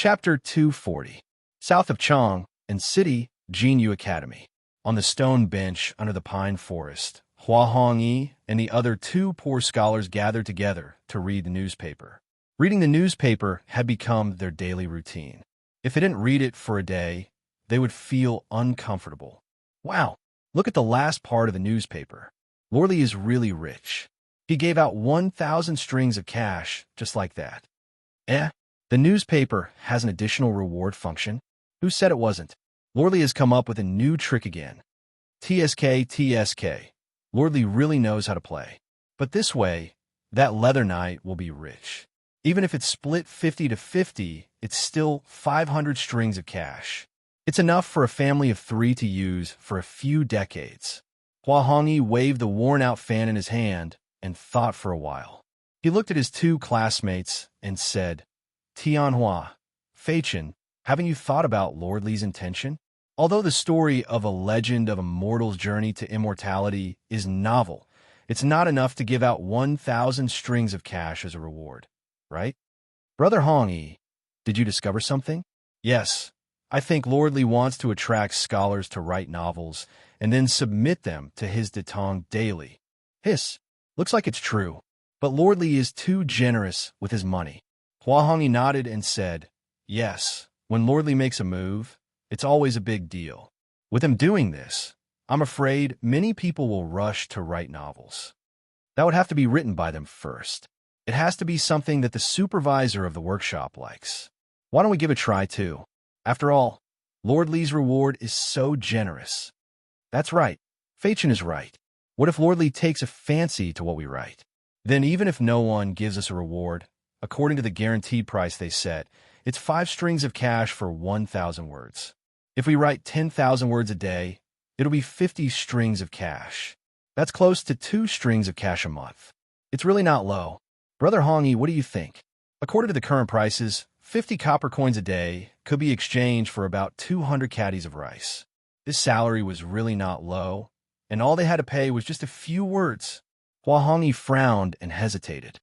Chapter 240. South of Chang and City, Jinyu Academy. On the stone bench under the pine forest, Hua Hongyi and the other two poor scholars gathered together to read the newspaper. Reading the newspaper had become their daily routine. If they didn't read it for a day, they would feel uncomfortable. Wow, look at the last part of the newspaper. Lord Li is really rich. He gave out 1,000 strings of cash just like that. The newspaper has an additional reward function? Who said it wasn't? Lord Li has come up with a new trick again. TSK. Lord Li really knows how to play. But this way, that leather knight will be rich. Even if it's split 50-50, it's still 500 strings of cash. It's enough for a family of 3 to use for a few decades. Hua Hongyi waved the worn-out fan in his hand and thought for a while. He looked at his two classmates and said, Tianhua, Feichen, haven't you thought about Lord Li's intention? Although the story of a legend of a mortal's journey to immortality is novel, it's not enough to give out 1,000 strings of cash as a reward, right? Brother Hongyi, did you discover something? Yes, I think Lord Li wants to attract scholars to write novels and then submit them to his Tang daily. Looks like it's true, but Lord Li is too generous with his money. Hua Hongyi nodded and said, yes, when Lord Li makes a move, it's always a big deal. With him doing this, I'm afraid many people will rush to write novels. That would have to be written by them first. It has to be something that the supervisor of the workshop likes. Why don't we give it a try too? After all, Lord Li's reward is so generous. That's right. Feichen is right. What if Lord Li takes a fancy to what we write? Then even if no one gives us a reward, according to the guaranteed price they set, it's 5 strings of cash for 1,000 words. If we write 10,000 words a day, it'll be 50 strings of cash. That's close to 2 strings of cash a month. It's really not low. Brother Hongyi, what do you think? According to the current prices, 50 copper coins a day could be exchanged for about 200 caddies of rice. This salary was really not low, and all they had to pay was just a few words. Hua Hongyi frowned and hesitated.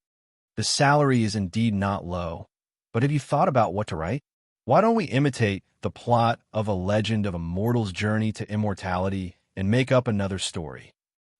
The salary is indeed not low, but have you thought about what to write? Why don't we imitate the plot of a legend of a mortal's journey to immortality and make up another story?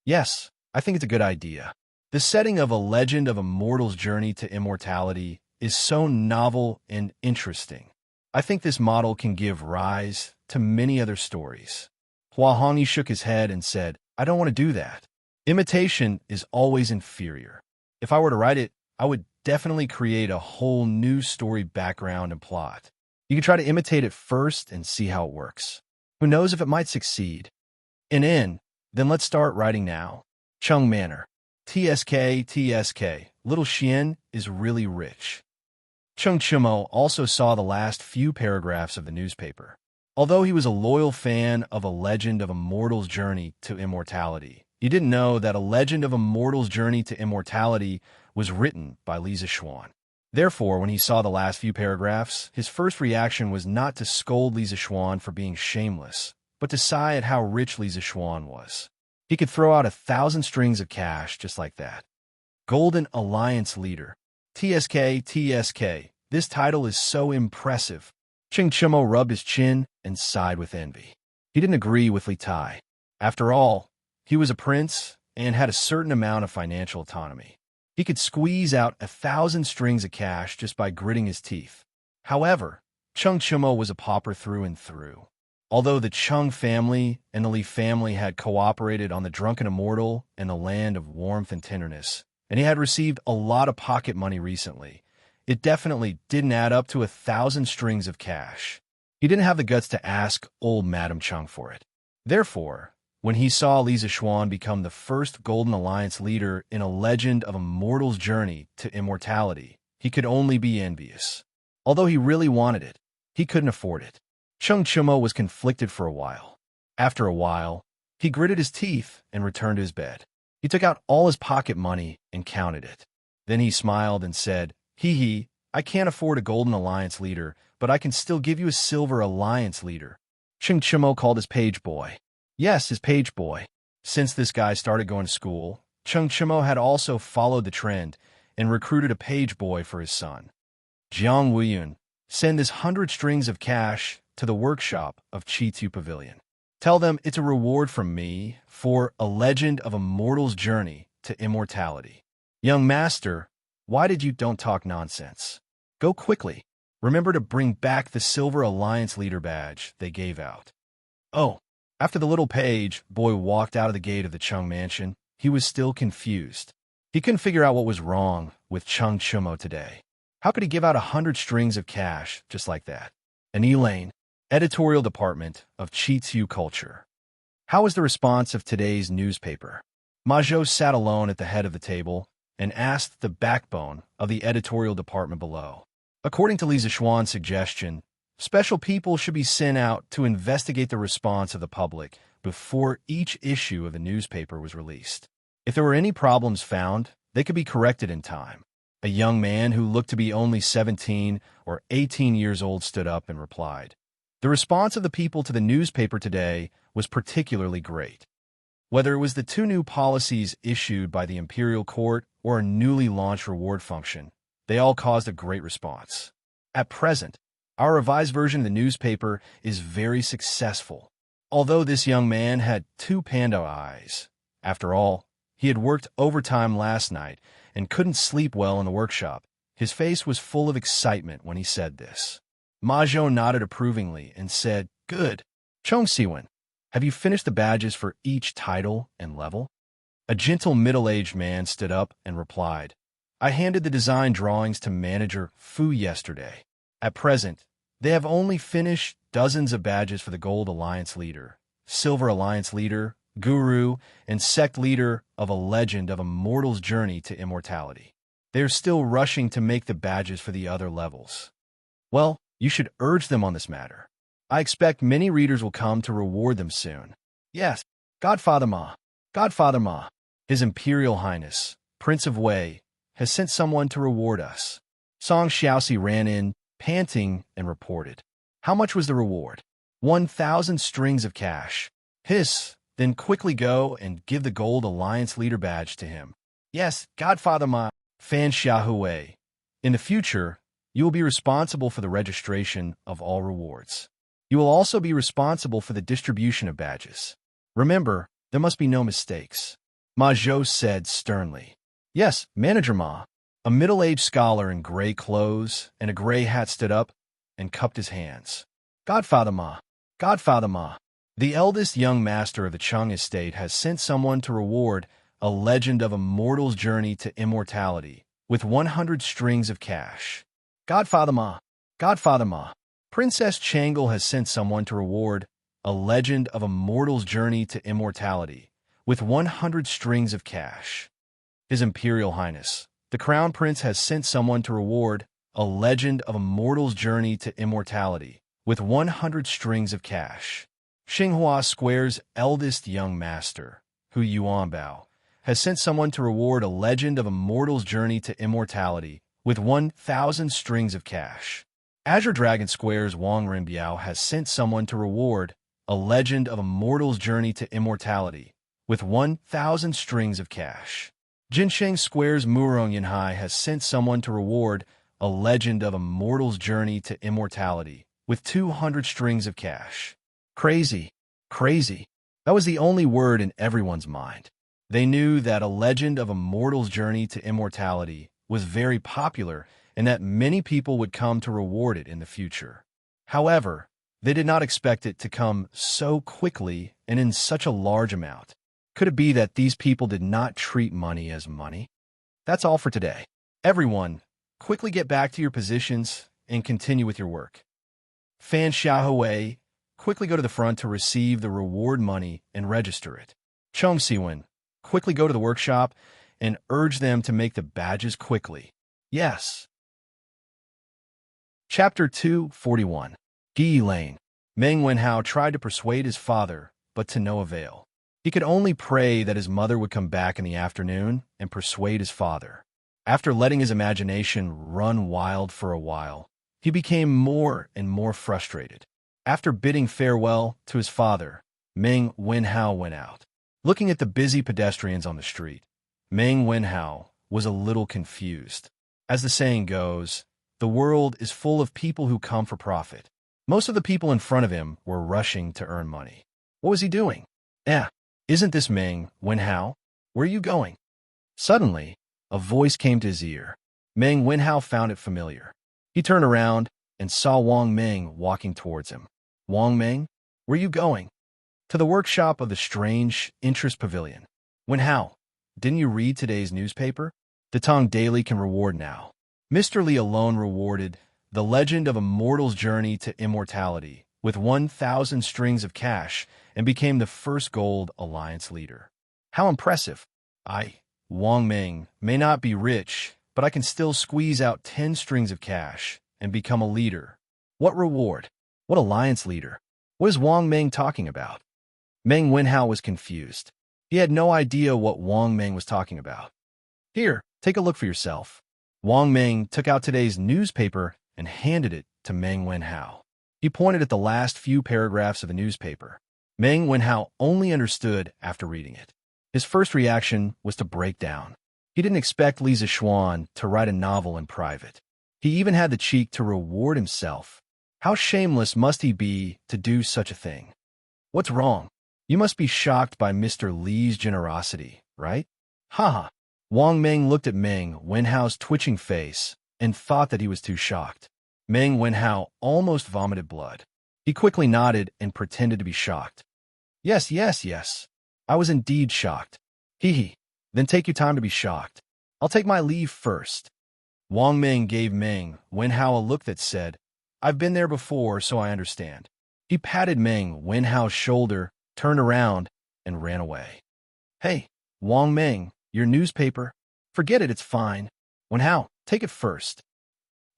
Yes, I think it's a good idea. The setting of a legend of a mortal's journey to immortality is so novel and interesting. I think this model can give rise to many other stories. Hua Hongyi shook his head and said, I don't want to do that. Imitation is always inferior. If I were to write it, I would definitely create a whole new story background and plot. You can try to imitate it first and see how it works. Who knows if it might succeed? Then let's start writing now. Cheng Manor. TSK. Little Xian is really rich. Cheng Chimo also saw the last few paragraphs of the newspaper. Although he was a loyal fan of a legend of a mortal's journey to immortality, he didn't know that a legend of a mortal's journey to immortality was written by Li Zixuan. Therefore, when he saw the last few paragraphs, his first reaction was not to scold Li Zixuan for being shameless, but to sigh at how rich Li Zixuan was. He could throw out 1,000 strings of cash just like that. Golden Alliance Leader. TSK. This title is so impressive. Cheng Chimo rubbed his chin and sighed with envy. He didn't agree with Li Tai. After all, he was a prince and had a certain amount of financial autonomy. He could squeeze out 1,000 strings of cash just by gritting his teeth. However, Cheng Chimo was a pauper through and through. Although the Cheng family and the Li family had cooperated on the Drunken Immortal and the Land of Warmth and Tenderness, and he had received a lot of pocket money recently, it definitely didn't add up to 1,000 strings of cash. He didn't have the guts to ask old Madame Cheng for it. Therefore, when he saw Li Zixuan become the first Golden Alliance leader in a legend of a mortal's journey to immortality, he could only be envious. Although he really wanted it, he couldn't afford it. Cheng Chimo was conflicted for a while. After a while, he gritted his teeth and returned to his bed. He took out all his pocket money and counted it. Then he smiled and said, I can't afford a Golden Alliance leader, but I can still give you a Silver Alliance leader. Cheng Chimo called his page boy. Yes, his page boy. Since this guy started going to school, Cheng Chimo had also followed the trend and recruited a page boy for his son. Jiang Wuyun. Send this 100 strings of cash to the workshop of Chitu Pavilion. Tell them it's a reward from me for a legend of a mortal's journey to immortality. Young master, why did you don't talk nonsense? Go quickly. Remember to bring back the Silver Alliance Leader badge they gave out. Oh, after the little page boy walked out of the gate of the Chung mansion, he was still confused. He couldn't figure out what was wrong with Chung Chumo today. How could he give out 100 strings of cash just like that? And Elaine, editorial department of Chitu Culture. How was the response of today's newspaper? Majo sat alone at the head of the table and asked the backbone of the editorial department below. According to Lisa Schwann's suggestion, special people should be sent out to investigate the response of the public before each issue of the newspaper was released. If there were any problems found, they could be corrected in time. A young man who looked to be only 17 or 18 years old stood up and replied. The response of the people to the newspaper today was particularly great. Whether it was the 2 new policies issued by the Imperial Court or a newly launched reward function, they all caused a great response. At present, our revised version of the newspaper is very successful. Although this young man had 2 panda eyes, after all, he had worked overtime last night and couldn't sleep well in the workshop. His face was full of excitement when he said this. Majo nodded approvingly and said, "Good. Chong Siwen, have you finished the badges for each title and level?" A gentle middle-aged man stood up and replied, "I handed the design drawings to Manager Fu yesterday. At present, they have only finished dozens of badges for the Gold Alliance Leader, Silver Alliance Leader, Guru, and Sect Leader of a Legend of a Mortal's Journey to Immortality. They are still rushing to make the badges for the other levels. Well, you should urge them on this matter. I expect many readers will come to reward them soon. Yes, Godfather Ma, Godfather Ma, His Imperial Highness, Prince of Wei, has sent someone to reward us." Song Xiaoxi ran in, panting, and reported. "How much was the reward?" 1,000 strings of cash. Hiss, then quickly go and give the Gold Alliance Leader badge to him. Yes, Godfather Ma, Fan Xiaohui. In the future, you will be responsible for the registration of all rewards. You will also be responsible for the distribution of badges. Remember, there must be no mistakes. Ma Zhou said sternly. Yes, Manager Ma. A middle-aged scholar in gray clothes and a gray hat stood up and cupped his hands. Godfather Ma, Godfather Ma. The eldest young master of the Chung estate has sent someone to reward a legend of a mortal's journey to immortality with 100 strings of cash. Godfather Ma, Godfather Ma. Princess Changle has sent someone to reward a legend of a mortal's journey to immortality with 100 strings of cash. His Imperial Highness, the Crown Prince, has sent someone to reward a legend of a mortal's journey to immortality with 100 strings of cash. Xinghua Square's eldest young master, Hu Yuanbao, has sent someone to reward a legend of a mortal's journey to immortality with 1,000 strings of cash. Azure Dragon Square's Wang Rinbiao has sent someone to reward a legend of a mortal's journey to immortality with 1,000 strings of cash. Jinsheng Square's Murong Yanhai has sent someone to reward a legend of a mortal's journey to immortality with 200 strings of cash. Crazy, crazy. That was the only word in everyone's mind. They knew that a legend of a mortal's journey to immortality was very popular and that many people would come to reward it in the future. However, they did not expect it to come so quickly and in such a large amount. Could it be that these people did not treat money as money? That's all for today. Everyone, quickly get back to your positions and continue with your work. Fan Xiaohui, quickly go to the front to receive the reward money and register it. Chong Siwen, quickly go to the workshop and urge them to make the badges quickly. Yes. Chapter 241. Gi Lane. Meng Wenhao tried to persuade his father, but to no avail. He could only pray that his mother would come back in the afternoon and persuade his father. After letting his imagination run wild for a while, he became more and more frustrated. After bidding farewell to his father, Meng Wenhao went out. Looking at the busy pedestrians on the street, Meng Wenhao was a little confused. As the saying goes, the world is full of people who come for profit. Most of the people in front of him were rushing to earn money. What was he doing? Isn't this Meng Wenhao? Where are you going? Suddenly, a voice came to his ear. Meng Wenhao found it familiar. He turned around and saw Wang Meng walking towards him. Wang Meng, where are you going? To the workshop of the Strange Interest Pavilion. Wenhao, didn't you read today's newspaper? The Tang Daily can reward now. Mr. Li alone rewarded The Legend of a Mortal's Journey to Immortality with 1,000 strings of cash and became the first Gold Alliance leader. How impressive! Wang Meng, may not be rich, but I can still squeeze out 10 strings of cash and become a leader. What reward? What alliance leader? What is Wang Meng talking about? Meng Wenhao was confused. He had no idea what Wang Meng was talking about. Here, take a look for yourself. Wang Meng took out today's newspaper and handed it to Meng Wenhao. He pointed at the last few paragraphs of the newspaper. Meng Wenhao only understood after reading it. His first reaction was to break down. He didn't expect Li Zixuan to write a novel in private. He even had the cheek to reward himself. How shameless must he be to do such a thing? What's wrong? You must be shocked by Mr. Li's generosity, right? Haha. Wang Meng looked at Meng Wenhao's twitching face and thought that he was too shocked. Meng Wenhao almost vomited blood. He quickly nodded and pretended to be shocked. Yes. I was indeed shocked. Hee. Then take your time to be shocked. I'll take my leave first. Wang Meng gave Meng Wenhao a look that said, I've been there before, so I understand. He patted Meng Wenhao's shoulder, turned around, and ran away. Hey, Wang Meng, your newspaper. Forget it, it's fine. Wenhao, take it first.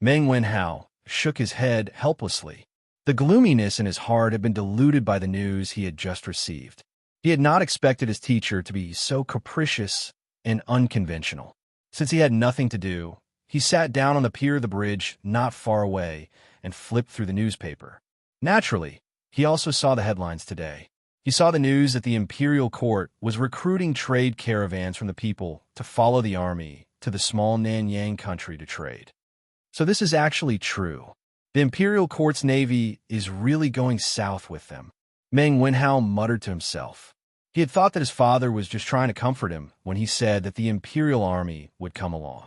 Meng Wenhao shook his head helplessly. The gloominess in his heart had been diluted by the news he had just received. He had not expected his teacher to be so capricious and unconventional. Since he had nothing to do, he sat down on the pier of the bridge not far away and flipped through the newspaper. Naturally, he also saw the headlines today. He saw the news that the imperial court was recruiting trade caravans from the people to follow the army to the small Nanyang country to trade. So this is actually true. The imperial court's navy is really going south with them. Meng Wenhao muttered to himself. He had thought that his father was just trying to comfort him when he said that the imperial army would come along.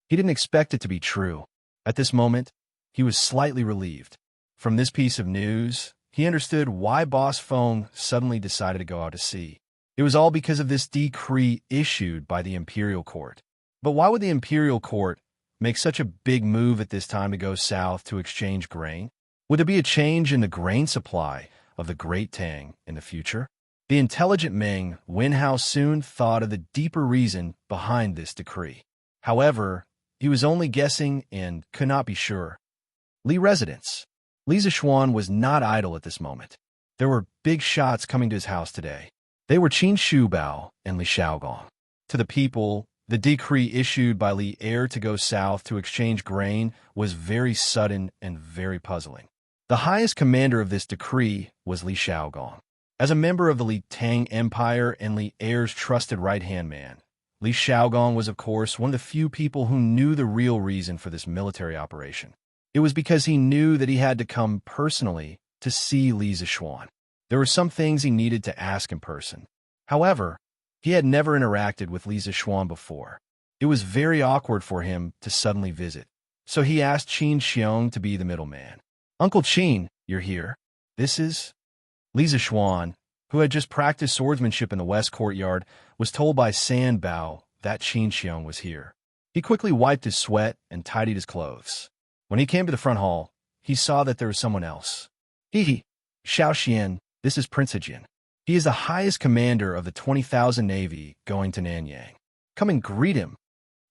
He didn't expect it to be true. At this moment, he was slightly relieved. From this piece of news, he understood why Boss Feng suddenly decided to go out to sea. It was all because of this decree issued by the imperial court. But why would the imperial court make such a big move at this time to go south to exchange grain? Would there be a change in the grain supply of the Great Tang in the future? The intelligent Meng Wenhao soon thought of the deeper reason behind this decree. However, he was only guessing and could not be sure. Li residence. Li Zixuan was not idle at this moment. There were big shots coming to his house today. They were Qin Shubao and Li Shaogong. To the people, the decree issued by Li Heir to go south to exchange grain was very sudden and very puzzling. The highest commander of this decree was Li Shaogong. As a member of the Li Tang Empire and Li Heir's trusted right-hand man, Li Shaogong was, of course, one of the few people who knew the real reason for this military operation. It was because he knew that he had to come personally to see Li Zixuan. There were some things he needed to ask in person. However, he had never interacted with Li Zixuan before. It was very awkward for him to suddenly visit. So he asked Qin Xiong to be the middleman. Uncle Qin, you're here. This is... Li Zixuan, who had just practiced swordsmanship in the west courtyard, was told by San Bao that Qin Xiong was here. He quickly wiped his sweat and tidied his clothes. When he came to the front hall, he saw that there was someone else. Xiao Xian, this is Prince Hejin. He is the highest commander of the 20,000 Navy going to Nanyang. Come and greet him.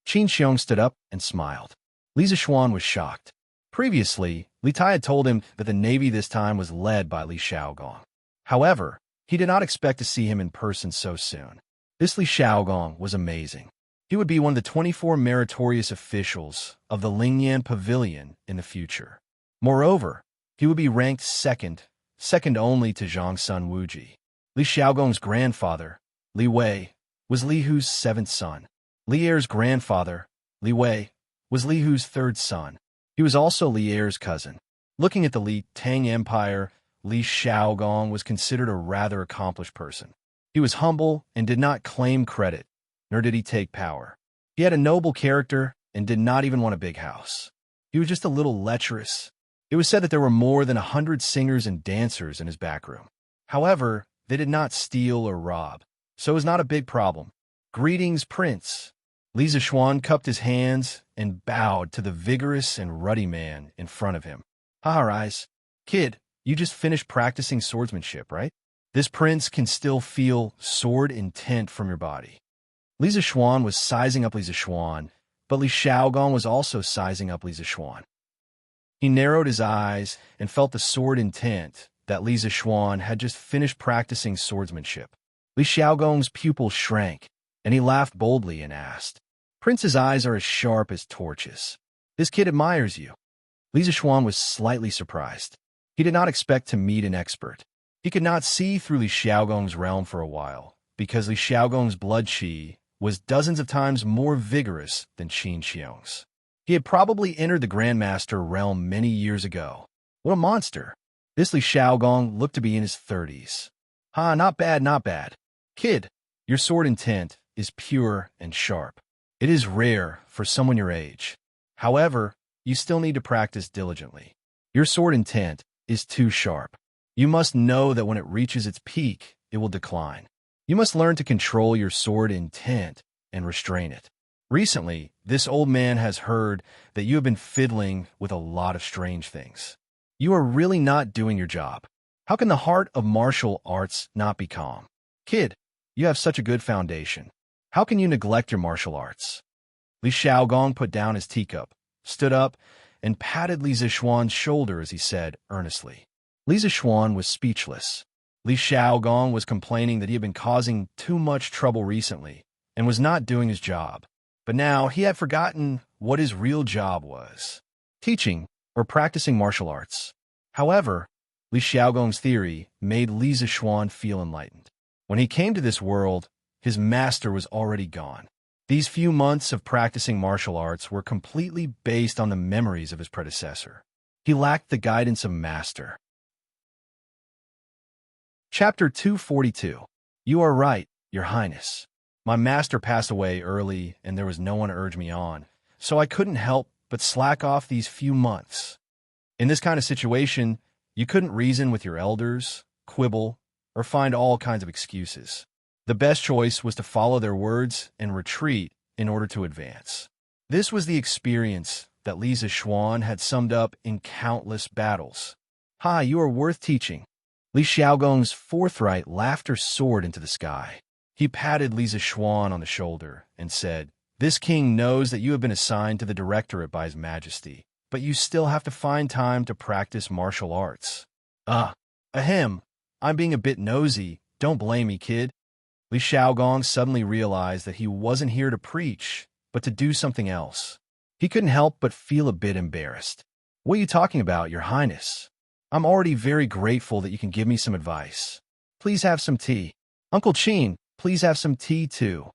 Qin Xiong stood up and smiled. Li Zixuan was shocked. Previously, Li Tai had told him that the Navy this time was led by Li Shaogong. However, he did not expect to see him in person so soon. This Li Shaogong was amazing. He would be one of the 24 meritorious officials of the Lingyan Pavilion in the future. Moreover, he would be ranked second only to Zhang Sun Wuji. Li Shaogong's grandfather, Li Wei, was Li Hu's seventh son. Li Heir's grandfather, Li Wei, was Li Hu's third son. He was also Li Er's cousin. Looking at the Li Tang Empire, Li Xiaogong was considered a rather accomplished person. He was humble and did not claim credit, nor did he take power. He had a noble character and did not even want a big house. He was just a little lecherous. It was said that there were more than 100 singers and dancers in his back room. However, they did not steal or rob, so it was not a big problem. "Greetings, Prince." Li Zishuan cupped his hands and bowed to the vigorous and ruddy man in front of him. "Rise. Kid, you just finished practicing swordsmanship, right? This prince can still feel sword intent from your body." Li Zishuan was sizing up Li Zishuan, but Li Xiaogong was also sizing up Li Zishuan. He narrowed his eyes and felt the sword intent that Li Zishuan had just finished practicing swordsmanship. Li Xiaogong's pupils shrank, and he laughed boldly and asked, "Prince's eyes are as sharp as torches. This kid admires you." Li Zishuan was slightly surprised. He did not expect to meet an expert. He could not see through Li Xiaogong's realm for a while, because Li Xiaogong's blood qi was dozens of times more vigorous than Qin Xiong's. He had probably entered the Grandmaster realm many years ago. What a monster! This Li Xiaogong looked to be in his 30s. Not bad, not bad. Kid, your sword intent is pure and sharp. It is rare for someone your age. However, you still need to practice diligently. Your sword intent is too sharp. You must know that when it reaches its peak, it will decline. You must learn to control your sword intent and restrain it. Recently, this old man has heard that you have been fiddling with a lot of strange things. You are really not doing your job. How can the heart of martial arts not be calm? Kid, you have such a good foundation. How can you neglect your martial arts? Li Xiaogong put down his teacup, stood up, and patted Li Zishuan's shoulder as he said earnestly. Li Zishuan was speechless. Li Xiaogong was complaining that he had been causing too much trouble recently and was not doing his job. But now he had forgotten what his real job was: teaching or practicing martial arts. However, Li Xiaogong's theory made Li Zishuan feel enlightened. When he came to this world, his master was already gone. These few months of practicing martial arts were completely based on the memories of his predecessor. He lacked the guidance of master. Chapter 242. You are right, Your Highness. My master passed away early and there was no one to urge me on, so I couldn't help but slack off these few months. In this kind of situation, you couldn't reason with your elders, quibble, or find all kinds of excuses. The best choice was to follow their words and retreat in order to advance. This was the experience that Li Zishuan had summed up in countless battles. You are worth teaching. Li Xiaogong's forthright laughter soared into the sky. He patted Li Zishuan on the shoulder and said, "This king knows that you have been assigned to the directorate by His Majesty, but you still have to find time to practice martial arts." Ahem, I'm being a bit nosy. Don't blame me, kid. Li Xiaogong suddenly realized that he wasn't here to preach, but to do something else. He couldn't help but feel a bit embarrassed. "What are you talking about, Your Highness? I'm already very grateful that you can give me some advice. Please have some tea. Uncle Qin, please have some tea too."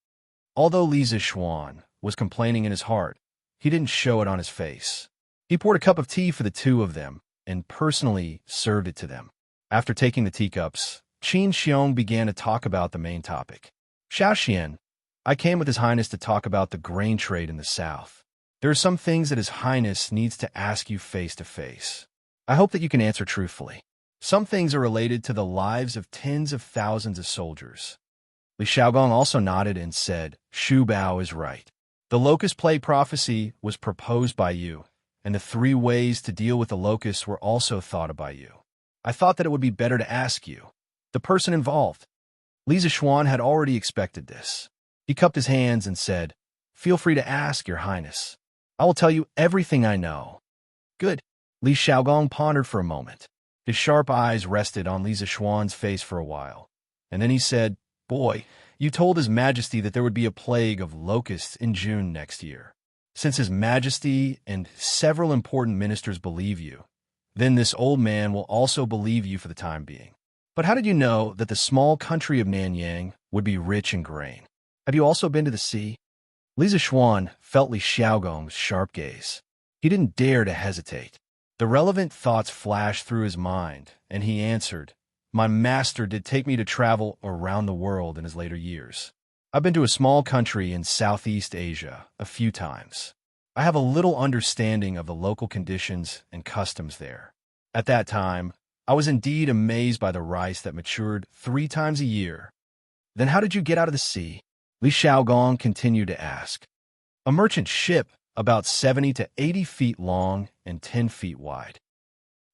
Although Li Zishuan was complaining in his heart, he didn't show it on his face. He poured a cup of tea for the two of them and personally served it to them. After taking the teacups, Qin Xiong began to talk about the main topic. "Xiaoxian, I came with His Highness to talk about the grain trade in the south. There are some things that His Highness needs to ask you face to face. I hope that you can answer truthfully. Some things are related to the lives of tens of thousands of soldiers." Li Xiaogong also nodded and said, "Shu Bao is right. The locust plague prophecy was proposed by you, and the 3 ways to deal with the locusts were also thought of by you. I thought that it would be better to ask you, the person involved." Li Zishuan had already expected this. He cupped his hands and said, "Feel free to ask, Your Highness. I will tell you everything I know." "Good." Li Xiaogong pondered for a moment. His sharp eyes rested on Li Zishuan's face for a while, and then he said, "Boy, you told His Majesty that there would be a plague of locusts in June next year. Since His Majesty and several important ministers believe you, then this old man will also believe you for the time being. But how did you know that the small country of Nanyang would be rich in grain? Have you also been to the sea?" Li Zishuan felt Li Xiaogong's sharp gaze. He didn't dare to hesitate. The relevant thoughts flashed through his mind, and he answered, "My master did take me to travel around the world in his later years. I've been to a small country in Southeast Asia a few times. I have a little understanding of the local conditions and customs there. At that time, I was indeed amazed by the rice that matured 3 times a year." "Then how did you get out of the sea?" Li Xiaogong continued to ask. "A merchant ship, about 70 to 80 feet long and 10 feet wide.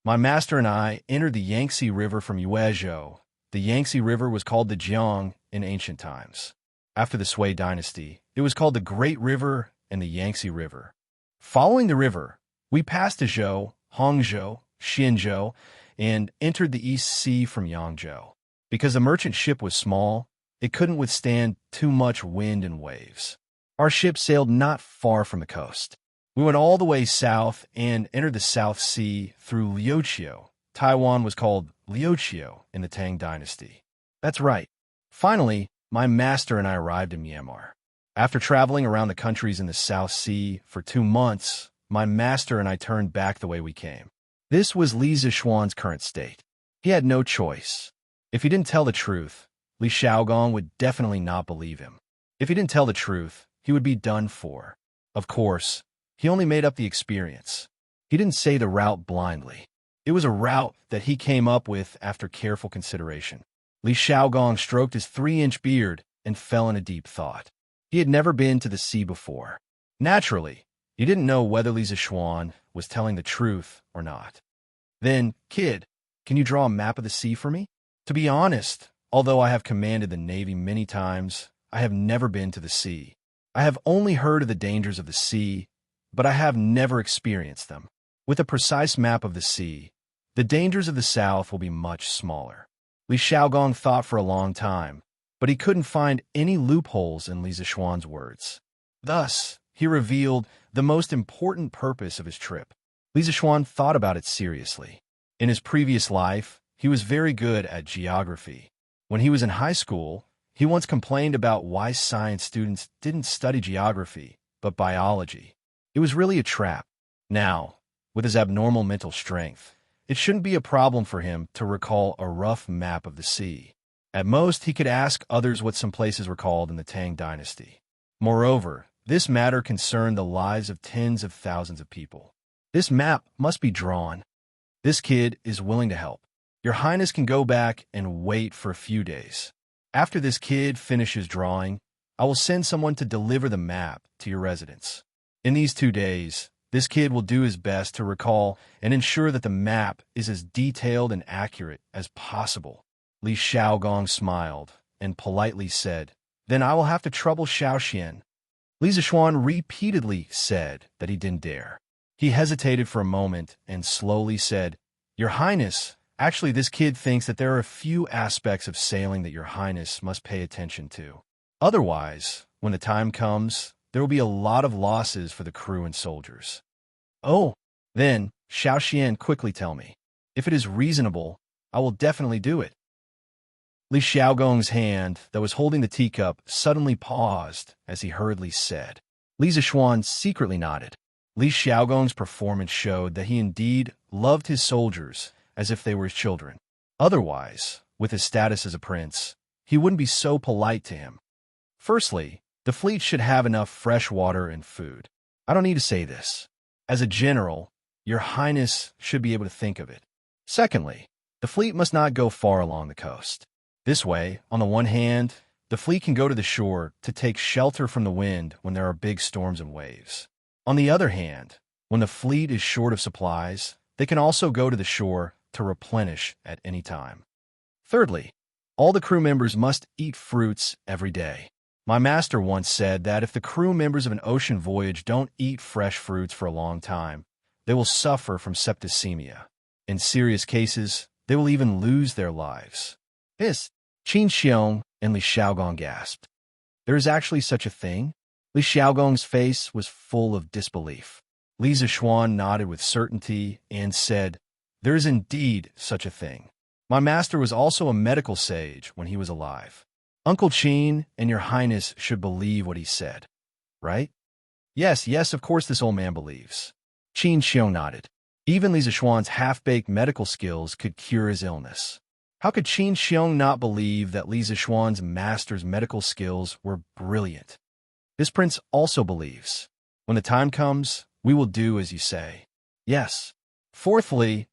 My master and I entered the Yangtze River from Yuezhou. The Yangtze River was called the Jiang in ancient times. After the Sui Dynasty, it was called the Great River and the Yangtze River. Following the river, we passed the Zhou, Hangzhou, Xinzhou, and entered the East Sea from Yangzhou. Because the merchant ship was small, it couldn't withstand too much wind and waves. Our ship sailed not far from the coast. We went all the way south and entered the South Sea through Liuqiu. Taiwan was called Liuqiu in the Tang Dynasty. That's right. Finally, my master and I arrived in Myanmar. After traveling around the countries in the South Sea for 2 months, my master and I turned back the way we came." This was Li Zishuan's current state. He had no choice. If he didn't tell the truth, Li Xiaogong would definitely not believe him. If he didn't tell the truth, he would be done for. Of course, he only made up the experience. He didn't say the route blindly. It was a route that he came up with after careful consideration. Li Xiaogong stroked his 3-inch beard and fell in a deep thought. He had never been to the sea before. Naturally, he didn't know whether Li Zishuan was telling the truth or not. "Then, kid, can you draw a map of the sea for me?" "To be honest, although I have commanded the Navy many times, I have never been to the sea. I have only heard of the dangers of the sea, but I have never experienced them. With a precise map of the sea, the dangers of the South will be much smaller." Li Xiaogong thought for a long time, but he couldn't find any loopholes in Li Zishuan's words. Thus, he revealed the most important purpose of his trip. Li Zishuan thought about it seriously. In his previous life, he was very good at geography. When he was in high school, he once complained about why science students didn't study geography, but biology. It was really a trap. Now, with his abnormal mental strength, it shouldn't be a problem for him to recall a rough map of the sea. At most, he could ask others what some places were called in the Tang Dynasty. Moreover, this matter concerned the lives of tens of thousands of people. This map must be drawn. This kid is willing to help. Your Highness can go back and wait for a few days. After this kid finishes drawing, I will send someone to deliver the map to your residence. In these 2 days, this kid will do his best to recall and ensure that the map is as detailed and accurate as possible." Li Xiaogong smiled and politely said, "Then I will have to trouble Xiaoxian." Li Zishuan repeatedly said that he didn't dare. He hesitated for a moment and slowly said, "Your Highness, actually this kid thinks that there are a few aspects of sailing that your Highness must pay attention to. Otherwise, when the time comes, there will be a lot of losses for the crew and soldiers." "Oh, then, Xiaoxian, quickly tell me. If it is reasonable, I will definitely do it." Li Xiaogong's hand that was holding the teacup suddenly paused as he hurriedly said. Li Zishuan secretly nodded. Li Xiaogong's performance showed that he indeed loved his soldiers as if they were his children. Otherwise, with his status as a prince, he wouldn't be so polite to him. Firstly, the fleet should have enough fresh water and food. I don't need to say this. As a general, your Highness should be able to think of it. Secondly, the fleet must not go far along the coast. This way, on the one hand, the fleet can go to the shore to take shelter from the wind when there are big storms and waves. On the other hand, when the fleet is short of supplies, they can also go to the shore to replenish at any time. Thirdly, all the crew members must eat fruits every day. My master once said that if the crew members of an ocean voyage don't eat fresh fruits for a long time, they will suffer from septicemia. In serious cases, they will even lose their lives. This, Qin Xiong and Li Xiaogong gasped. There is actually such a thing? Li Xiaogong's face was full of disbelief. Li Zishuan nodded with certainty and said, "There is indeed such a thing. My master was also a medical sage when he was alive. Uncle Qin and your Highness should believe what he said, right?" Yes, of course this old man believes. Qin Xiong nodded. Even Li Zixuan's half-baked medical skills could cure his illness. How could Qin Xiong not believe that Li Zixuan's master's medical skills were brilliant? This prince also believes. When the time comes, we will do as you say. Yes. Fourthly,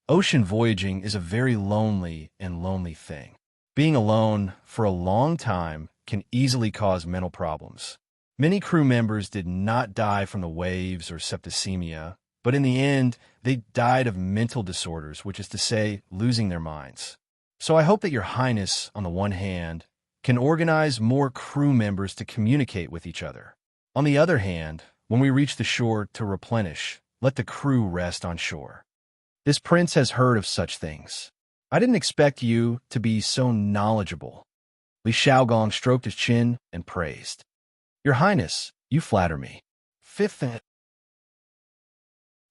ocean voyaging is a very lonely thing. Being alone for a long time can easily cause mental problems. Many crew members did not die from the waves or septicemia, but in the end, they died of mental disorders, which is to say, losing their minds. So I hope that Your Highness, on the one hand, can organize more crew members to communicate with each other. On the other hand, when we reach the shore to replenish, let the crew rest on shore. This prince has heard of such things. I didn't expect you to be so knowledgeable. Li Xiaogong stroked his chin and praised. Your Highness, you flatter me. Fifth,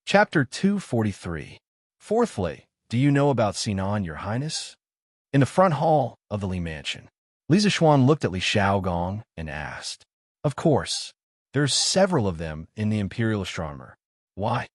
Chapter 243. Fourthly, do you know about Sinan, Your Highness? In the front hall of the Li Mansion, Li Zixuan looked at Li Xiaogong and asked. Of course. There's several of them in the Imperial Astronomer. Why?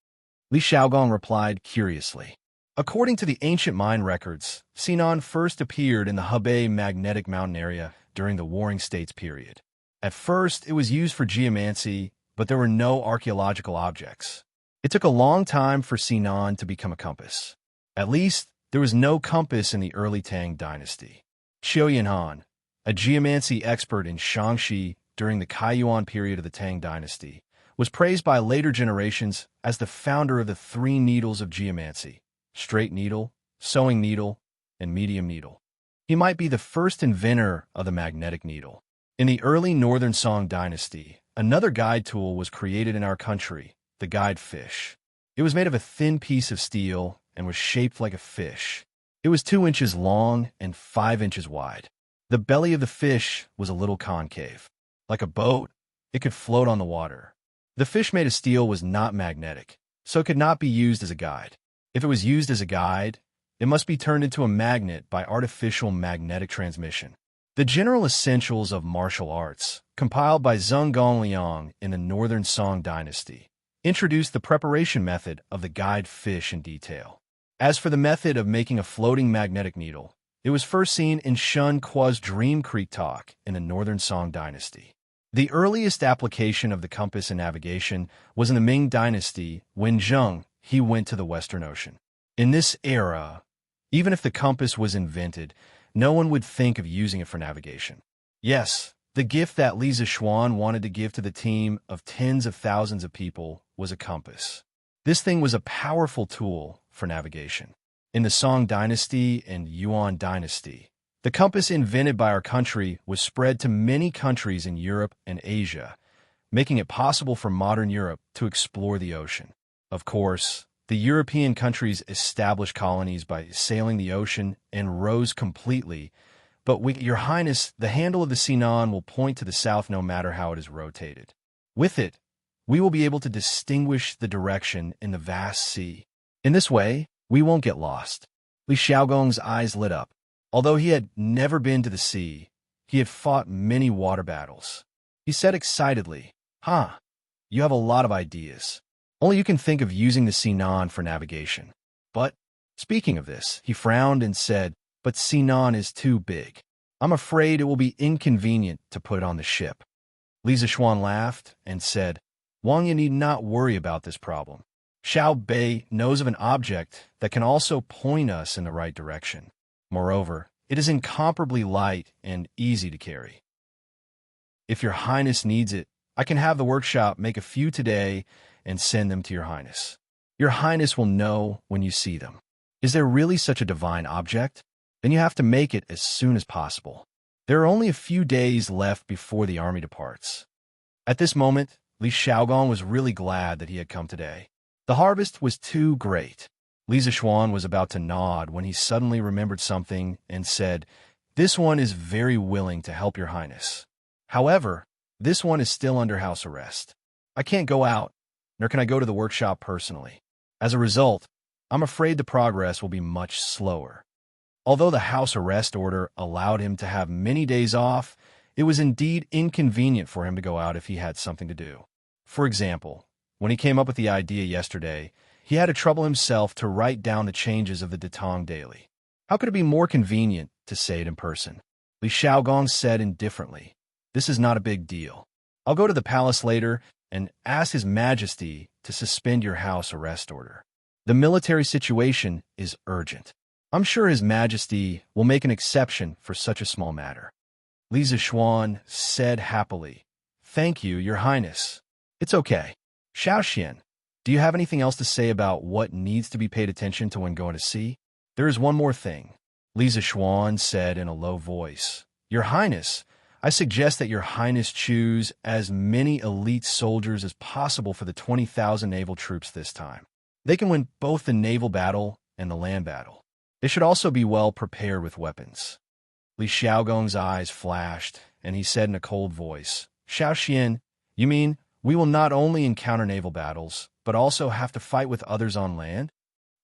Li Xiaogong replied curiously. According to the ancient mine records, Sinan first appeared in the Hebei magnetic mountain area during the Warring States period. At first, it was used for geomancy, but there were no archaeological objects. It took a long time for Sinan to become a compass. At least, there was no compass in the early Tang Dynasty. Qiu Yanhan, a geomancy expert in Shaanxi during the Kaiyuan period of the Tang Dynasty, was praised by later generations as the founder of the three needles of geomancy: straight needle, sewing needle, and medium needle. He might be the first inventor of the magnetic needle. In the early Northern Song Dynasty, another guide tool was created in our country, the guide fish. It was made of a thin piece of steel and was shaped like a fish. It was 2 inches long and 5 inches wide. The belly of the fish was a little concave. Like a boat, it could float on the water. The fish made of steel was not magnetic, so it could not be used as a guide. If it was used as a guide, it must be turned into a magnet by artificial magnetic transmission. The General Essentials of Martial Arts, compiled by Zheng Gongliang in the Northern Song Dynasty, introduced the preparation method of the guide fish in detail. As for the method of making a floating magnetic needle, it was first seen in Shun Kua's Dream Creek Talk in the Northern Song Dynasty. The earliest application of the compass in navigation was in the Ming Dynasty when Zheng he went to the Western Ocean. In this era, even if the compass was invented, no one would think of using it for navigation. Yes, the gift that Li Zixuan wanted to give to the team of tens of thousands of people was a compass. This thing was a powerful tool for navigation. In the Song Dynasty and Yuan Dynasty, the compass invented by our country was spread to many countries in Europe and Asia, making it possible for modern Europe to explore the ocean. Of course, the European countries established colonies by sailing the ocean and rose completely, but Your Highness, the handle of the Sinan will point to the south no matter how it is rotated. With it, we will be able to distinguish the direction in the vast sea. In this way, we won't get lost. Li Xiaogong's eyes lit up. Although he had never been to the sea, he had fought many water battles. He said excitedly, you have a lot of ideas. Only you can think of using the Sinan for navigation. But, speaking of this, he frowned and said, but Sinan is too big. I'm afraid it will be inconvenient to put it on the ship. Li Zixuan laughed and said, Wang, you need not worry about this problem. Xiao Bei knows of an object that can also point us in the right direction. Moreover, it is incomparably light and easy to carry. If Your Highness needs it, I can have the workshop make a few today and send them to Your Highness. Your Highness will know when you see them. Is there really such a divine object? Then you have to make it as soon as possible. There are only a few days left before the army departs. At this moment, Li Xiaogong was really glad that he had come today. The harvest was too great. Li Zixuan was about to nod when he suddenly remembered something and said, This one is very willing to help Your Highness. However, this one is still under house arrest. I can't go out, nor can I go to the workshop personally. As a result, I'm afraid the progress will be much slower. Although the house arrest order allowed him to have many days off, it was indeed inconvenient for him to go out if he had something to do. For example, When he came up with the idea yesterday, he had to trouble himself to write down the changes of the Tang daily. How could it be more convenient to say it in person? Li Xiaogong said indifferently, "This is not a big deal. I'll go to the palace later and ask His Majesty to suspend your house arrest order. The military situation is urgent. I'm sure His Majesty will make an exception for such a small matter." Li Zishuan said happily, "Thank you, Your Highness. It's okay. Xiaoxian, do you have anything else to say about what needs to be paid attention to when going to sea?" "There is one more thing," Li Zishuan said in a low voice. "Your Highness, I suggest that Your Highness choose as many elite soldiers as possible for the 20,000 naval troops this time. They can win both the naval battle and the land battle. They should also be well prepared with weapons." Li Xiaogong's eyes flashed, and he said in a cold voice, "Xiaoxian, you mean we will not only encounter naval battles, but also have to fight with others on land?"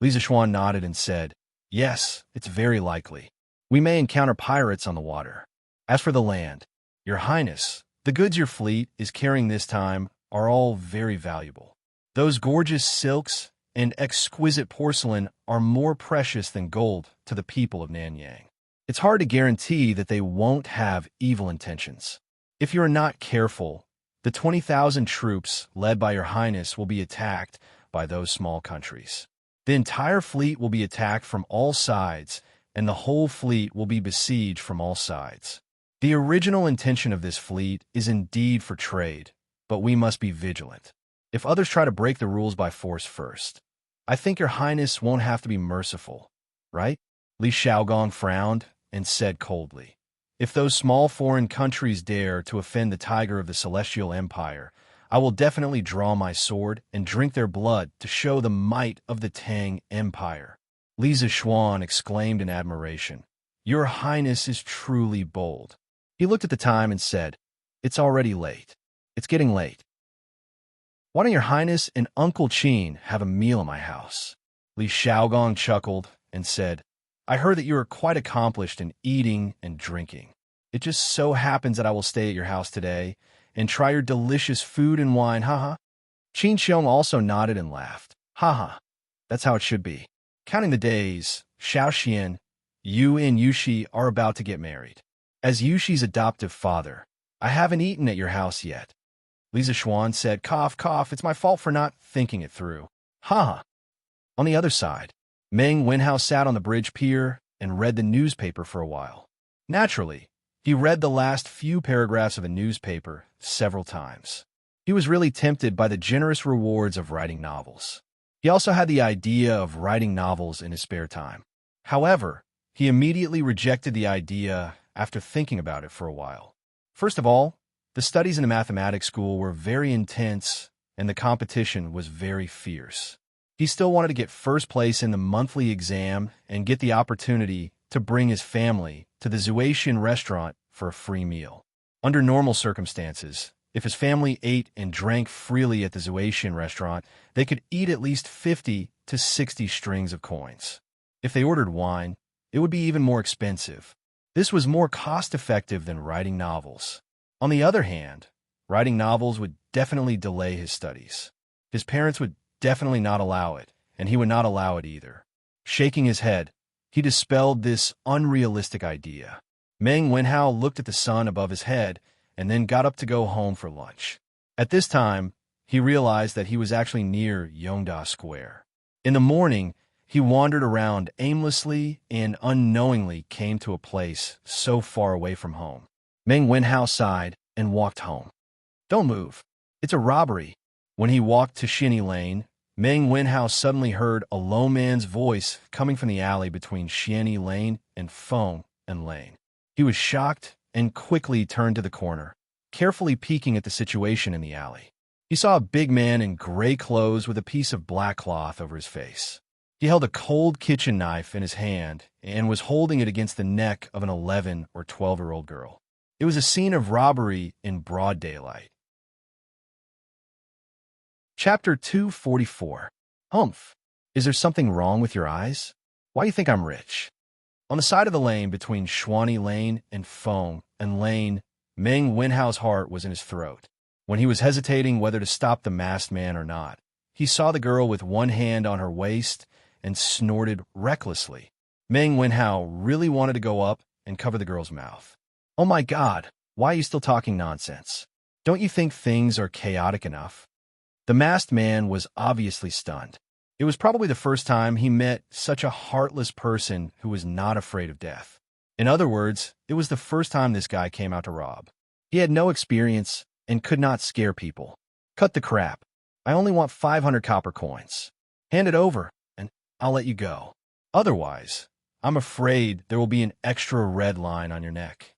Li Zishuan nodded and said, "Yes, it's very likely. We may encounter pirates on the water. As for the land, Your Highness, the goods your fleet is carrying this time are all very valuable. Those gorgeous silks and exquisite porcelain are more precious than gold to the people of Nanyang. It's hard to guarantee that they won't have evil intentions. If you are not careful, the 20,000 troops led by Your Highness will be attacked by those small countries. The entire fleet will be attacked from all sides, and the whole fleet will be besieged from all sides. The original intention of this fleet is indeed for trade, but we must be vigilant. If others try to break the rules by force first, I think Your Highness won't have to be merciful, right?" Li Xiaogong frowned and said coldly, "If those small foreign countries dare to offend the tiger of the Celestial Empire, I will definitely draw my sword and drink their blood to show the might of the Tang Empire." Li Zishuan exclaimed in admiration, "Your Highness is truly bold." He looked at the time and said, "It's already late. It's getting late. Why don't Your Highness and Uncle Qin have a meal in my house?" Li Xiaogong chuckled and said, "I heard that you are quite accomplished in eating and drinking. It just so happens that I will stay at your house today and try your delicious food and wine, haha." Qin Xiong also nodded and laughed. "Haha, that's how it should be. Counting the days, Xiaoxian, you and Yushi are about to get married. As Yushi's adoptive father, I haven't eaten at your house yet." Li Zishuan said, "Cough, cough, it's my fault for not thinking it through. Haha." On the other side, Meng Wenhao sat on the bridge pier and read the newspaper for a while. Naturally, he read the last few paragraphs of a newspaper several times. He was really tempted by the generous rewards of writing novels. He also had the idea of writing novels in his spare time. However, he immediately rejected the idea after thinking about it for a while. First of all, the studies in the mathematics school were very intense and the competition was very fierce. He still wanted to get first place in the monthly exam and get the opportunity to bring his family to the Zuatian restaurant for a free meal. Under normal circumstances, if his family ate and drank freely at the Zuatian restaurant, they could eat at least 50 to 60 strings of coins. If they ordered wine, it would be even more expensive. This was more cost-effective than writing novels. On the other hand, writing novels would definitely delay his studies. His parents would definitely not allow it, and he would not allow it either. Shaking his head, he dispelled this unrealistic idea. Meng Wenhao looked at the sun above his head and then got up to go home for lunch. At this time, he realized that he was actually near Yongda Square. In the morning, he wandered around aimlessly and unknowingly came to a place so far away from home. Meng Wenhao sighed and walked home. "Don't move. It's a robbery." When he walked to Shinny Lane, Meng Wenhao suddenly heard a low man's voice coming from the alley between Shinny Lane and Feng and Lane. He was shocked and quickly turned to the corner, carefully peeking at the situation in the alley. He saw a big man in gray clothes with a piece of black cloth over his face. He held a cold kitchen knife in his hand and was holding it against the neck of an 11 or 12-year-old girl. It was a scene of robbery in broad daylight. Chapter 244. Humph. Is there something wrong with your eyes? Why do you think I'm rich? On the side of the lane between Schwanny Lane and Feng and Lane, Meng Wenhao's heart was in his throat. When he was hesitating whether to stop the masked man or not, he saw the girl with one hand on her waist and snorted recklessly. Meng Wenhao really wanted to go up and cover the girl's mouth. "Oh my God, why are you still talking nonsense? Don't you think things are chaotic enough?" The masked man was obviously stunned. It was probably the first time he met such a heartless person who was not afraid of death. In other words, it was the first time this guy came out to rob. He had no experience and could not scare people. "Cut the crap. I only want 500 copper coins. Hand it over, and I'll let you go. Otherwise, I'm afraid there will be an extra red line on your neck."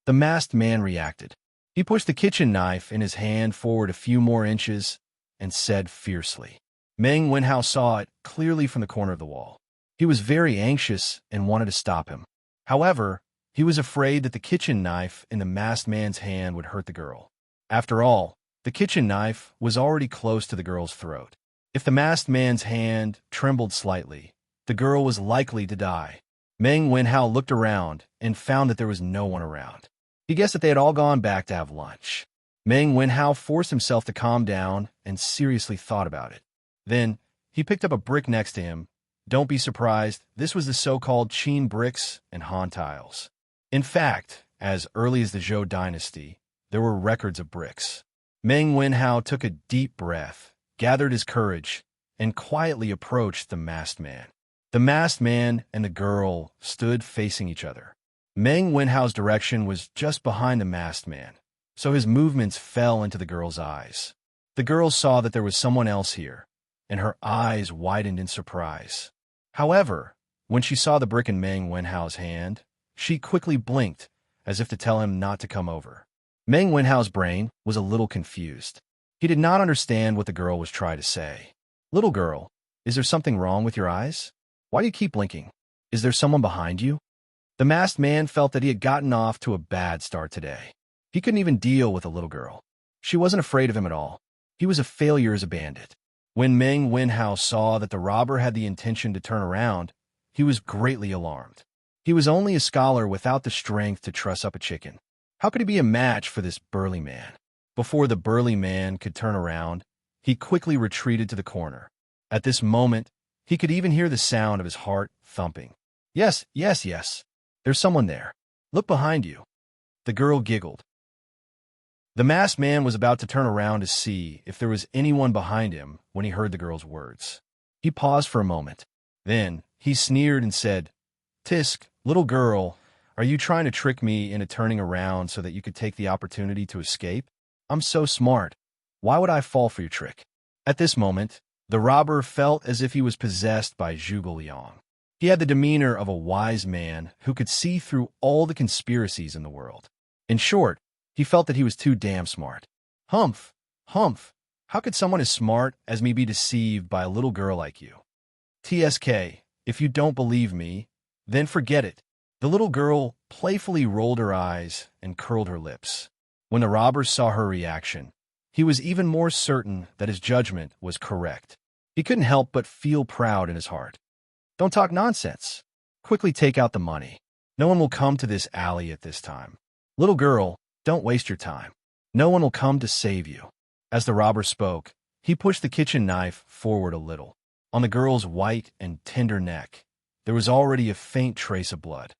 The masked man reacted. He pushed the kitchen knife in his hand forward a few more inches and said fiercely. Meng Wenhao saw it clearly from the corner of the wall. He was very anxious and wanted to stop him. However, he was afraid that the kitchen knife in the masked man's hand would hurt the girl. After all, the kitchen knife was already close to the girl's throat. If the masked man's hand trembled slightly, the girl was likely to die. Meng Wenhao looked around and found that there was no one around. He guessed that they had all gone back to have lunch. Meng Wenhao forced himself to calm down and seriously thought about it. Then, he picked up a brick next to him. Don't be surprised, this was the so-called Qin bricks and Han tiles. In fact, as early as the Zhou Dynasty, there were records of bricks. Meng Wenhao took a deep breath, gathered his courage, and quietly approached the masked man. The masked man and the girl stood facing each other. Meng Wenhao's direction was just behind the masked man, so his movements fell into the girl's eyes. The girl saw that there was someone else here, and her eyes widened in surprise. However, when she saw the brick in Meng Wenhao's hand, she quickly blinked, as if to tell him not to come over. Meng Wenhao's brain was a little confused. He did not understand what the girl was trying to say. "Little girl, is there something wrong with your eyes? Why do you keep blinking? Is there someone behind you?" The masked man felt that he had gotten off to a bad start today. He couldn't even deal with a little girl. She wasn't afraid of him at all. He was a failure as a bandit. When Meng Wenhao saw that the robber had the intention to turn around, he was greatly alarmed. He was only a scholar without the strength to truss up a chicken. How could he be a match for this burly man? Before the burly man could turn around, he quickly retreated to the corner. At this moment, he could even hear the sound of his heart thumping. Yes, yes, yes. There's someone there. Look behind you." The girl giggled. The masked man was about to turn around to see if there was anyone behind him when he heard the girl's words. He paused for a moment. Then, he sneered and said, "Tisk, little girl, are you trying to trick me into turning around so that you could take the opportunity to escape? I'm so smart. Why would I fall for your trick?" At this moment, the robber felt as if he was possessed by Zhuge Liang. He had the demeanor of a wise man who could see through all the conspiracies in the world. In short, he felt that he was too damn smart. Humph, humph, how could someone as smart as me be deceived by a little girl like you? TSK, if you don't believe me, then forget it. The little girl playfully rolled her eyes and curled her lips. When the robber saw her reaction, he was even more certain that his judgment was correct. He couldn't help but feel proud in his heart. "Don't talk nonsense. Quickly take out the money. No one will come to this alley at this time. Little girl, don't waste your time. No one will come to save you." As the robber spoke, he pushed the kitchen knife forward a little. On the girl's white and tender neck, there was already a faint trace of blood.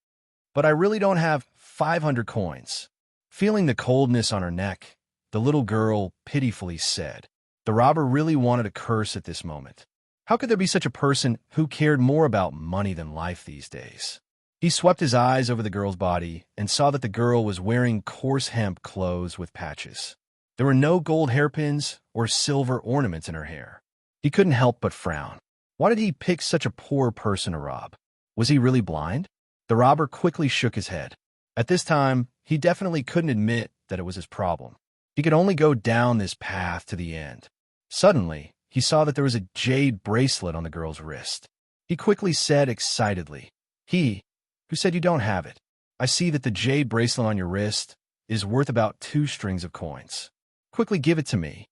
"But I really don't have 500 coins. Feeling the coldness on her neck, the little girl pitifully said. The robber really wanted to curse at this moment. How could there be such a person who cared more about money than life these days? He swept his eyes over the girl's body and saw that the girl was wearing coarse hemp clothes with patches. There were no gold hairpins or silver ornaments in her hair. He couldn't help but frown. Why did he pick such a poor person to rob? Was he really blind? The robber quickly shook his head. At this time, he definitely couldn't admit that it was his problem. He could only go down this path to the end. Suddenly, he saw that there was a jade bracelet on the girl's wrist. He quickly said excitedly, "He, who said you don't have it? I see that the jade bracelet on your wrist is worth about 2 strings of coins. Quickly give it to me."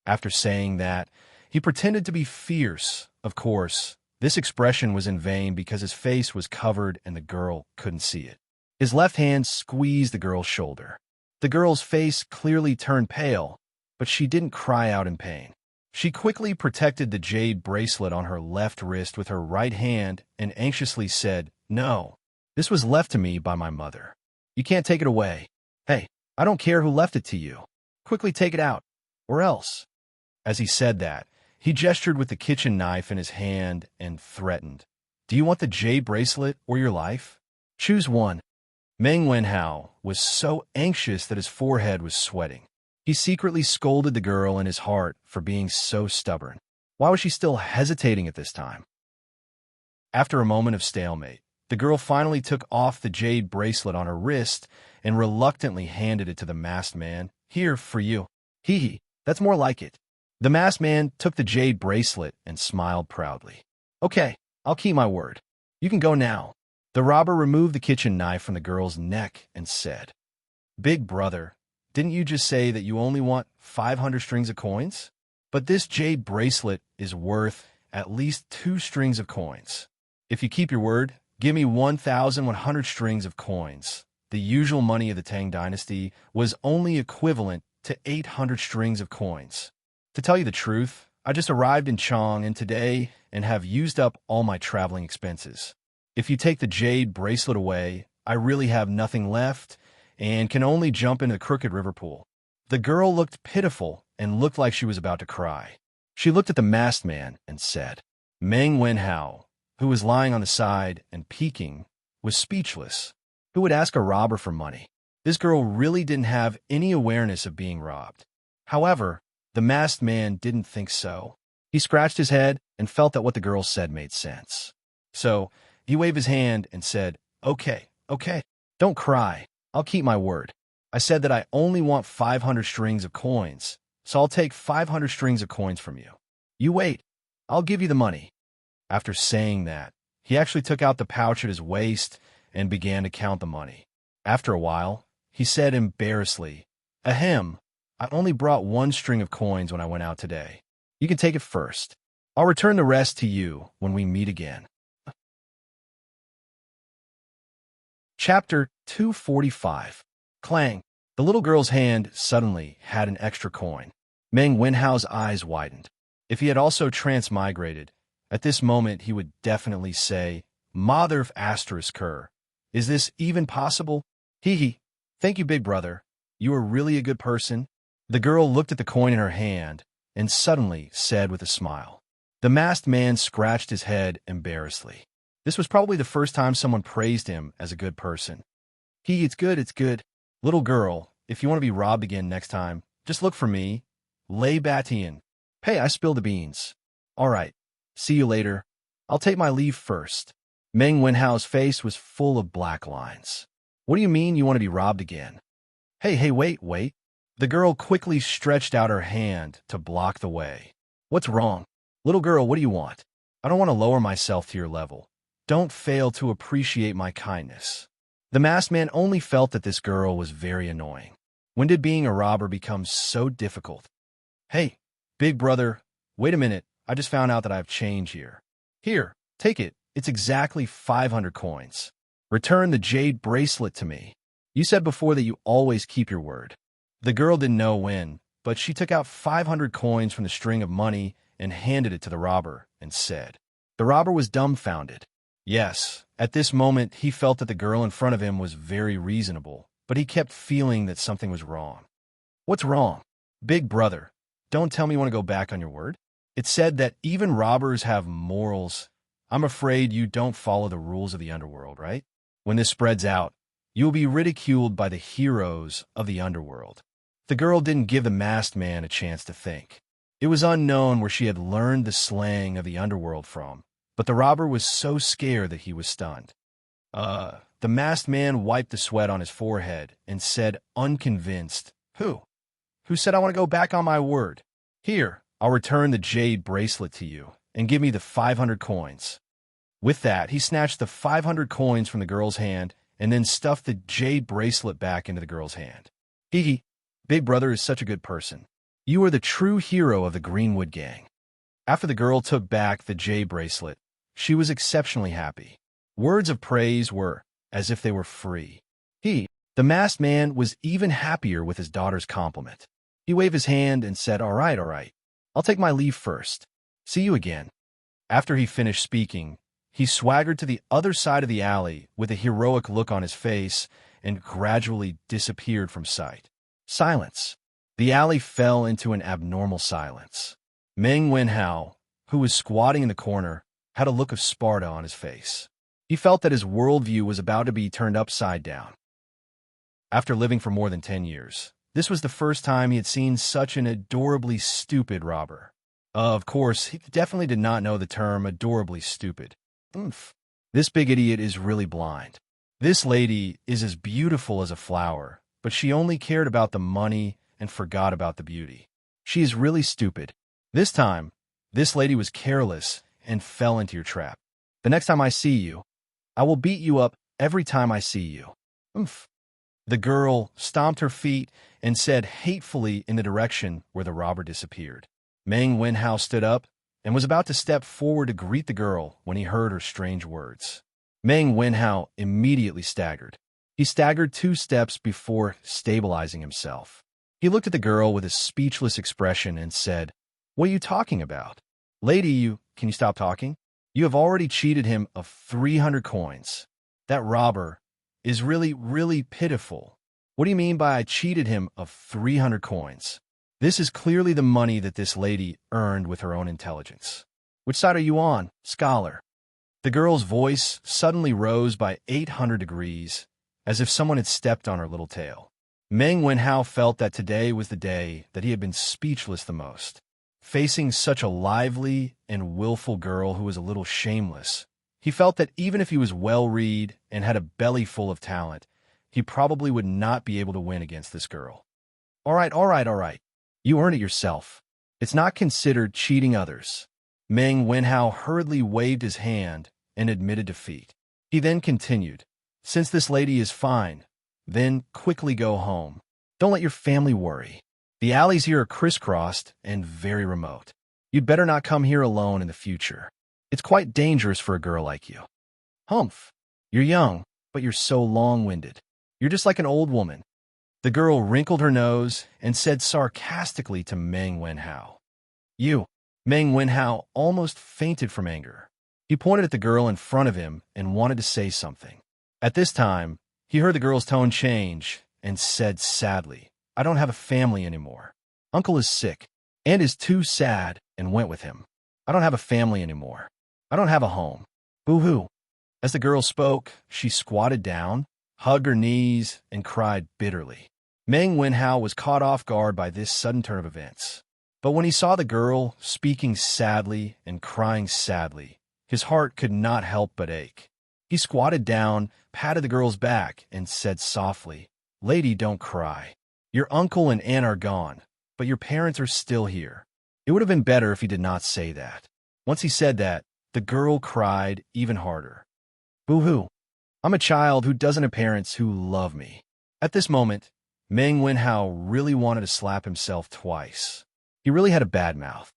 After saying that, he pretended to be fierce. Of course, this expression was in vain because his face was covered and the girl couldn't see it. His left hand squeezed the girl's shoulder. The girl's face clearly turned pale, but she didn't cry out in pain. She quickly protected the jade bracelet on her left wrist with her right hand and anxiously said, "No, this was left to me by my mother. You can't take it away. Hey, I don't care who left it to you. Quickly take it out, or else." As he said that, he gestured with the kitchen knife in his hand and threatened, "Do you want the jade bracelet or your life? Choose one." Meng Wenhao was so anxious that his forehead was sweating. He secretly scolded the girl in his heart for being so stubborn. Why was she still hesitating at this time? After a moment of stalemate, the girl finally took off the jade bracelet on her wrist and reluctantly handed it to the masked man. "Here, for you." "Hee hee, that's more like it." The masked man took the jade bracelet and smiled proudly. "Okay, I'll keep my word. You can go now." The robber removed the kitchen knife from the girl's neck and said, "Big brother, didn't you just say that you only want 500 strings of coins? But this jade bracelet is worth at least 2 strings of coins. If you keep your word, give me 1,100 strings of coins." The usual money of the Tang Dynasty was only equivalent to 800 strings of coins. To tell you the truth, I just arrived in Chang today and have used up all my traveling expenses. If you take the jade bracelet away, I really have nothing left and can only jump into the crooked river pool. The girl looked pitiful and looked like she was about to cry. She looked at the masked man and said, Meng Wenhao, who was lying on the side and peeking, was speechless. Who would ask a robber for money? This girl really didn't have any awareness of being robbed. However, the masked man didn't think so. He scratched his head and felt that what the girl said made sense. So, he waved his hand and said, Okay, don't cry. I'll keep my word. I said that I only want 500 strings of coins, so I'll take 500 strings of coins from you. You wait. I'll give you the money." After saying that, he actually took out the pouch at his waist and began to count the money. After a while, he said embarrassedly, "Ahem, I only brought 1 string of coins when I went out today. You can take it first. I'll return the rest to you when we meet again." Chapter 245. Clang. The little girl's hand suddenly had an extra coin. Meng Wenhao's eyes widened. If he had also transmigrated, at this moment he would definitely say, "Mother of asterisk her. Is this even possible?" Hee hee. "Thank you, big brother. You are really a good person." The girl looked at the coin in her hand and suddenly said with a smile. The masked man scratched his head embarrassedly. This was probably the first time someone praised him as a good person. It's good. Little girl, if you want to be robbed again next time, just look for me. Lei Batian. Hey, I spilled the beans. All right. See you later. I'll take my leave first. Meng Wenhao's face was full of black lines. What do you mean you want to be robbed again? Hey, wait. The girl quickly stretched out her hand to block the way. What's wrong? Little girl, what do you want? I don't want to lower myself to your level. Don't fail to appreciate my kindness. The masked man only felt that this girl was very annoying. When did being a robber become so difficult? Hey, big brother, wait a minute. I just found out that I have change here. Here, take it. It's exactly 500 coins. Return the jade bracelet to me. You said before that you always keep your word. The girl didn't know when, but she took out 500 coins from the string of money and handed it to the robber and said. The robber was dumbfounded. Yes, at this moment he felt that the girl in front of him was very reasonable, but he kept feeling that something was wrong. What's wrong? Big brother, don't tell me you want to go back on your word. It said that even robbers have morals. I'm afraid you don't follow the rules of the underworld, right? When this spreads out, you will be ridiculed by the heroes of the underworld. The girl didn't give the masked man a chance to think. It was unknown where she had learned the slang of the underworld from, but the robber was so scared that he was stunned. The masked man wiped the sweat on his forehead and said, unconvinced, Who said I want to go back on my word? Here, I'll return the jade bracelet to you and give me the 500 coins. With that, he snatched the 500 coins from the girl's hand and then stuffed the jade bracelet back into the girl's hand. Big brother is such a good person. You are the true hero of the Greenwood gang. After the girl took back the jade bracelet, she was exceptionally happy. Words of praise were as if they were free. The masked man, was even happier with his daughter's compliment. He waved his hand and said, all right. I'll take my leave first. See you again. After he finished speaking, he swaggered to the other side of the alley with a heroic look on his face and gradually disappeared from sight. Silence. The alley fell into an abnormal silence. Meng Wenhao, who was squatting in the corner, had a look of Sparta on his face. He felt that his worldview was about to be turned upside down. After living for more than 10 years, this was the first time he had seen such an adorably stupid robber. Of course, he definitely did not know the term adorably stupid. Oomph. This big idiot is really blind. This lady is as beautiful as a flower, but she only cared about the money and forgot about the beauty. She is really stupid. This time, this lady was careless and fell into your trap. The next time I see you, I will beat you up every time I see you. Oomph. The girl stomped her feet and said hatefully in the direction where the robber disappeared. Meng Wenhao stood up and was about to step forward to greet the girl when he heard her strange words. Meng Wenhao immediately staggered. He staggered 2 steps before stabilizing himself. He looked at the girl with a speechless expression and said, "What are you talking about? Lady, can you stop talking? You have already cheated him of 300 coins. That robber is really pitiful. What do you mean by I cheated him of 300 coins? This is clearly the money that this lady earned with her own intelligence. Which side are you on, scholar?" The girl's voice suddenly rose by 800 degrees, as if someone had stepped on her little tail. Meng Wenhao felt that today was the day that he had been speechless the most. Facing such a lively and willful girl who was a little shameless, he felt that even if he was well-read and had a belly full of talent, he probably would not be able to win against this girl. All right. You earned it yourself. It's not considered cheating others. Meng Wenhao hurriedly waved his hand and admitted defeat. He then continued, "Since this lady is fine, then quickly go home. Don't let your family worry. The alleys here are crisscrossed and very remote. You'd better not come here alone in the future. It's quite dangerous for a girl like you." Humph. You're young, but you're so long-winded. You're just like an old woman. The girl wrinkled her nose and said sarcastically to Meng Wenhao. "You." Meng Wenhao almost fainted from anger. He pointed at the girl in front of him and wanted to say something. At this time, he heard the girl's tone change and said sadly, "I don't have a family anymore. Uncle is sick and is too sad and went with him. I don't have a family anymore. I don't have a home. Boo-hoo." As the girl spoke, she squatted down, hugged her knees, and cried bitterly. Meng Wenhao was caught off guard by this sudden turn of events. But when he saw the girl speaking sadly and crying sadly, his heart could not help but ache. He squatted down, patted the girl's back, and said softly, "Lady, don't cry. Your uncle and aunt are gone, but your parents are still here." It would have been better if he did not say that. Once he said that, the girl cried even harder. "Boo-hoo. I'm a child who doesn't have parents who love me." At this moment, Meng Wenhao really wanted to slap himself twice. He really had a bad mouth.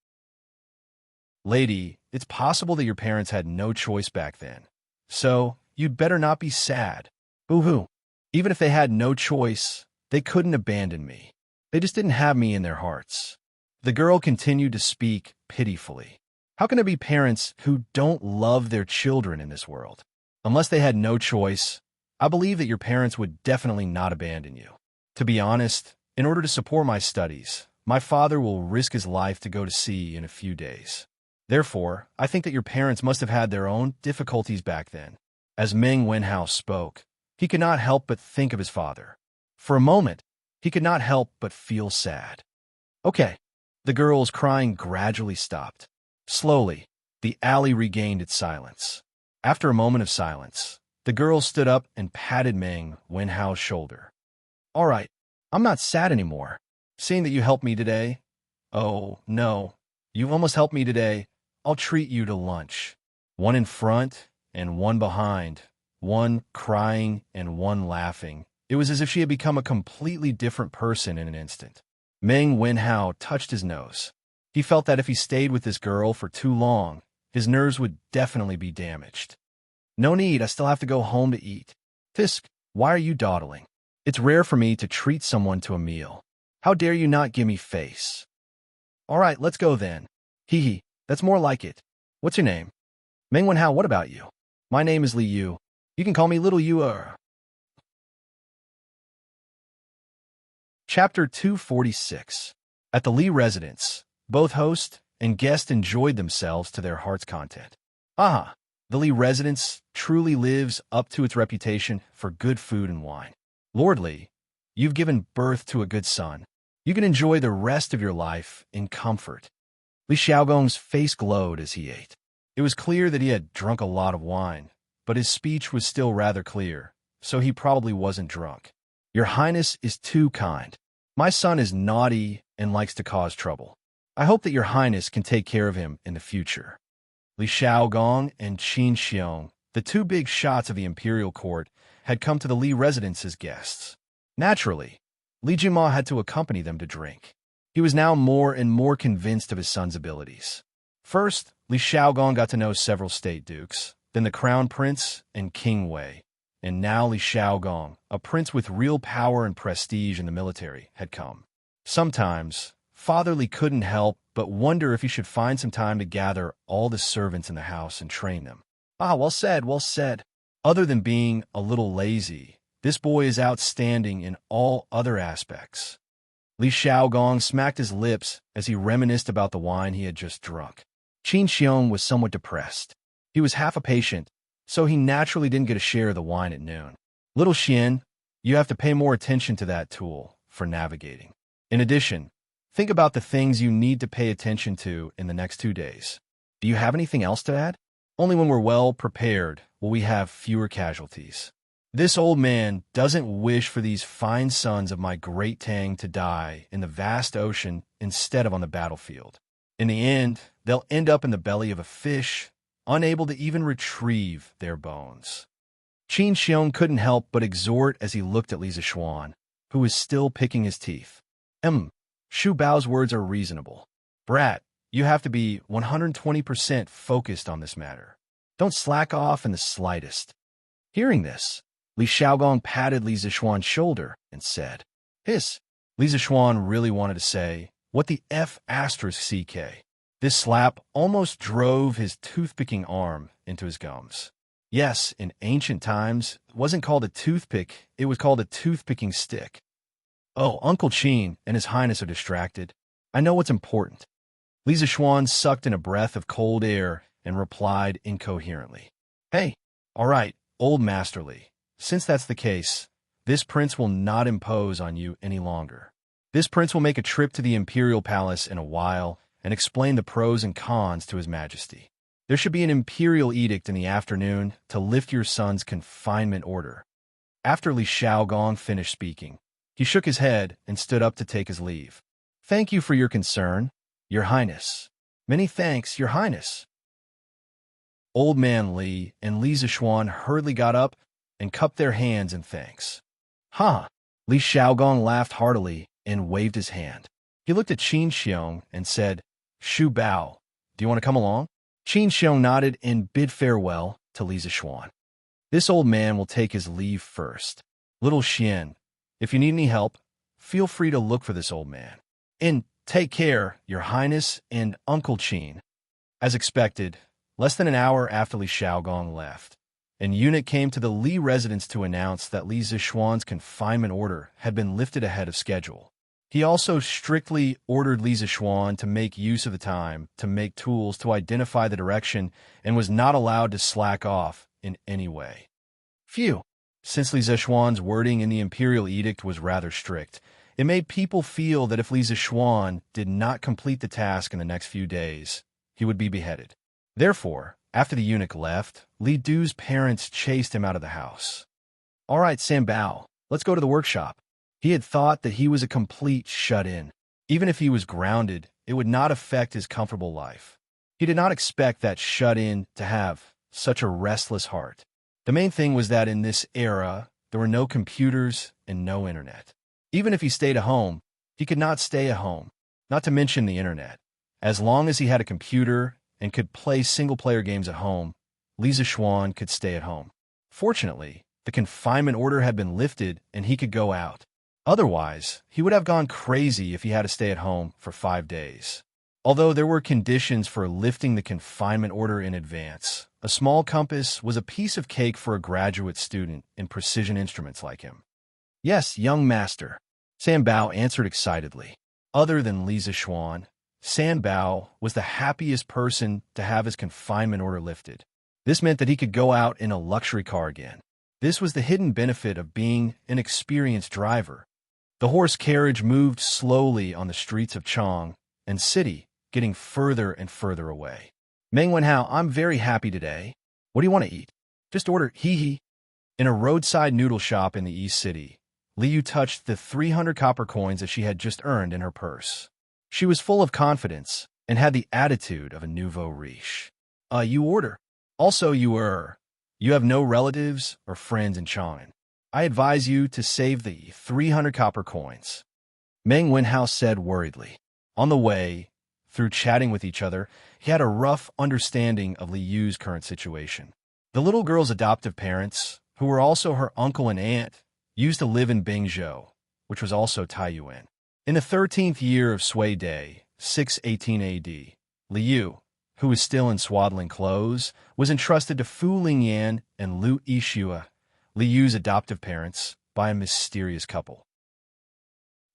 "Lady, it's possible that your parents had no choice back then. So, you'd better not be sad. Boo-hoo. Even if they had no choice, they couldn't abandon me. They just didn't have me in their hearts." The girl continued to speak pitifully. How can there be parents who don't love their children in this world? Unless they had no choice, I believe that your parents would definitely not abandon you. To be honest, in order to support my studies, my father will risk his life to go to sea in a few days. Therefore, I think that your parents must have had their own difficulties back then. As Meng Wenhao spoke, he could not help but think of his father. For a moment, he could not help but feel sad. Okay. The girl's crying gradually stopped. Slowly, the alley regained its silence. After a moment of silence, the girl stood up and patted Meng Wenhao's shoulder. "All right, I'm not sad anymore. Seeing that you helped me today." "Oh, no. You almost helped me today. I'll treat you to lunch." One in front and one behind, one crying and one laughing. It was as if she had become a completely different person in an instant. Meng Wenhao touched his nose. He felt that if he stayed with this girl for too long, his nerves would definitely be damaged. "No need, I still have to go home to eat." "Fisk, why are you dawdling? It's rare for me to treat someone to a meal. How dare you not give me face? All right, let's go then. Hee hee, that's more like it. What's your name? Mengwen Hao, what about you? My name is Li Yu. You can call me Little Yu. Chapter 246. At the Li residence, both host and guest enjoyed themselves to their heart's content. Aha! The Li residence truly lives up to its reputation for good food and wine. Lord Li, you've given birth to a good son. You can enjoy the rest of your life in comfort. Li Xiaogong's face glowed as he ate. It was clear that he had drunk a lot of wine, but his speech was still rather clear, so he probably wasn't drunk. Your Highness is too kind. My son is naughty and likes to cause trouble. I hope that your Highness can take care of him in the future. Li Xiaogong and Qin Xiong, the two big shots of the imperial court, had come to the Li residence as guests. Naturally, Li Jima had to accompany them to drink. He was now more and more convinced of his son's abilities. First, Li Xiaogong got to know several state dukes, then the crown prince and King Wei. And now Li Xiaogong, a prince with real power and prestige in the military, had come. Sometimes, Father Li couldn't help but wonder if he should find some time to gather all the servants in the house and train them. Well said, well said. Other than being a little lazy, this boy is outstanding in all other aspects. Li Xiaogong smacked his lips as he reminisced about the wine he had just drunk. Qin Xiong was somewhat depressed. He was half a patient, so he naturally didn't get a share of the wine at noon. Little Xian, you have to pay more attention to that tool for navigating. In addition, think about the things you need to pay attention to in the next 2 days. Do you have anything else to add? Only when we're well prepared will we have fewer casualties. This old man doesn't wish for these fine sons of my great Tang to die in the vast ocean instead of on the battlefield. In the end, they'll end up in the belly of a fish, unable to even retrieve their bones. Qin Xiong couldn't help but exhort as he looked at Li Zishuan, who was still picking his teeth. Shu Bao's words are reasonable. Brat, you have to be 120% focused on this matter. Don't slack off in the slightest. Hearing this, Li Xiaogong patted Li Zishuan's shoulder and said, Hiss. Li Zishuan really wanted to say, what the F asterisk CK? This slap almost drove his toothpicking arm into his gums. Yes, in ancient times, it wasn't called a toothpick, it was called a toothpicking stick. Oh, Uncle Qin and His Highness are distracted. I know what's important. Li Zishuan sucked in a breath of cold air and replied incoherently. Hey, all right, old Master Li. Since that's the case, this prince will not impose on you any longer. This prince will make a trip to the imperial palace in a while and explain the pros and cons to His Majesty. There should be an imperial edict in the afternoon to lift your son's confinement order. After Li Xiaogong finished speaking, he shook his head and stood up to take his leave. Thank you for your concern, Your Highness. Many thanks, Your Highness. Old Man Li and Li Zishuan hurriedly got up and cupped their hands in thanks. Li Xiaogong laughed heartily and waved his hand. He looked at Qin Xiong and said, Shu Bao, do you want to come along? Qin Xiong nodded and bid farewell to Li Zishuan. This old man will take his leave first. Little Xian, if you need any help, feel free to look for this old man. And take care, Your Highness and Uncle Qin. As expected, less than an hour after Li Xiaogong left, an eunuch came to the Li residence to announce that Li Zishuan's confinement order had been lifted ahead of schedule. He also strictly ordered Li Zishuan to make use of the time to make tools to identify the direction and was not allowed to slack off in any way. Phew! Since Li Zishuan's wording in the imperial edict was rather strict, it made people feel that if Li Zishuan did not complete the task in the next few days, he would be beheaded. Therefore, after the eunuch left, Li Du's parents chased him out of the house. All right, Sam Bao, let's go to the workshop. He had thought that he was a complete shut-in. Even if he was grounded, it would not affect his comfortable life. He did not expect that shut-in to have such a restless heart. The main thing was that in this era, there were no computers and no internet. Even if he stayed at home, he could not stay at home, not to mention the internet. As long as he had a computer and could play single-player games at home, Li Zishuan could stay at home. Fortunately, the confinement order had been lifted and he could go out. Otherwise, he would have gone crazy if he had to stay at home for 5 days. Although there were conditions for lifting the confinement order in advance, a small compass was a piece of cake for a graduate student in precision instruments like him. Yes, young master, San Bao answered excitedly. Other than Li Zixuan, San Bao was the happiest person to have his confinement order lifted. This meant that he could go out in a luxury car again. This was the hidden benefit of being an experienced driver. The horse carriage moved slowly on the streets of Chang and city, getting further and further away. Meng Wenhao, I'm very happy today. What do you want to eat? Just order hee. In a roadside noodle shop in the East City, Liu touched the 300 copper coins that she had just earned in her purse. She was full of confidence and had the attitude of a nouveau riche. You order. Also, you have no relatives or friends in Chang'an. I advise you to save the 300 copper coins. Meng Wenhao said worriedly. On the way, through chatting with each other, he had a rough understanding of Liu's current situation. The little girl's adoptive parents, who were also her uncle and aunt, used to live in Bingzhou, which was also Taiyuan. In the 13th year of Sui Day, 618 AD, Liu, who was still in swaddling clothes, was entrusted to Fu Lingyan and Lu Yixue, Liu's adoptive parents, by a mysterious couple.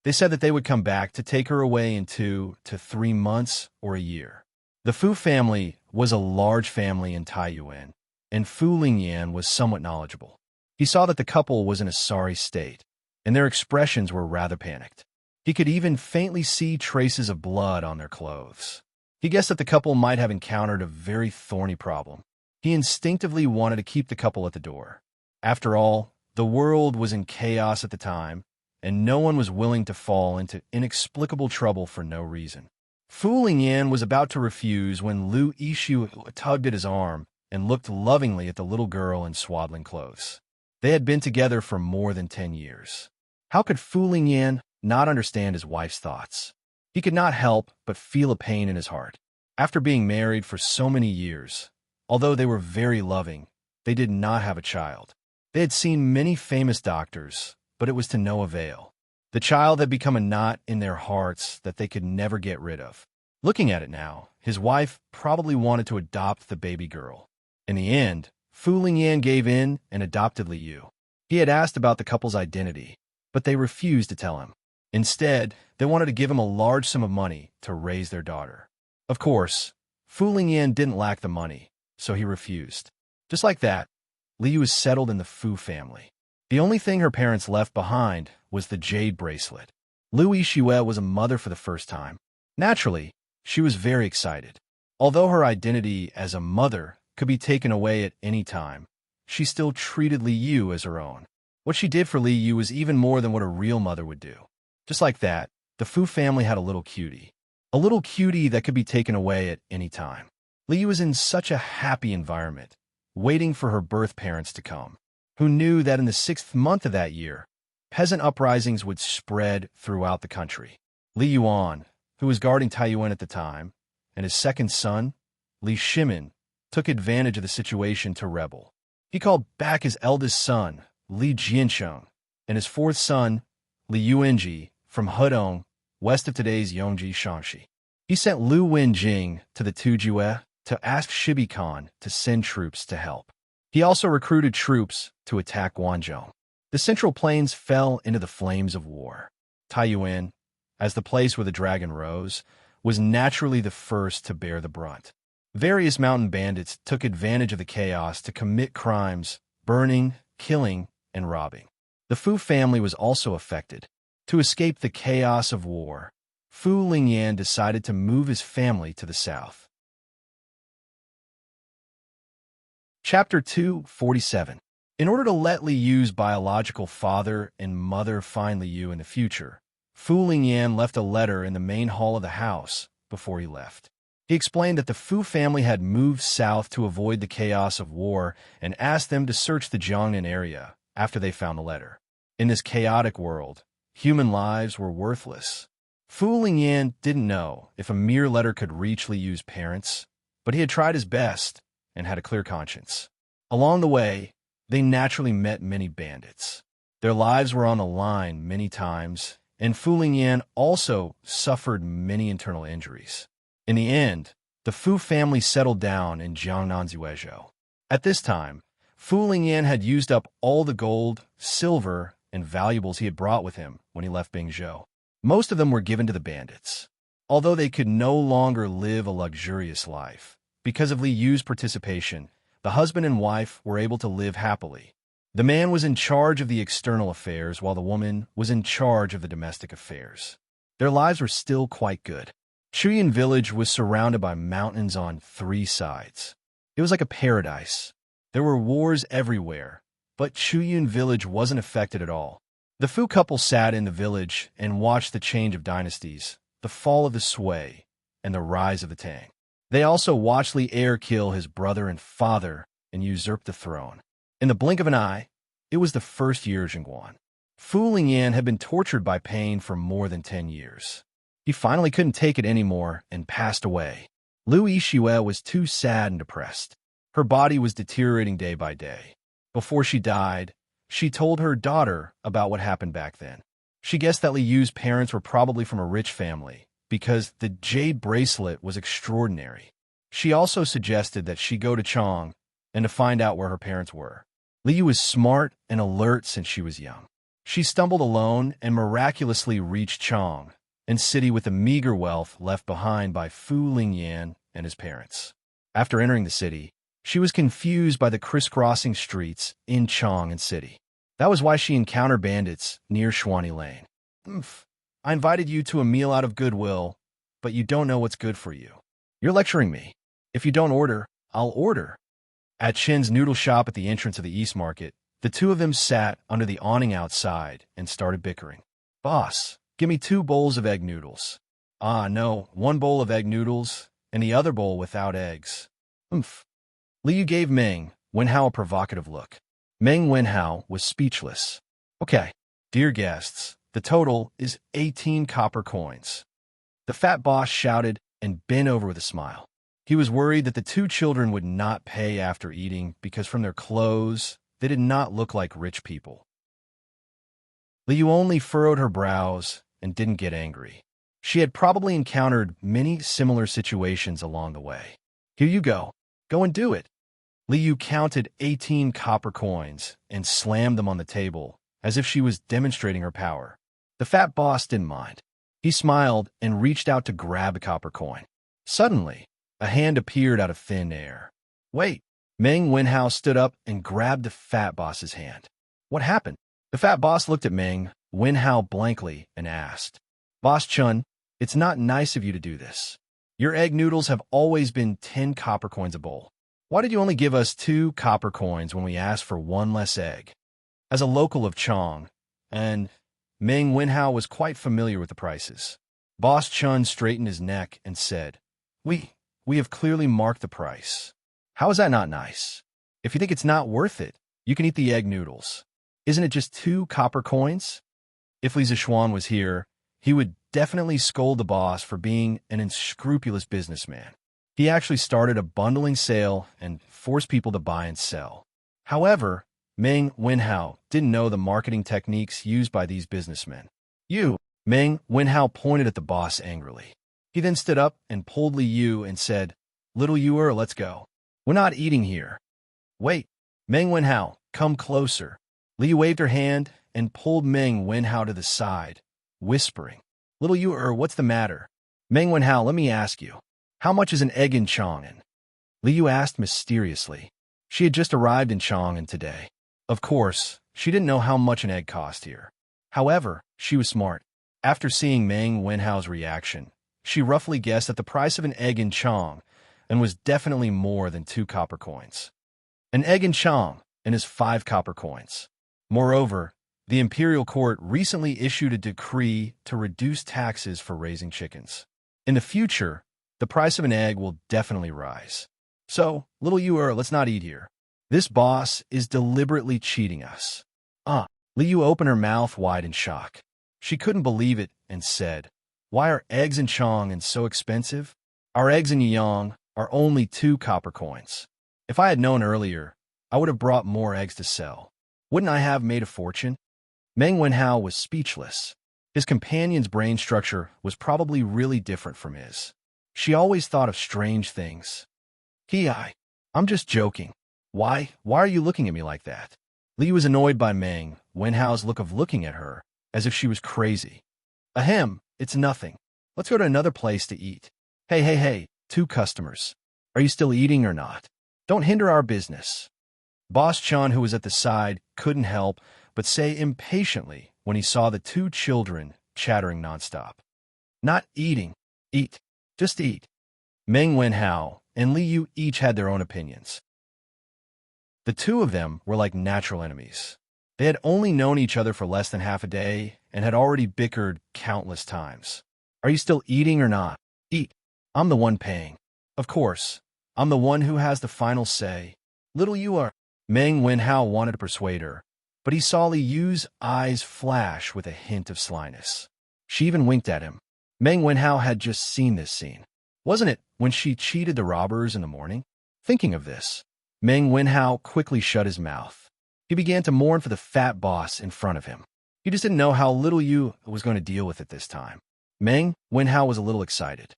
They said that they would come back to take her away in 2 to 3 months or a year. The Fu family was a large family in Taiyuan, and Fu Lingyan was somewhat knowledgeable. He saw that the couple was in a sorry state, and their expressions were rather panicked. He could even faintly see traces of blood on their clothes. He guessed that the couple might have encountered a very thorny problem. He instinctively wanted to keep the couple at the door. After all, the world was in chaos at the time, and no one was willing to fall into inexplicable trouble for no reason. Fu Lingyan was about to refuse when Lu Yixue tugged at his arm and looked lovingly at the little girl in swaddling clothes. They had been together for more than 10 years. How could Fu Lingyan not understand his wife's thoughts? He could not help but feel a pain in his heart. After being married for so many years, although they were very loving, they did not have a child. They had seen many famous doctors, but it was to no avail. The child had become a knot in their hearts that they could never get rid of. Looking at it now, his wife probably wanted to adopt the baby girl. In the end, Fu Lingyan gave in and adopted Liu. He had asked about the couple's identity, but they refused to tell him. Instead, they wanted to give him a large sum of money to raise their daughter. Of course, Fu Lingyan didn't lack the money, so he refused. Just like that, Liu was settled in the Fu family. The only thing her parents left behind was the jade bracelet. Lu Yixue was a mother for the first time. Naturally, she was very excited. Although her identity as a mother could be taken away at any time, she still treated Liu as her own. What she did for Liu was even more than what a real mother would do. Just like that, the Fu family had a little cutie. A little cutie that could be taken away at any time. Liu was in such a happy environment, waiting for her birth parents to come, who knew that in the 6th month of that year, peasant uprisings would spread throughout the country. Li Yuan, who was guarding Taiyuan at the time, and his second son, Li Shimin, took advantage of the situation to rebel. He called back his eldest son, Li Jiansheng, and his fourth son, Li Yuanji, from Hedong, west of today's Yongji Shaanxi. He sent Lu Wenjing to the Tujue to ask Shibi Khan to send troops to help. He also recruited troops to attack Guangzhou. The Central Plains fell into the flames of war. Taiyuan, as the place where the dragon rose, was naturally the first to bear the brunt. Various mountain bandits took advantage of the chaos to commit crimes, burning, killing, and robbing. The Fu family was also affected. To escape the chaos of war, Fu Lingyan decided to move his family to the south. Chapter 247. In order to let Liu's biological father and mother find Liu in the future, Fu Lingyan left a letter in the main hall of the house before he left. He explained that the Fu family had moved south to avoid the chaos of war and asked them to search the Jiangnan area after they found the letter. In this chaotic world, human lives were worthless. Fu Lingyan didn't know if a mere letter could reach Liu's parents, but he had tried his best and had a clear conscience. Along the way, they naturally met many bandits. Their lives were on the line many times, and Fu Lingyan also suffered many internal injuries. In the end, the Fu family settled down in Jiangnanzhuezhou. At this time, Fu Lingyan had used up all the gold, silver, and valuables he had brought with him when he left Bingzhou. Most of them were given to the bandits. Although they could no longer live a luxurious life, because of Li Yu's participation, the husband and wife were able to live happily. The man was in charge of the external affairs while the woman was in charge of the domestic affairs. Their lives were still quite good. Chuyin village was surrounded by mountains on 3 sides. It was like a paradise. There were wars everywhere, but Chuyin village wasn't affected at all. The Fu couple sat in the village and watched the change of dynasties, the fall of the Sui, and the rise of the Tang. They also watched Li Er kill his brother and father and usurp the throne. In the blink of an eye, it was the first year of Jingguan. Fu Lingyan had been tortured by pain for more than 10 years. He finally couldn't take it anymore and passed away. Liu Yixue was too sad and depressed. Her body was deteriorating day by day. Before she died, she told her daughter about what happened back then. She guessed that Li Yu's parents were probably from a rich family, because the jade bracelet was extraordinary. She also suggested that she go to Chang and to find out where her parents were. Li Yu was smart and alert since she was young. She stumbled alone and miraculously reached Chang, a city with the meager wealth left behind by Fu Lingyan and his parents. After entering the city, she was confused by the crisscrossing streets in Chang city. That was why she encountered bandits near Shuani Lane. I invited you to a meal out of goodwill, but you don't know what's good for you. You're lecturing me. If you don't order, I'll order. At Chin's noodle shop at the entrance of the East Market, the two of them sat under the awning outside and started bickering. Boss, give me 2 bowls of egg noodles. Ah, no, 1 bowl of egg noodles and the other bowl without eggs. Li Yu gave Meng Wenhao a provocative look. Meng Wenhao was speechless. Okay, dear guests, the total is 18 copper coins. The fat boss shouted and bent over with a smile. He was worried that the 2 children would not pay after eating because from their clothes, they did not look like rich people. Li Yu only furrowed her brows and didn't get angry. She had probably encountered many similar situations along the way. Here you go. Go and do it. Li Yu counted 18 copper coins and slammed them on the table as if she was demonstrating her power. The fat boss didn't mind. He smiled and reached out to grab a copper coin. Suddenly, a hand appeared out of thin air. Wait! Meng Wenhao stood up and grabbed the fat boss's hand. What happened? The fat boss looked at Meng Wenhao blankly and asked, Boss Chun, it's not nice of you to do this. Your egg noodles have always been 10 copper coins a bowl. Why did you only give us 2 copper coins when we asked for 1 less egg? As a local of Chang, and Meng Wenhao was quite familiar with the prices. Boss Chun straightened his neck and said, We have clearly marked the price. How is that not nice? If you think it's not worth it, you can eat the egg noodles. Isn't it just 2 copper coins? If Li Zishuan was here, he would definitely scold the boss for being an unscrupulous businessman. He actually started a bundling sale and forced people to buy and sell. However, Meng Wenhao didn't know the marketing techniques used by these businessmen. Meng Wenhao pointed at the boss angrily. He then stood up and pulled Li Yu and said, Little Yuer, let's go. We're not eating here. Wait, Meng Wenhao, come closer. Li Yu waved her hand and pulled Meng Wenhao to the side, whispering, Little Yuer, what's the matter? Meng Wenhao, let me ask you, how much is an egg in Chang'an? Li Yu asked mysteriously. She had just arrived in Chang'an today. Of course, she didn't know how much an egg cost here. However, she was smart. After seeing Meng Wenhao's reaction, she roughly guessed at the price of an egg in Chang and was definitely more than 2 copper coins. An egg in Chang and is 5 copper coins. Moreover, the imperial court recently issued a decree to reduce taxes for raising chickens. In the future, the price of an egg will definitely rise. So, little Yuer, let's not eat here. This boss is deliberately cheating us. Li Yu opened her mouth wide in shock. She couldn't believe it and said, Why are eggs in Chang'an so expensive? Our eggs in Yang are only 2 copper coins. If I had known earlier, I would have brought more eggs to sell. Wouldn't I have made a fortune? Meng Wenhao was speechless. His companion's brain structure was probably really different from his. She always thought of strange things. I'm just joking. Why are you looking at me like that? Li was annoyed by Meng Wenhao's look of looking at her, as if she was crazy. Ahem, it's nothing. Let's go to another place to eat. Hey, 2 customers. Are you still eating or not? Don't hinder our business. Boss Chun, who was at the side, couldn't help but say impatiently when he saw the 2 children chattering nonstop. Not eating. Eat. Just eat. Meng Wenhao and Li Yu each had their own opinions. The 2 of them were like natural enemies. They had only known each other for less than half a day and had already bickered countless times. Are you still eating or not? Eat. I'm the one paying. Of course. I'm the one who has the final say. Little you are. Meng Wenhao wanted to persuade her, but he saw Li Yu's eyes flash with a hint of slyness. She even winked at him. Meng Wenhao had just seen this scene. Wasn't it when she cheated the robbers in the morning? Thinking of this, Meng Wenhao quickly shut his mouth. He began to mourn for the fat boss in front of him. He just didn't know how little Yu was going to deal with it this time. Meng Wenhao was a little excited.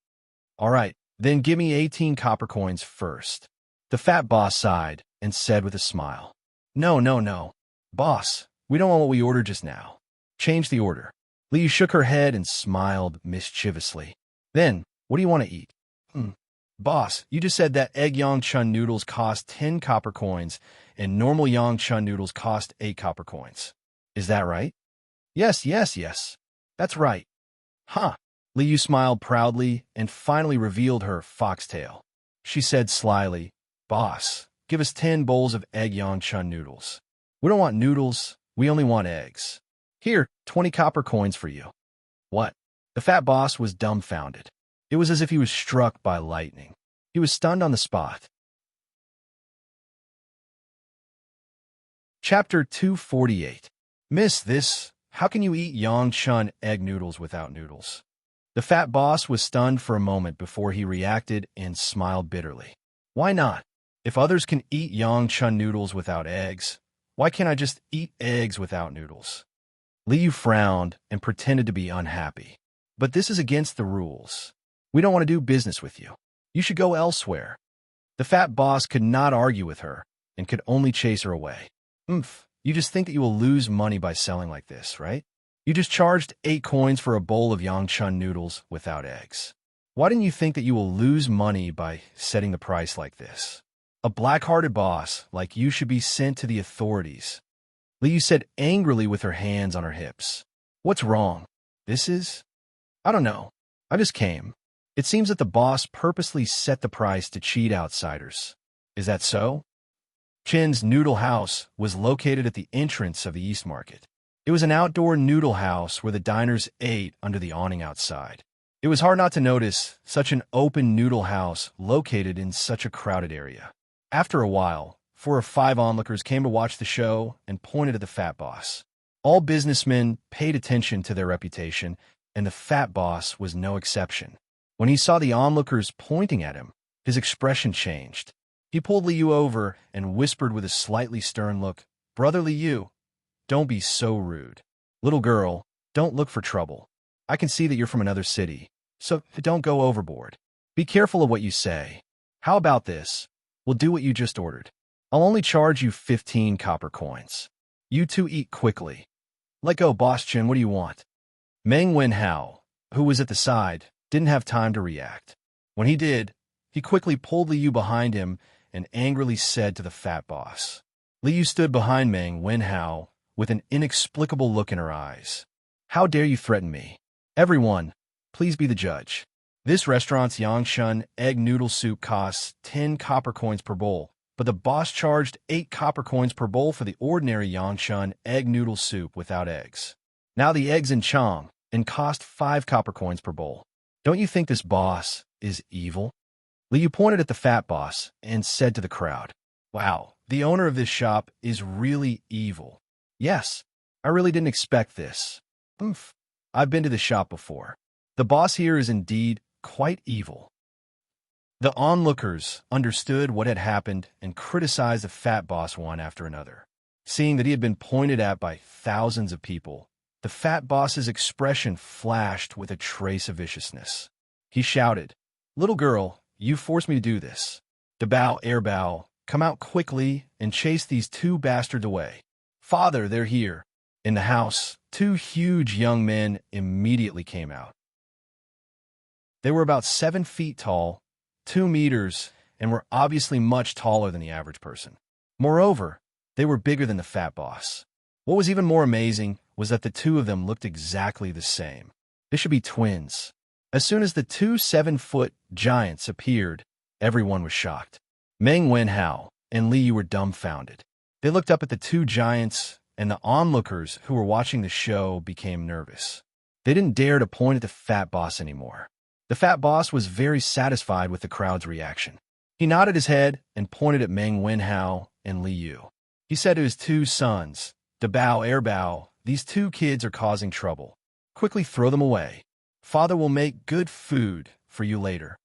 All right, then give me 18 copper coins first. The fat boss sighed and said with a smile. No. Boss, we don't want what we ordered just now. Change the order. Li shook her head and smiled mischievously. Then, what do you want to eat? Boss, you just said that egg yang chun noodles cost 10 copper coins and normal yang chun noodles cost 8 copper coins. Is that right? Yes. That's right. Huh. Li Yu smiled proudly and finally revealed her foxtail. She said slyly, Boss, give us 10 bowls of egg yang chun noodles. We don't want noodles, we only want eggs. Here, 20 copper coins for you. What? The fat boss was dumbfounded. It was as if he was struck by lightning. He was stunned on the spot. Chapter 248. Miss this, how can you eat yang chun egg noodles without noodles? The fat boss was stunned for a moment before he reacted and smiled bitterly. Why not? If others can eat yang chun noodles without eggs, why can't I just eat eggs without noodles? Li Yu frowned and pretended to be unhappy. But this is against the rules. We don't want to do business with you. You should go elsewhere. The fat boss could not argue with her and could only chase her away. You just think that you will lose money by selling like this, right? You just charged 8 coins for a bowl of yang chun noodles without eggs. Why didn't you think that you will lose money by setting the price like this? A black-hearted boss like you should be sent to the authorities. Li Yu said angrily with her hands on her hips. What's wrong? I don't know. I just came. It seems that the boss purposely set the price to cheat outsiders. Is that so? Chin's Noodle House was located at the entrance of the East Market. It was an outdoor noodle house where the diners ate under the awning outside. It was hard not to notice such an open noodle house located in such a crowded area. After a while, 4 or 5 onlookers came to watch the show and pointed at the fat boss. All businessmen paid attention to their reputation, and the fat boss was no exception. When he saw the onlookers pointing at him, his expression changed. He pulled Li Yu over and whispered with a slightly stern look, Brother Li Yu, don't be so rude. Little girl, don't look for trouble. I can see that you're from another city, so don't go overboard. Be careful of what you say. How about this? We'll do what you just ordered. I'll only charge you 15 copper coins. You 2 eat quickly. Let go, Boss Chin, what do you want? Meng Wenhao, who was at the side, didn't have time to react. When he did, he quickly pulled Li Yu behind him and angrily said to the fat boss. Li Yu stood behind Meng Wenhao with an inexplicable look in her eyes. How dare you threaten me? Everyone, please be the judge. This restaurant's yang chun egg noodle soup costs 10 copper coins per bowl, but the boss charged 8 copper coins per bowl for the ordinary yang chun egg noodle soup without eggs. Now the eggs in chong and cost 5 copper coins per bowl. Don't you think this boss is evil? Li Yu pointed at the fat boss and said to the crowd, Wow, the owner of this shop is really evil. Yes, I really didn't expect this. I've been to the shop before. The boss here is indeed quite evil. The onlookers understood what had happened and criticized the fat boss one after another. Seeing that he had been pointed at by thousands of people, the fat boss's expression flashed with a trace of viciousness. He shouted, "Little girl, you forced me to do this. Dabao, airbao, come out quickly and chase these two bastards away." "Father, they're here." In the house, two huge young men immediately came out. They were about 7 feet tall, 2 meters, and were obviously much taller than the average person. Moreover, they were bigger than the fat boss. What was even more amazing was that the two of them looked exactly the same. They should be twins. As soon as the two 7-foot giants appeared, everyone was shocked. Meng Wenhao and Li Yu were dumbfounded. They looked up at the two giants, and the onlookers who were watching the show became nervous. They didn't dare to point at the fat boss anymore. The fat boss was very satisfied with the crowd's reaction. He nodded his head and pointed at Meng Wenhao and Li Yu. He said to his two sons, "Dabao, airbao, these two kids are causing trouble. Quickly throw them away. Father will make good food for you later."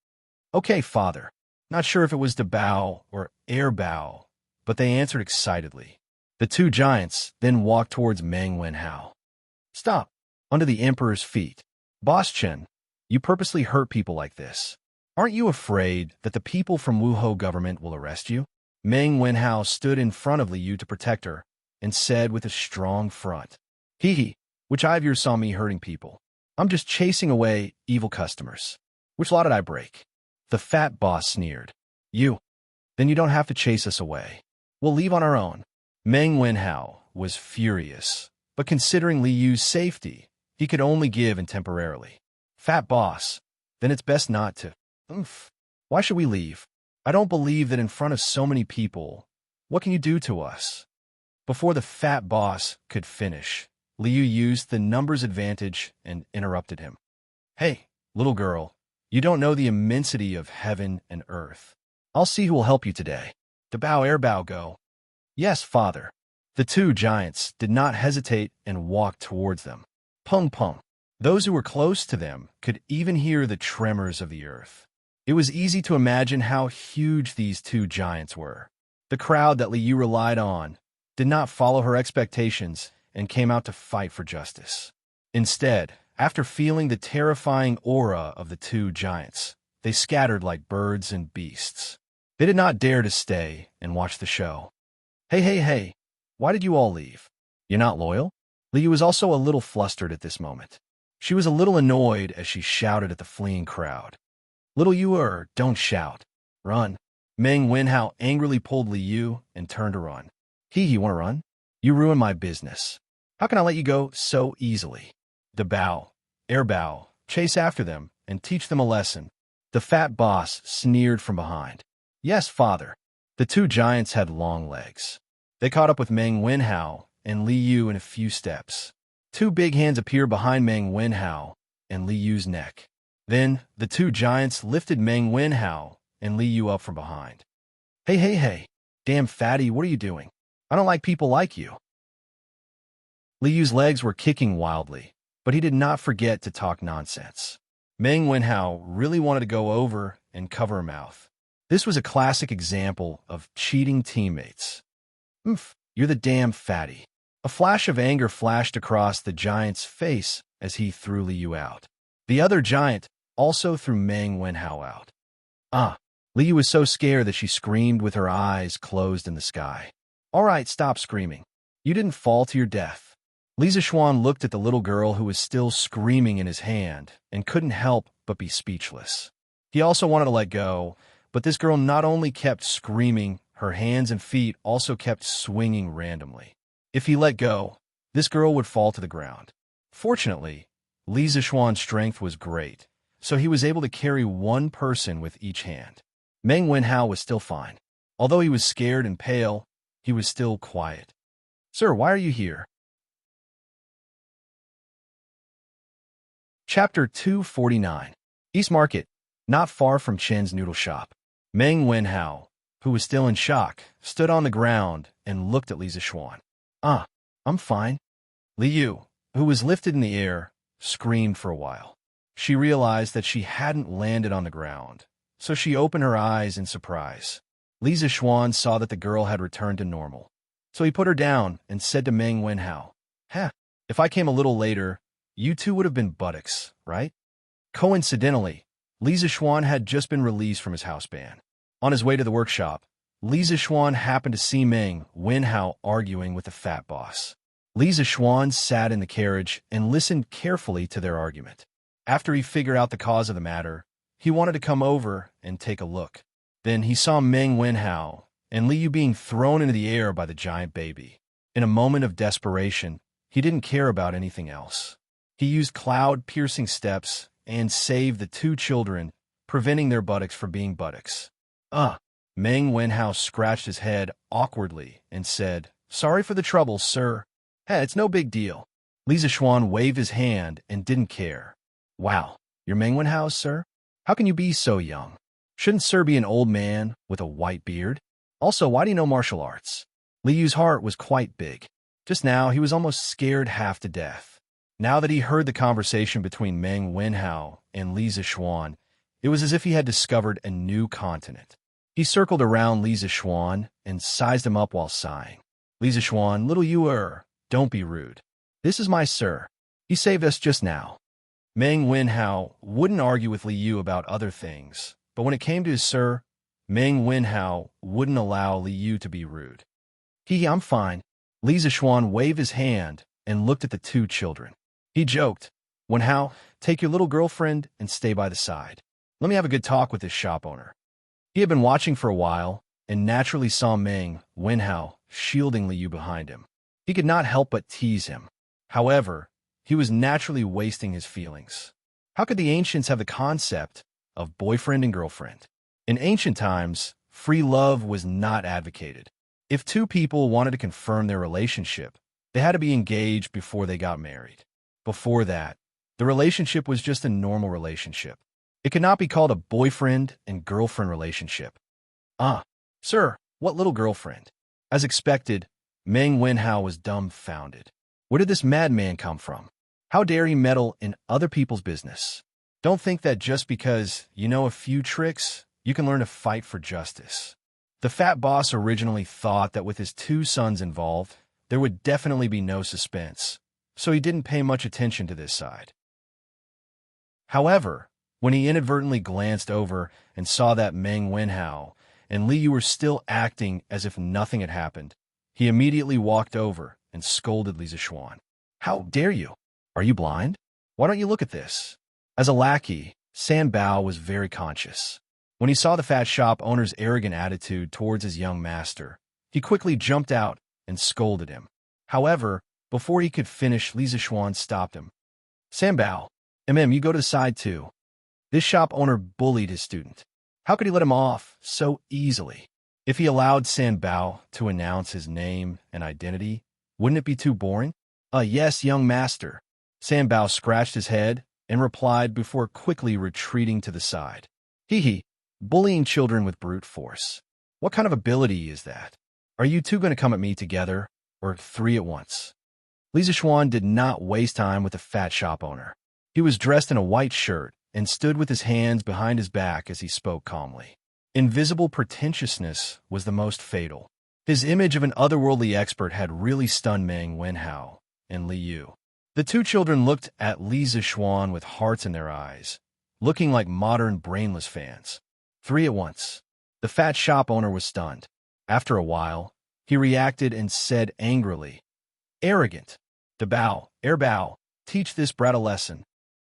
"Okay, father." Not sure if it was Dabao or airbao, but they answered excitedly. The two giants then walked towards Meng Wenhao. "Stop, under the emperor's feet. Boss Chen, you purposely hurt people like this. Aren't you afraid that the people from Wuhou government will arrest you?" Meng Wenhao stood in front of Li Yu to protect her and said with a strong front, "Hee hee, which eye of yours saw me hurting people? I'm just chasing away evil customers. Which law did I break?" The fat boss sneered. "You? Then you don't have to chase us away. We'll leave on our own." Meng Wenhao was furious, but considering Li Yu's safety, he could only give in temporarily. "Fat boss, then it's best not to. Why should we leave? I don't believe that in front of so many people. What can you do to us?" Before the fat boss could finish, Li Yu used the numbers advantage and interrupted him. "Hey, little girl, you don't know the immensity of heaven and earth. I'll see who will help you today. Dabao, airbao, go." "Yes, father." The two giants did not hesitate and walked towards them. Pung pung. Those who were close to them could even hear the tremors of the earth. It was easy to imagine how huge these two giants were. The crowd that Li Yu relied on did not follow her expectations and came out to fight for justice. Instead, after feeling the terrifying aura of the two giants, they scattered like birds and beasts. They did not dare to stay and watch the show. Hey, why did you all leave? You're not loyal?" Li Yu was also a little flustered at this moment. She was a little annoyed as she shouted at the fleeing crowd. "Little Yu, don't shout. Run." Meng Wenhao angrily pulled Li Yu and turned to run. You want to run? You ruined my business. How can I let you go so easily?" Dabao, airbao, chase after them and teach them a lesson. The fat boss sneered from behind. "Yes, father." The two giants had long legs. They caught up with Meng Wenhao and Li Yu in a few steps. Two big hands appeared behind Meng Wenhao and Li Yu's neck. Then, the two giants lifted Meng Wenhao and Li Yu up from behind. Hey, damn fatty, what are you doing? I don't like people like you." Li Yu's legs were kicking wildly, but he did not forget to talk nonsense. Meng Wenhao really wanted to go over and cover her mouth. This was a classic example of cheating teammates. You're the damn fatty." A flash of anger flashed across the giant's face as he threw Li Yu out. The other giant also threw Meng Wenhao out. Li Yu was so scared that she screamed with her eyes closed in the sky. "All right, stop screaming. You didn't fall to your death." Li Zishuan looked at the little girl who was still screaming in his hand and couldn't help but be speechless. He also wanted to let go, but this girl not only kept screaming, her hands and feet also kept swinging randomly. If he let go, this girl would fall to the ground. Fortunately, Li Zishuan's strength was great, so he was able to carry one person with each hand. Meng Wenhao was still fine. Although he was scared and pale, he was still quiet. "Sir, why are you here?" Chapter 249. East Market, not far from Chen's noodle shop. Meng Wenhao, who was still in shock, stood on the ground and looked at Li Zishuan. I'm fine." Li Yu, who was lifted in the air, screamed for a while. She realized that she hadn't landed on the ground, so she opened her eyes in surprise. Li Zishuan saw that the girl had returned to normal. So he put her down and said to Meng Wenhao, "Heh, if I came a little later, you two would have been buttocks, right?" Coincidentally, Li Zixuan had just been released from his house ban. On his way to the workshop, Li Zixuan happened to see Meng Wenhao arguing with the fat boss. Li Zixuan sat in the carriage and listened carefully to their argument. After he figured out the cause of the matter, he wanted to come over and take a look. Then he saw Meng Wenhao and Li Yu being thrown into the air by the giant baby. In a moment of desperation, he didn't care about anything else. He used cloud-piercing steps and saved the two children, preventing their buttocks from being buttocks. Meng Wenhao scratched his head awkwardly and said, "Sorry for the trouble, sir." "Hey, it's no big deal." Li Zixuan waved his hand and didn't care. "Wow, you're Meng Wenhao, sir? How can you be so young? Shouldn't sir be an old man with a white beard? Also, why do you know martial arts?" Li Yu's heart was quite big. Just now, he was almost scared half to death. Now that he heard the conversation between Meng Wenhao and Li Zixuan, it was as if he had discovered a new continent. He circled around Li Zixuan and sized him up while sighing. "Li Zixuan, little you don't be rude. This is my sir. He saved us just now." Meng Wenhao wouldn't argue with Li Yu about other things, but when it came to his sir, Meng Wenhao wouldn't allow Li Yu to be rude. I'm fine." Li Zixuan waved his hand and looked at the two children. He joked, "Wenhao, take your little girlfriend and stay by the side. Let me have a good talk with this shop owner." He had been watching for a while and naturally saw Meng Wenhao shielding Li Yu behind him. He could not help but tease him. However, he was naturally wasting his feelings. How could the ancients have the concept of boyfriend and girlfriend? In ancient times, free love was not advocated. If two people wanted to confirm their relationship, they had to be engaged before they got married. Before that, the relationship was just a normal relationship. It could not be called a boyfriend and girlfriend relationship. Sir, what little girlfriend?" As expected, Meng Wenhao was dumbfounded. Where did this madman come from? How dare he meddle in other people's business? Don't think that just because you know a few tricks, you can learn to fight for justice. The fat boss originally thought that with his two sons involved, there would definitely be no suspense, so he didn't pay much attention to this side. However, when he inadvertently glanced over and saw that Meng Wenhao and Li Yu were still acting as if nothing had happened, he immediately walked over and scolded Li Zixuan. "How dare you? Are you blind? Why don't you look at this?" As a lackey, San Bao was very conscious. When he saw the fat shop owner's arrogant attitude towards his young master, he quickly jumped out and scolded him. However, before he could finish, Li Zixuan stopped him. "San Bao, you go to the side too. This shop owner bullied his student. How could he let him off so easily?" If he allowed San Bao to announce his name and identity, wouldn't it be too boring? Yes, young master." San Bao scratched his head and replied before quickly retreating to the side. Bullying children with brute force. What kind of ability is that? Are you two going to come at me together, or three at once?" Li Zixuan did not waste time with the fat shop owner. He was dressed in a white shirt and stood with his hands behind his back as he spoke calmly. Invisible pretentiousness was the most fatal. His image of an otherworldly expert had really stunned Meng Wenhao and Li Yu. The two children looked at Li Zixuan with hearts in their eyes, looking like modern brainless fans. Three at once. The fat shop owner was stunned. After a while, he reacted and said angrily, "Arrogant. Bao, teach this brat a lesson."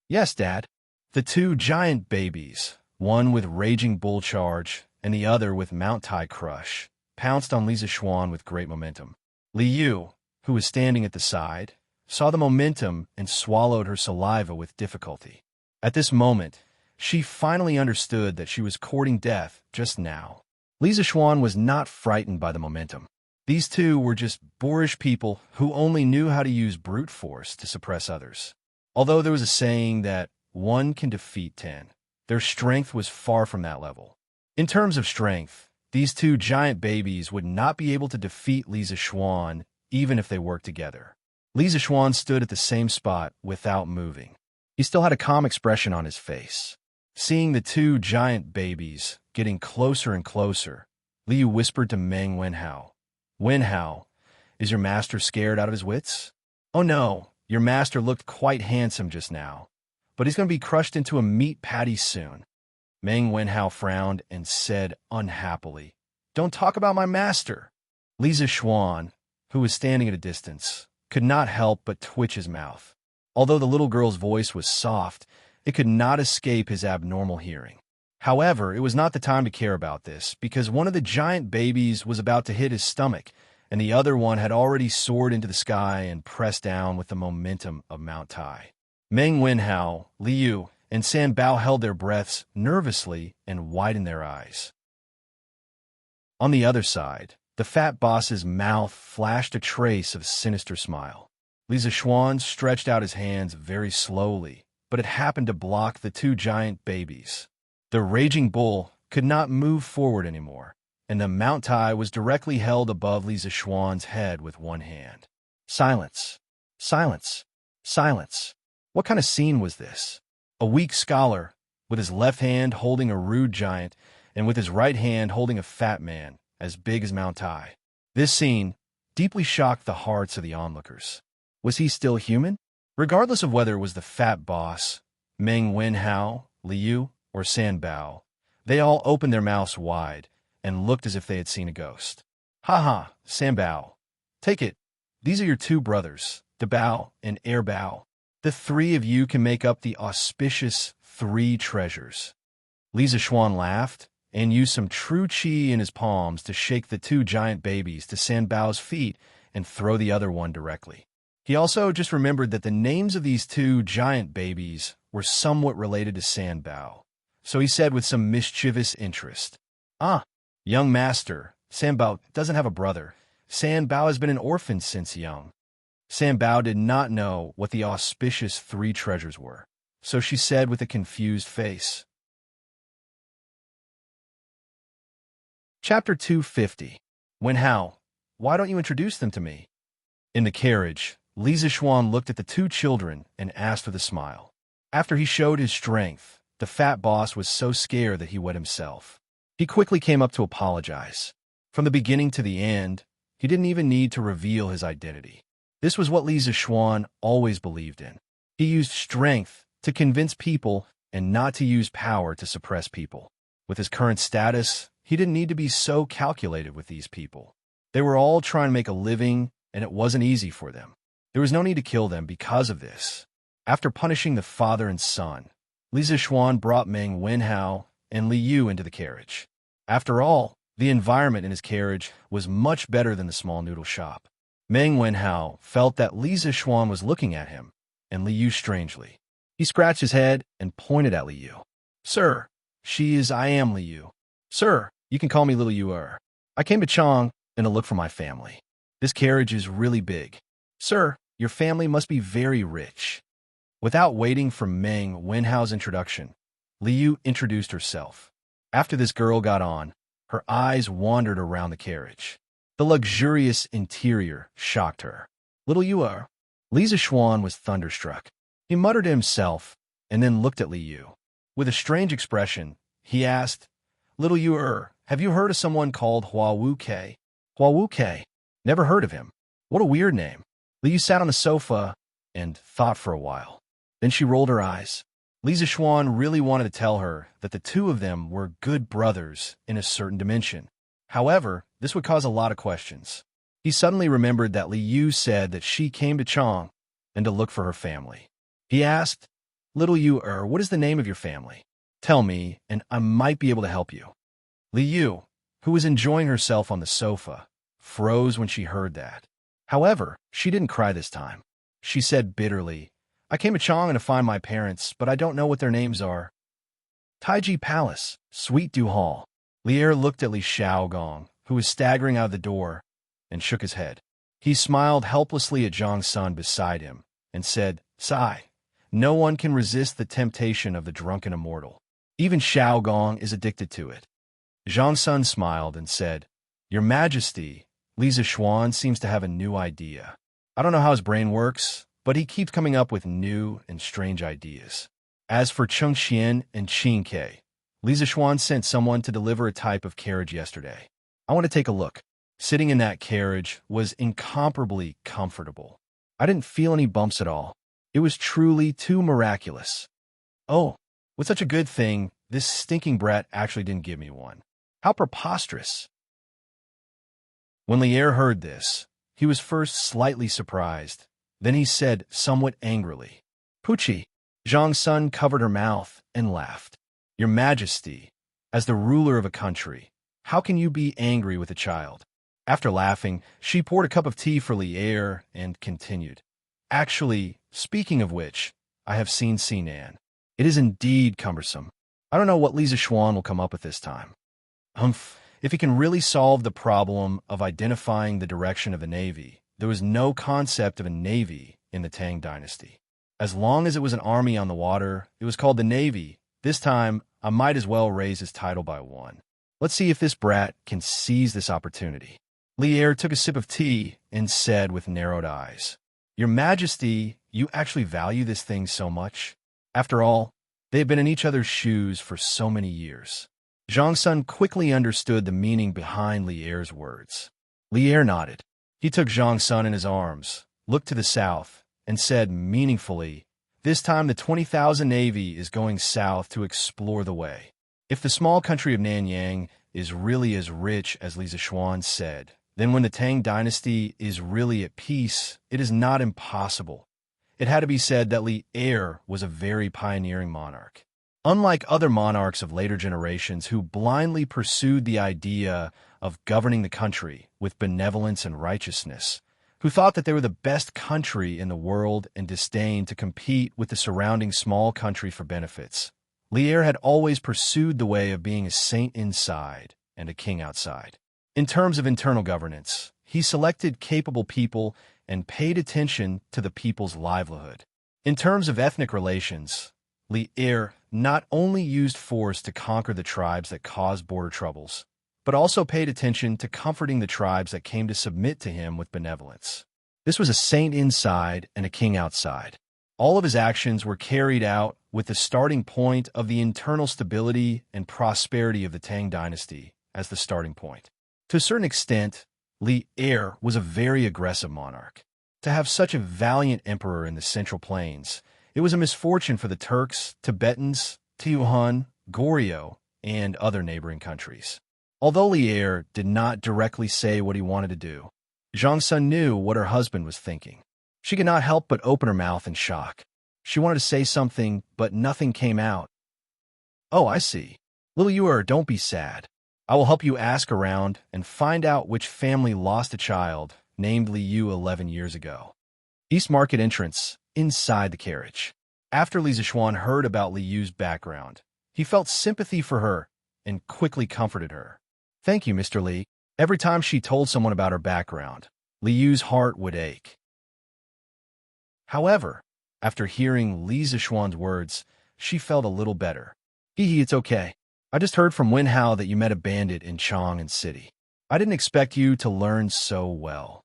"Yes, Dad." The two giant babies, one with Raging Bull Charge and the other with Mount Tai Crush, pounced on Li Zixuan with great momentum. Li Yu, who was standing at the side, saw the momentum and swallowed her saliva with difficulty. At this moment, she finally understood that she was courting death just now. Li Zixuan was not frightened by the momentum. These two were just boorish people who only knew how to use brute force to suppress others. Although there was a saying that one can defeat 10, their strength was far from that level. In terms of strength, these two giant babies would not be able to defeat Li Zixuan even if they worked together. Li Zixuan stood at the same spot without moving. He still had a calm expression on his face. Seeing the two giant babies getting closer and closer, Li Yu whispered to Meng Wenhao, "Wenhao, Is your master scared out of his wits? Oh no, your master looked quite handsome just now, but he's going to be crushed into a meat patty soon. Meng Wenhao frowned and said unhappily, Don't talk about my master. Lisa Xuan, who was standing at a distance, could not help but twitch his mouth. Although the little girl's voice was soft, it could not escape his abnormal hearing. However, it was not the time to care about this, because one of the giant babies was about to hit his stomach, and the other one had already soared into the sky and pressed down with the momentum of Mount Tai. Meng Wenhao, Liu, and San Bao held their breaths nervously and widened their eyes. On the other side, the fat boss's mouth flashed a trace of a sinister smile. Li Zishuan stretched out his hands very slowly, but it happened to block the two giant babies. The raging bull could not move forward anymore, and the Mount Tai was directly held above Li Zishuan's head with one hand. Silence. Silence. Silence. What kind of scene was this? A weak scholar, with his left hand holding a rude giant, and with his right hand holding a fat man, as big as Mount Tai. This scene deeply shocked the hearts of the onlookers. Was he still human? Regardless of whether it was the fat boss, Meng Wenhao, Liu, or San Bao, they all opened their mouths wide and looked as if they had seen a ghost. Ha ha, San Bao. Take it. These are your two brothers, De Bao and Air Bao. The three of you can make up the auspicious three treasures. Li Zishuan laughed and used some true qi in his palms to shake the two giant babies to San Bao's feet and throw the other one directly. He also just remembered that the names of these two giant babies were somewhat related to San Bao, so he said with some mischievous interest, Young master, San Bao doesn't have a brother. San Bao has been an orphan since young. San Bao did not know what the auspicious three treasures were, so she said with a confused face. Chapter 250. Wenhao, why don't you introduce them to me? In the carriage, Li Zishuan looked at the two children and asked with a smile. After he showed his strength, the fat boss was so scared that he wet himself. He quickly came up to apologize. From the beginning to the end, he didn't even need to reveal his identity. This was what Li Zishuan always believed in. He used strength to convince people and not to use power to suppress people. With his current status, he didn't need to be so calculated with these people. They were all trying to make a living, and it wasn't easy for them. There was no need to kill them because of this. After punishing the father and son, Li Zishuan brought Meng Wenhao and Liu into the carriage. After all, the environment in his carriage was much better than the small noodle shop. Meng Wenhao felt that Li Zishuan was looking at him, and Liu strangely. He scratched his head and pointed at Liu. Sir, I am Liu. Sir, you can call me Little Yuer. I came to Chang and to look for my family. This carriage is really big. Sir, your family must be very rich. Without waiting for Meng Wenhao's introduction, Liu introduced herself. After this girl got on, her eyes wandered around the carriage. The luxurious interior shocked her. Little Yuer. Li Zishuan was thunderstruck. He muttered to himself and then looked at Liu. With a strange expression, he asked, Little Yuer, have you heard of someone called Hua Wu Kei? Hua Wu Kei? Never heard of him. What a weird name. Liu sat on the sofa and thought for a while. Then she rolled her eyes. Li Zishuan really wanted to tell her that the two of them were good brothers in a certain dimension. However, this would cause a lot of questions. He suddenly remembered that Liu said that she came to Chang and to look for her family. He asked, Little Yuer, what is the name of your family? Tell me, and I might be able to help you. Liu, who was enjoying herself on the sofa, froze when she heard that. However, she didn't cry this time. She said bitterly, I came to Chang to find my parents, but I don't know what their names are. Taiji Palace, Sweet Du Hall. Lier looked at Li Xiaogong, who was staggering out of the door, and shook his head. He smiled helplessly at Zhang Sun beside him and said, Sigh, no one can resist the temptation of the drunken immortal. Even Xiaogong is addicted to it. Zhang Sun smiled and said, Your Majesty, Li Zishuan seems to have a new idea. I don't know how his brain works, but he keeps coming up with new and strange ideas. As for Chengxian and Qingke, Li Zishuan sent someone to deliver a type of carriage yesterday. I want to take a look. Sitting in that carriage was incomparably comfortable. I didn't feel any bumps at all. It was truly too miraculous. Oh, with such a good thing, this stinking brat actually didn't give me one. How preposterous. When Lier heard this, he was first slightly surprised. Then he said somewhat angrily, "Pucci." Zhang's son covered her mouth and laughed. "Your Majesty, as the ruler of a country, how can you be angry with a child?" After laughing, she poured a cup of tea for Lier and continued, "Actually, speaking of which, I have seen Sinan. It is indeed cumbersome. I don't know what Li Zishuan will come up with this time. If he can really solve the problem of identifying the direction of the navy, there was no concept of a navy in the Tang Dynasty. As long as it was an army on the water, it was called the navy. This time, I might as well raise his title by one. Let's see if this brat can seize this opportunity." Lier took a sip of tea and said with narrowed eyes, "Your Majesty, you actually value this thing so much? After all, they have been in each other's shoes for so many years." Zhang's son quickly understood the meaning behind Lier's words. Lier nodded. He took Zhang's son in his arms, looked to the south, and said meaningfully, "This time the 20,000 Navy is going south to explore the way. If the small country of Nanyang is really as rich as Li Zishuan said, then when the Tang Dynasty is really at peace, it is not impossible." It had to be said that Lier was a very pioneering monarch. Unlike other monarchs of later generations who blindly pursued the idea of governing the country with benevolence and righteousness, who thought that they were the best country in the world and disdained to compete with the surrounding small country for benefits, Lier had always pursued the way of being a saint inside and a king outside. In terms of internal governance, he selected capable people and paid attention to the people's livelihood. In terms of ethnic relations, Lier not only used force to conquer the tribes that caused border troubles, but also paid attention to comforting the tribes that came to submit to him with benevolence. This was a saint inside and a king outside. All of his actions were carried out with the starting point of the internal stability and prosperity of the Tang Dynasty as the starting point. To a certain extent, Lier was a very aggressive monarch. To have such a valiant emperor in the Central Plains, it was a misfortune for the Turks, Tibetans, Tiuhun, Goryeo, and other neighboring countries. Although Lier did not directly say what he wanted to do, Zhang's son knew what her husband was thinking. She could not help but open her mouth in shock. She wanted to say something, but nothing came out. "Oh, I see. Little Yuer, don't be sad. I will help you ask around and find out which family lost a child named Liu 11 years ago." East Market entrance, inside the carriage. After Li Zishuan heard about Liu's background, he felt sympathy for her and quickly comforted her. "Thank you, Mr. Li." Every time she told someone about her background, Liu's heart would ache. However, after hearing Li Zishuan's words, she felt a little better. "Hee, it's okay. I just heard from Wenhao that you met a bandit in Chang'an City. I didn't expect you to learn so well."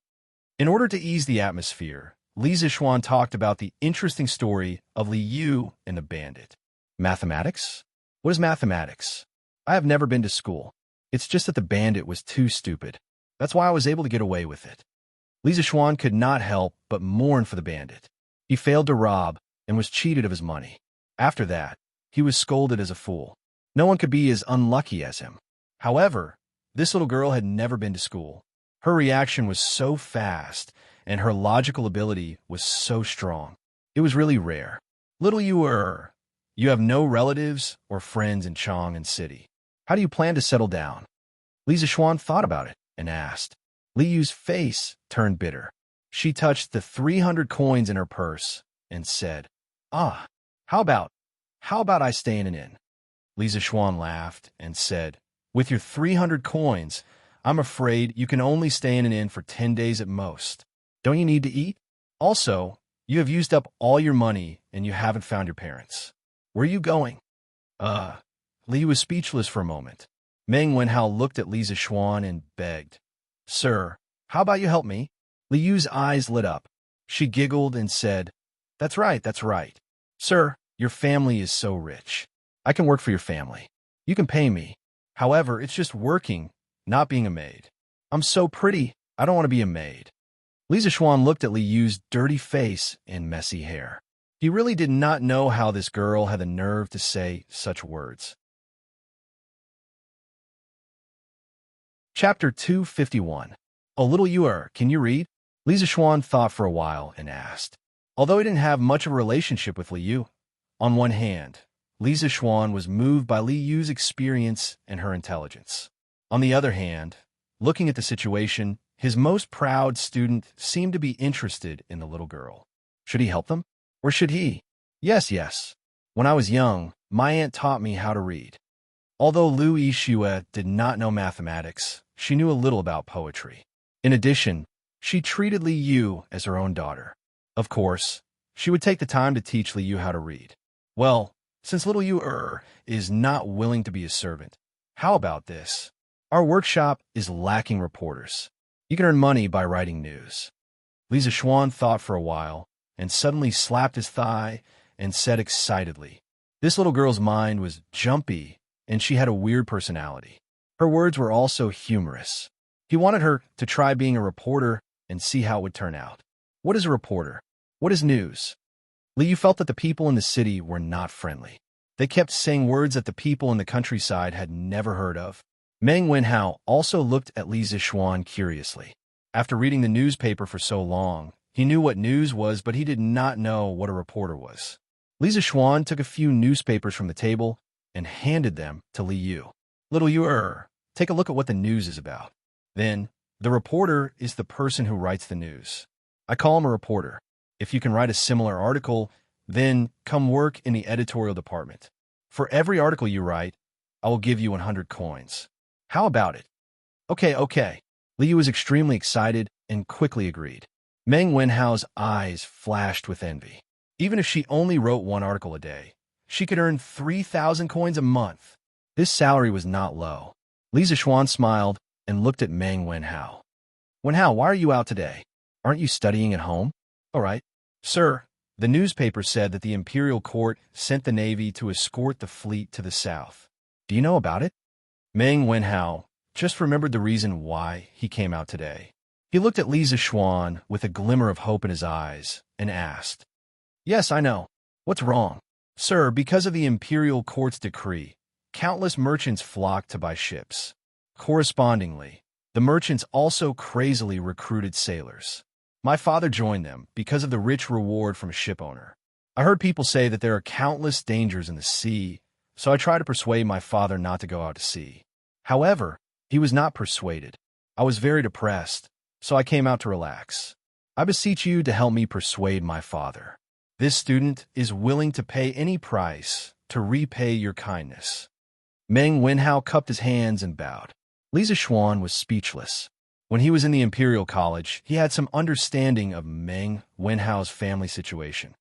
In order to ease the atmosphere, Li Zishuan talked about the interesting story of Li Yu and the bandit. "Mathematics? What is mathematics? I have never been to school. It's just that the bandit was too stupid. That's why I was able to get away with it." Li Zishuan could not help but mourn for the bandit. He failed to rob and was cheated of his money. After that, he was scolded as a fool. No one could be as unlucky as him. However, this little girl had never been to school. Her reaction was so fast, and her logical ability was so strong. It was really rare. "Little Yuer, you have no relatives or friends in Chang'an City. How do you plan to settle down?" Li Zishuan thought about it and asked. Li Yu's face turned bitter. She touched the 300 coins in her purse and said, "Ah, how about I stay in an inn?" Li Zishuan laughed and said, "With your 300 coins, I'm afraid you can only stay in an inn for 10 days at most. Don't you need to eat? Also, you have used up all your money and you haven't found your parents. Where are you going?" Li was speechless for a moment. Meng Wenhao looked at Li Zishuan and begged, "Sir, how about you help me?" Li Yu's eyes lit up. She giggled and said, That's right. Sir, your family is so rich. I can work for your family. You can pay me. However, it's just working, not being a maid." I'm so pretty, I don't want to be a maid. Li Zixuan looked at Li Yu's dirty face and messy hair. He really did not know how this girl had the nerve to say such words. Chapter 251. "A little Yuer, can you read?" Li Zixuan thought for a while and asked. Although he didn't have much of a relationship with Li Yu, on one hand, Li Zixuan was moved by Li Yu's experience and her intelligence. On the other hand, looking at the situation, his most proud student seemed to be interested in the little girl. Should he help them? Or should he? Yes. When I was young, my aunt taught me how to read. Although Lu Yixue did not know mathematics, she knew a little about poetry. In addition, she treated Li Yu as her own daughter. Of course, she would take the time to teach Li Yu how to read. Well, since little Yu is not willing to be a servant, how about this? Our workshop is lacking reporters. You can earn money by writing news. Li Zixuan thought for a while and suddenly slapped his thigh and said excitedly. This little girl's mind was jumpy and she had a weird personality. Her words were also humorous. He wanted her to try being a reporter and see how it would turn out. What is a reporter? What is news? Li Yu felt that the people in the city were not friendly. They kept saying words that the people in the countryside had never heard of. Meng Wenhao also looked at Li Zixuan curiously. After reading the newspaper for so long, he knew what news was, but he did not know what a reporter was. Li Zixuan took a few newspapers from the table and handed them to Li Yu. Little Yu, take a look at what the news is about. Then, the reporter is the person who writes the news. I call him a reporter. If you can write a similar article, then come work in the editorial department. For every article you write, I will give you 100 coins. How about it? Okay. Li Yu was extremely excited and quickly agreed. Meng Wenhao's eyes flashed with envy. Even if she only wrote one article a day, she could earn 3,000 coins a month. This salary was not low. Li Zixuan smiled and looked at Meng Wenhao. Wenhao, why are you out today? Aren't you studying at home? All right. Sir, the newspaper said that the imperial court sent the navy to escort the fleet to the south. Do you know about it? Meng Wenhao just remembered the reason why he came out today. He looked at Li Zixuan with a glimmer of hope in his eyes and asked, Yes, I know. What's wrong? Sir, because of the imperial court's decree, countless merchants flocked to buy ships. Correspondingly, the merchants also crazily recruited sailors. My father joined them because of the rich reward from a shipowner. I heard people say that there are countless dangers in the sea, so I tried to persuade my father not to go out to sea. However, he was not persuaded. I was very depressed, so I came out to relax. I beseech you to help me persuade my father. This student is willing to pay any price to repay your kindness. Meng Wenhao cupped his hands and bowed. Li Zixuan was speechless. When he was in the Imperial College, he had some understanding of Meng Wenhao's family situation.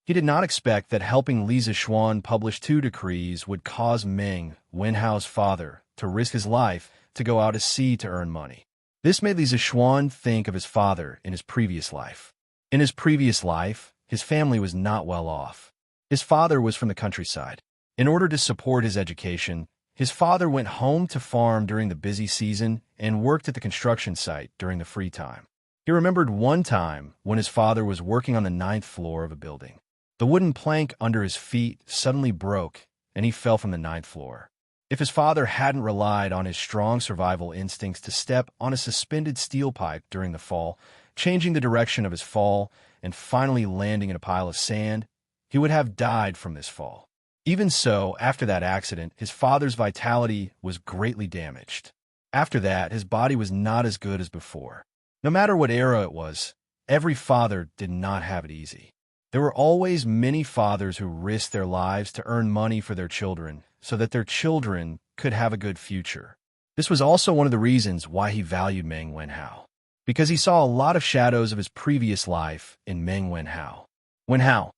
He did not expect that helping Li Zixuan publish 2 decrees would cause Meng Wenhao's father to risk his life to go out to sea to earn money. This made Li Zixuan think of his father in his previous life. In his previous life, his family was not well off. His father was from the countryside. In order to support his education, his father went home to farm during the busy season and worked at the construction site during the free time. He remembered one time when his father was working on the 9th floor of a building. The wooden plank under his feet suddenly broke, and he fell from the 9th floor. If his father hadn't relied on his strong survival instincts to step on a suspended steel pipe during the fall, changing the direction of his fall and finally landing in a pile of sand, he would have died from this fall. Even so, after that accident, his father's vitality was greatly damaged. After that, his body was not as good as before. No matter what era it was, every father did not have it easy. There were always many fathers who risked their lives to earn money for their children so that their children could have a good future. This was also one of the reasons why he valued Meng Wenhao, because he saw a lot of shadows of his previous life in Meng Wenhao. Wenhao,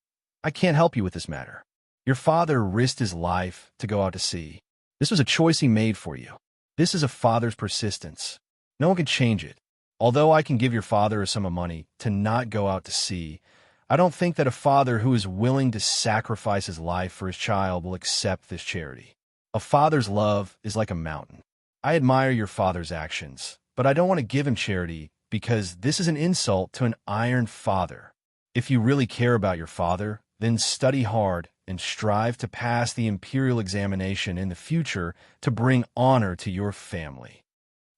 I can't help you with this matter. Your father risked his life to go out to sea. This was a choice he made for you. This is a father's persistence. No one can change it. Although I can give your father a sum of money to not go out to sea, I don't think that a father who is willing to sacrifice his life for his child will accept this charity. A father's love is like a mountain. I admire your father's actions, but I don't want to give him charity because this is an insult to an iron father. If you really care about your father, then study hard and strive to pass the imperial examination in the future to bring honor to your family."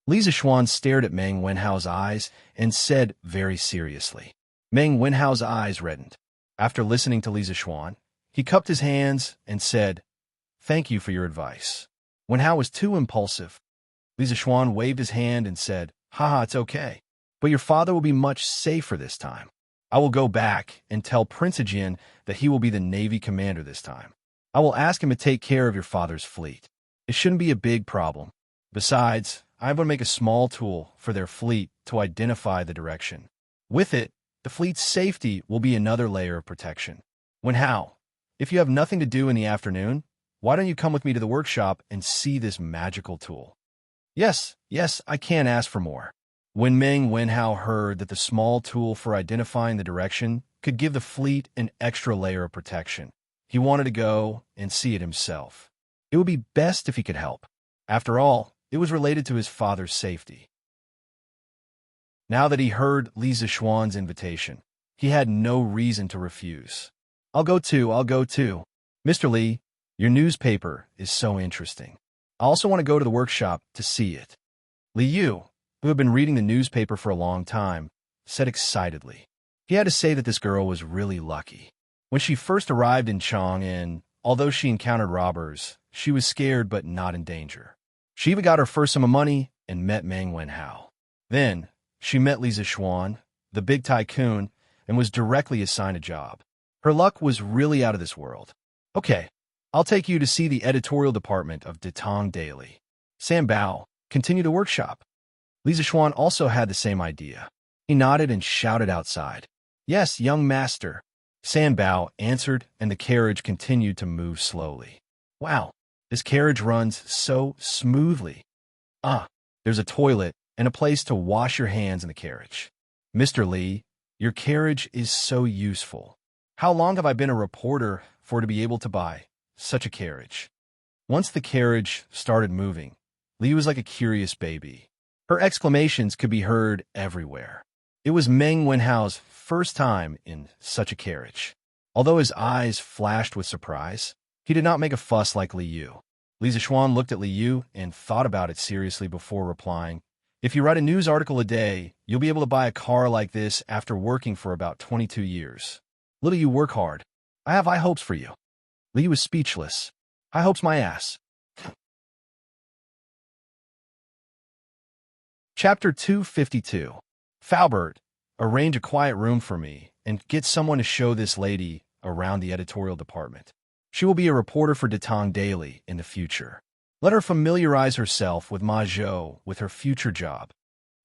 Li Zixuan stared at Meng Wenhao's eyes and said very seriously. Meng Wenhao's eyes reddened. After listening to Li Zixuan, he cupped his hands and said, "Thank you for your advice." Wenhao was too impulsive. Li Zixuan waved his hand and said, "Haha, it's okay. But your father will be much safer this time. I will go back and tell Prince Ajin that he will be the Navy commander this time. I will ask him to take care of your father's fleet. It shouldn't be a big problem. Besides, I'm going to make a small tool for their fleet to identify the direction. With it, the fleet's safety will be another layer of protection. Wenhao, if you have nothing to do in the afternoon, why don't you come with me to the workshop and see this magical tool?" Yes, I can't ask for more." When Meng Wenhao heard that the small tool for identifying the direction could give the fleet an extra layer of protection, he wanted to go and see it himself. It would be best if he could help. After all, it was related to his father's safety. Now that he heard Li Zixuan's invitation, he had no reason to refuse. I'll go too. Mr. Li, your newspaper is so interesting. I also want to go to the workshop to see it." Li Yu, who had been reading the newspaper for a long time, said excitedly. He had to say that this girl was really lucky. When she first arrived in Chang'an, although she encountered robbers, she was scared but not in danger. She even got her first sum of money and met Meng Wenhao. Then, she met Li Zixuan, the big tycoon, and was directly assigned a job. Her luck was really out of this world. "Okay, I'll take you to see the editorial department of Tang Daily. San Bao, continue the workshop." Li Zixuan also had the same idea. He nodded and shouted outside, "Yes, young master." San Bao answered, and the carriage continued to move slowly. Wow, this carriage runs so smoothly. There's a toilet and a place to wash your hands in the carriage. Mr. Li, your carriage is so useful. How long have I been a reporter for to be able to buy such a carriage? Once the carriage started moving, Li was like a curious baby. Her exclamations could be heard everywhere. It was Meng Wenhao's first time in such a carriage. Although his eyes flashed with surprise, he did not make a fuss like Li Yu. Li Zixuan looked at Li Yu and thought about it seriously before replying, "If you write a news article a day, you'll be able to buy a car like this after working for about 22 years. Little you work hard. I have high hopes for you." Li was speechless. "High hopes my ass." Chapter 252. Faubert, arrange a quiet room for me and get someone to show this lady around the editorial department. She will be a reporter for Tang Daily in the future. Let her familiarize herself with Ma Zhou with her future job.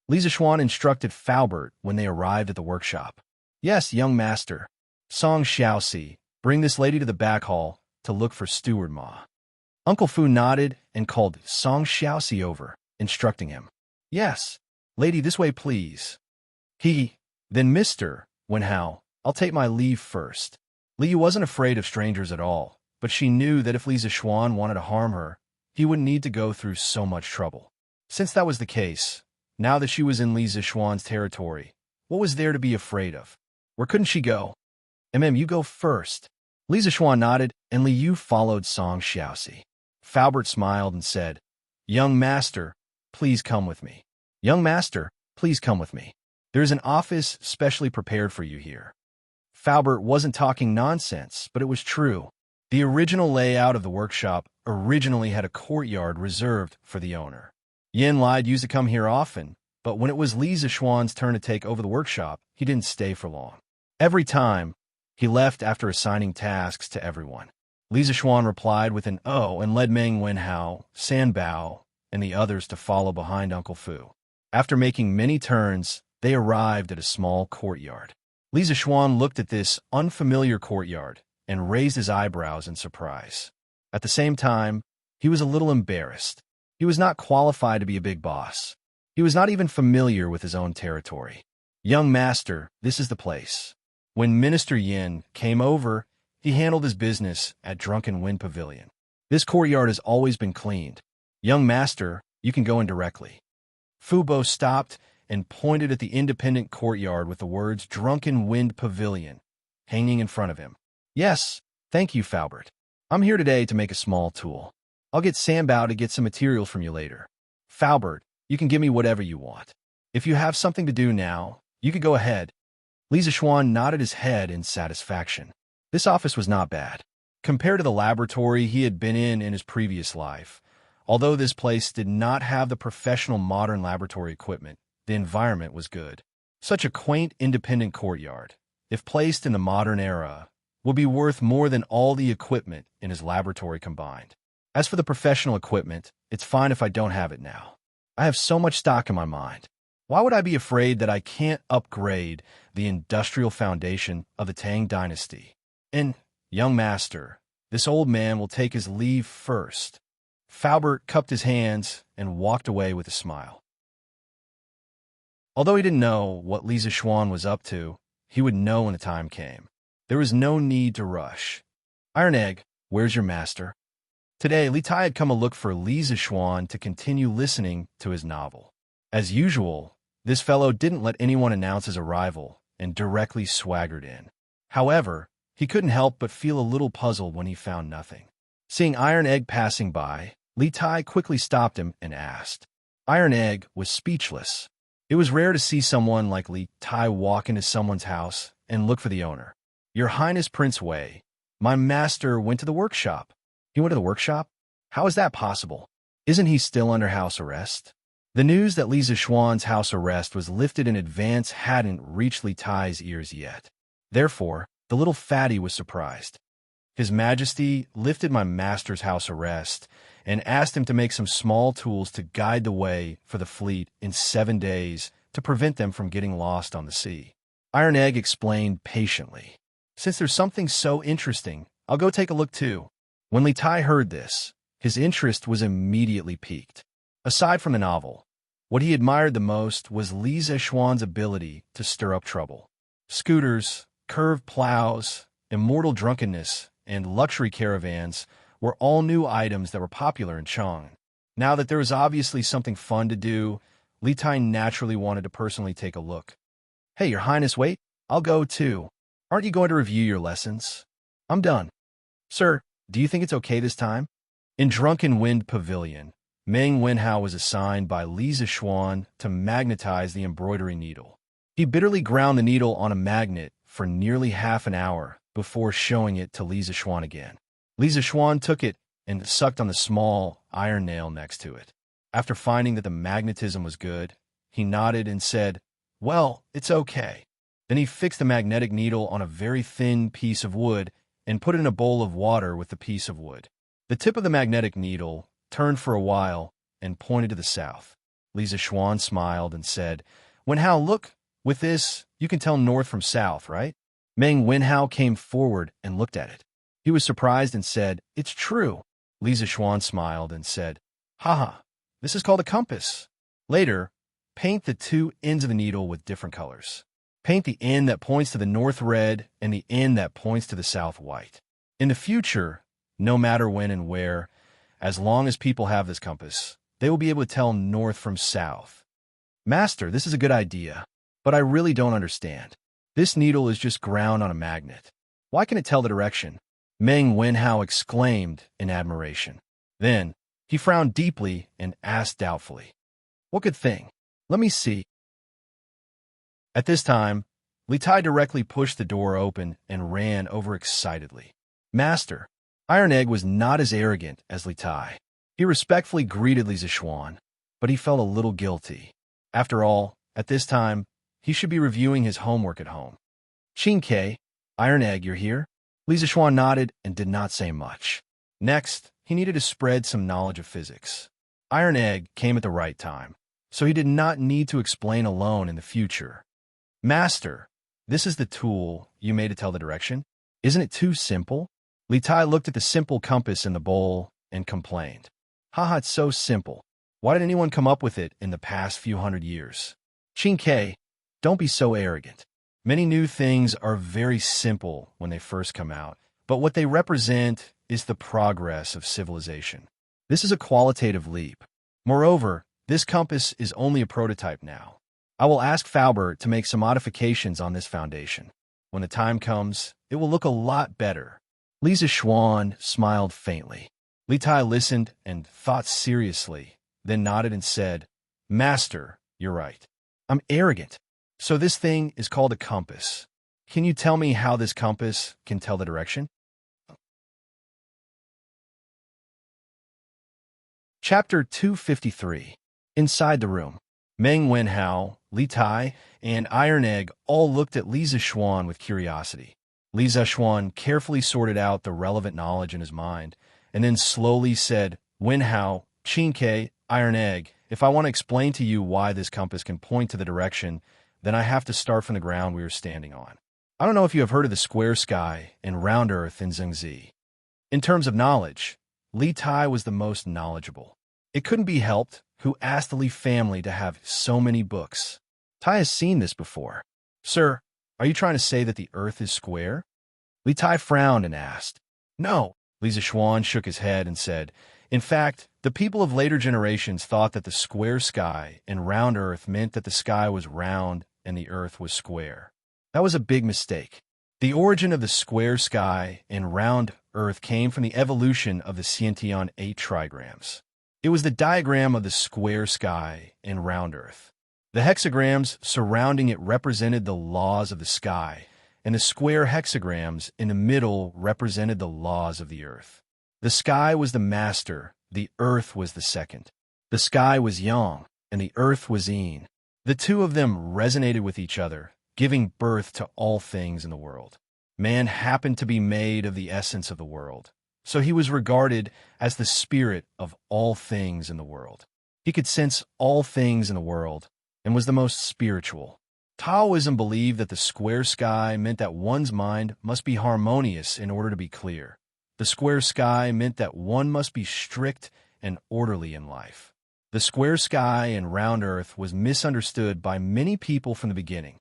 Li Zixuan instructed Faubert when they arrived at the workshop. "Yes, young master. Song Xiaoxi, bring this lady to the back hall to look for Steward Ma." Uncle Fu nodded and called Song Xiaoxi over, instructing him. "Yes, lady, this way, please." Then Mr. Wenhao, I'll take my leave first. Li wasn't afraid of strangers at all, but she knew that if Li Zixuan wanted to harm her, he wouldn't need to go through so much trouble. Since that was the case, now that she was in Li Zixuan's territory, what was there to be afraid of? Where couldn't she go? You go first." Li Zixuan nodded, and Li Yu followed Song Xiaoxi. Faubert smiled and said, "Young master, please come with me. Young master, please come with me. There is an office specially prepared for you here." Faubert wasn't talking nonsense, but it was true. The original layout of the workshop originally had a courtyard reserved for the owner. Yin Lied used to come here often, but when it was Li Zixuan's turn to take over the workshop, he didn't stay for long. Every time, he left after assigning tasks to everyone. Li Zixuan replied with an "oh" and led Meng Wenhao, San Bao, and the others to follow behind Uncle Fu. After making many turns, they arrived at a small courtyard. Li Zixuan looked at this unfamiliar courtyard and raised his eyebrows in surprise. At the same time, he was a little embarrassed. He was not qualified to be a big boss. He was not even familiar with his own territory. "Young master, this is the place." When Minister Yin came over, he handled his business at Drunken Wind Pavilion. This courtyard has always been cleaned. "Young master, You can go in directly. Fubo stopped and pointed at the independent courtyard with the words Drunken Wind Pavilion hanging in front of him. Yes, thank you, Faubert. I'm here today to make a small tool. I'll get Sambao to get some materials from you later. Faubert, you can give me whatever you want. If you have something to do now, you could go ahead. Li Zishuan nodded his head in satisfaction. This office was not bad. Compared to the laboratory he had been in his previous life, although this place did not have the professional modern laboratory equipment, the environment was good. Such a quaint, independent courtyard, if placed in the modern era, would be worth more than all the equipment in his laboratory combined. As for the professional equipment, it's fine if I don't have it now. I have so much stock in my mind. Why would I be afraid that I can't upgrade the industrial foundation of the Tang Dynasty? And, young master, this old man will take his leave first. Faubert cupped his hands and walked away with a smile. Although he didn't know what Li Zishuan was up to, he would know when the time came. There was no need to rush. Iron Egg, where's your master? Today, Li Tai had come a look for Li Zishuan to continue listening to his novel. As usual, this fellow didn't let anyone announce his arrival and directly swaggered in. However, he couldn't help but feel a little puzzled when he found nothing. Seeing Iron Egg passing by, Li Tai quickly stopped him and asked. Iron Egg was speechless. It was rare to see someone like Li Tai walk into someone's house and look for the owner. Your Highness Prince Wei, my master went to the workshop. He went to the workshop? How is that possible? Isn't he still under house arrest? The news that Li Zishuan's house arrest was lifted in advance hadn't reached Li Tai's ears yet. Therefore, the little fatty was surprised. His Majesty lifted my master's house arrest and asked him to make some small tools to guide the way for the fleet in 7 days to prevent them from getting lost on the sea. Iron Egg explained patiently. Since there's something so interesting, I'll go take a look too. When Li Tai heard this, his interest was immediately piqued. Aside from the novel, what he admired the most was Li Zishuan's ability to stir up trouble. Scooters, curved plows, immortal drunkenness, and luxury caravans were all new items that were popular in Chang. Now that there was obviously something fun to do, Li Tai naturally wanted to personally take a look. Hey, Your Highness, wait, I'll go too. Aren't you going to review your lessons? I'm done. Sir, do you think it's okay this time? In Drunken Wind Pavilion, Meng Wenhao was assigned by Li Zishuan to magnetize the embroidery needle. He bitterly ground the needle on a magnet for nearly half an hour before showing it to Li Zishuan again. Li Zishuan took it and sucked on the small iron nail next to it. After finding that the magnetism was good, he nodded and said, Well, it's okay. Then he fixed the magnetic needle on a very thin piece of wood and put it in a bowl of water with the piece of wood. The tip of the magnetic needle turned for a while and pointed to the south. Li Zishuan smiled and said, Wenhao, look, with this, you can tell north from south, right? Meng Wenhao came forward and looked at it. He was surprised and said, It's true. Li Zishuan smiled and said, Haha, this is called a compass. Later, paint the two ends of the needle with different colors. Paint the end that points to the north red and the end that points to the south white. In the future, no matter when and where, as long as people have this compass, they will be able to tell north from south. Master, this is a good idea, but I really don't understand. This needle is just ground on a magnet. Why can it tell the direction? Meng Wenhao exclaimed in admiration. Then, he frowned deeply and asked doubtfully, What good thing? Let me see. At this time, Li Tai directly pushed the door open and ran over excitedly. Master, Iron Egg was not as arrogant as Li Tai. He respectfully greeted Li Zishuan, but he felt a little guilty. After all, at this time, he should be reviewing his homework at home. Qin Ke, Iron Egg, you're here? Li Zishuan nodded and did not say much. Next, he needed to spread some knowledge of physics. Iron Egg came at the right time, so he did not need to explain alone in the future. Master, this is the tool you made to tell the direction. Isn't it too simple? Li Tai looked at the simple compass in the bowl and complained. Haha, it's so simple. Why did anyone come up with it in the past few hundred years? Qin Ke, don't be so arrogant. Many new things are very simple when they first come out, but what they represent is the progress of civilization. This is a qualitative leap. Moreover, this compass is only a prototype now. I will ask Faubert to make some modifications on this foundation. When the time comes, it will look a lot better." Lisa Schwan smiled faintly. Li Tai listened and thought seriously, then nodded and said, "Master, you're right. I'm arrogant. So this thing is called a compass. Can you tell me how this compass can tell the direction?" Chapter 253. Inside the room. Meng Wenhao, Li Tai, and Iron Egg all looked at Li Zixuan with curiosity. Li Zixuan carefully sorted out the relevant knowledge in his mind, and then slowly said, "Wenhao, Qinke, Iron Egg, if I want to explain to you why this compass can point to the direction, then I have to start from the ground we are standing on. I don't know if you have heard of the square sky and round earth in Zhengzi. In terms of knowledge, Li Tai was the most knowledgeable. It couldn't be helped who asked the Li family to have so many books. Tai has seen this before. "Sir, are you trying to say that the earth is square?" Li Tai frowned and asked. "No." Li Zixuan shook his head and said, "In fact, the people of later generations thought that the square sky and round earth meant that the sky was round and the earth was square. That was a big mistake. The origin of the square sky and round earth came from the evolution of the Xiantian 8 trigrams. It was the diagram of the square sky and round earth. The hexagrams surrounding it represented the laws of the sky, and the square hexagrams in the middle represented the laws of the earth. The sky was the master, the earth was the second. The sky was yang, and the earth was yin. The two of them resonated with each other, giving birth to all things in the world. Man happened to be made of the essence of the world, so he was regarded as the spirit of all things in the world. He could sense all things in the world and was the most spiritual. Taoism believed that the square sky meant that one's mind must be harmonious in order to be clear. The square sky meant that one must be strict and orderly in life. The square sky and round earth was misunderstood by many people from the beginning.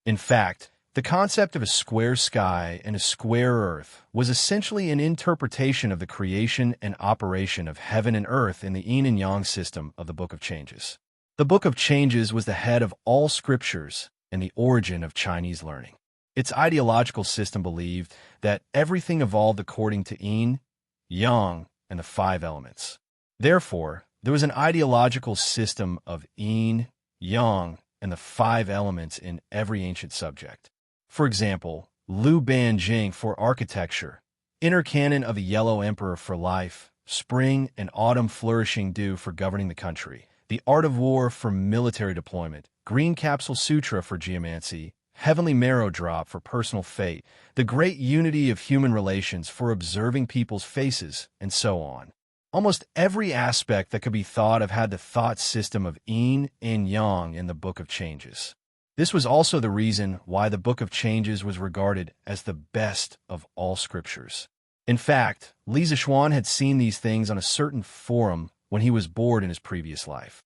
In fact, the concept of a square sky and a square earth was essentially an interpretation of the creation and operation of heaven and earth in the yin and yang system of the Book of Changes. The Book of Changes was the head of all scriptures and the origin of Chinese learning. Its ideological system believed that everything evolved according to yin, yang, and the 5 elements. Therefore, there was an ideological system of yin, yang, and the 5 elements in every ancient subject. For example, Lu Banjing for architecture, inner canon of the Yellow Emperor for life, spring and autumn flourishing dew for governing the country, the art of war for military deployment, green capsule sutra for geomancy, heavenly marrow drop for personal fate, the great unity of human relations for observing people's faces, and so on. Almost every aspect that could be thought of had the thought system of yin and yang in the Book of Changes. This was also the reason why the Book of Changes was regarded as the best of all scriptures. In fact, Li Zixuan had seen these things on a certain forum when he was bored in his previous life.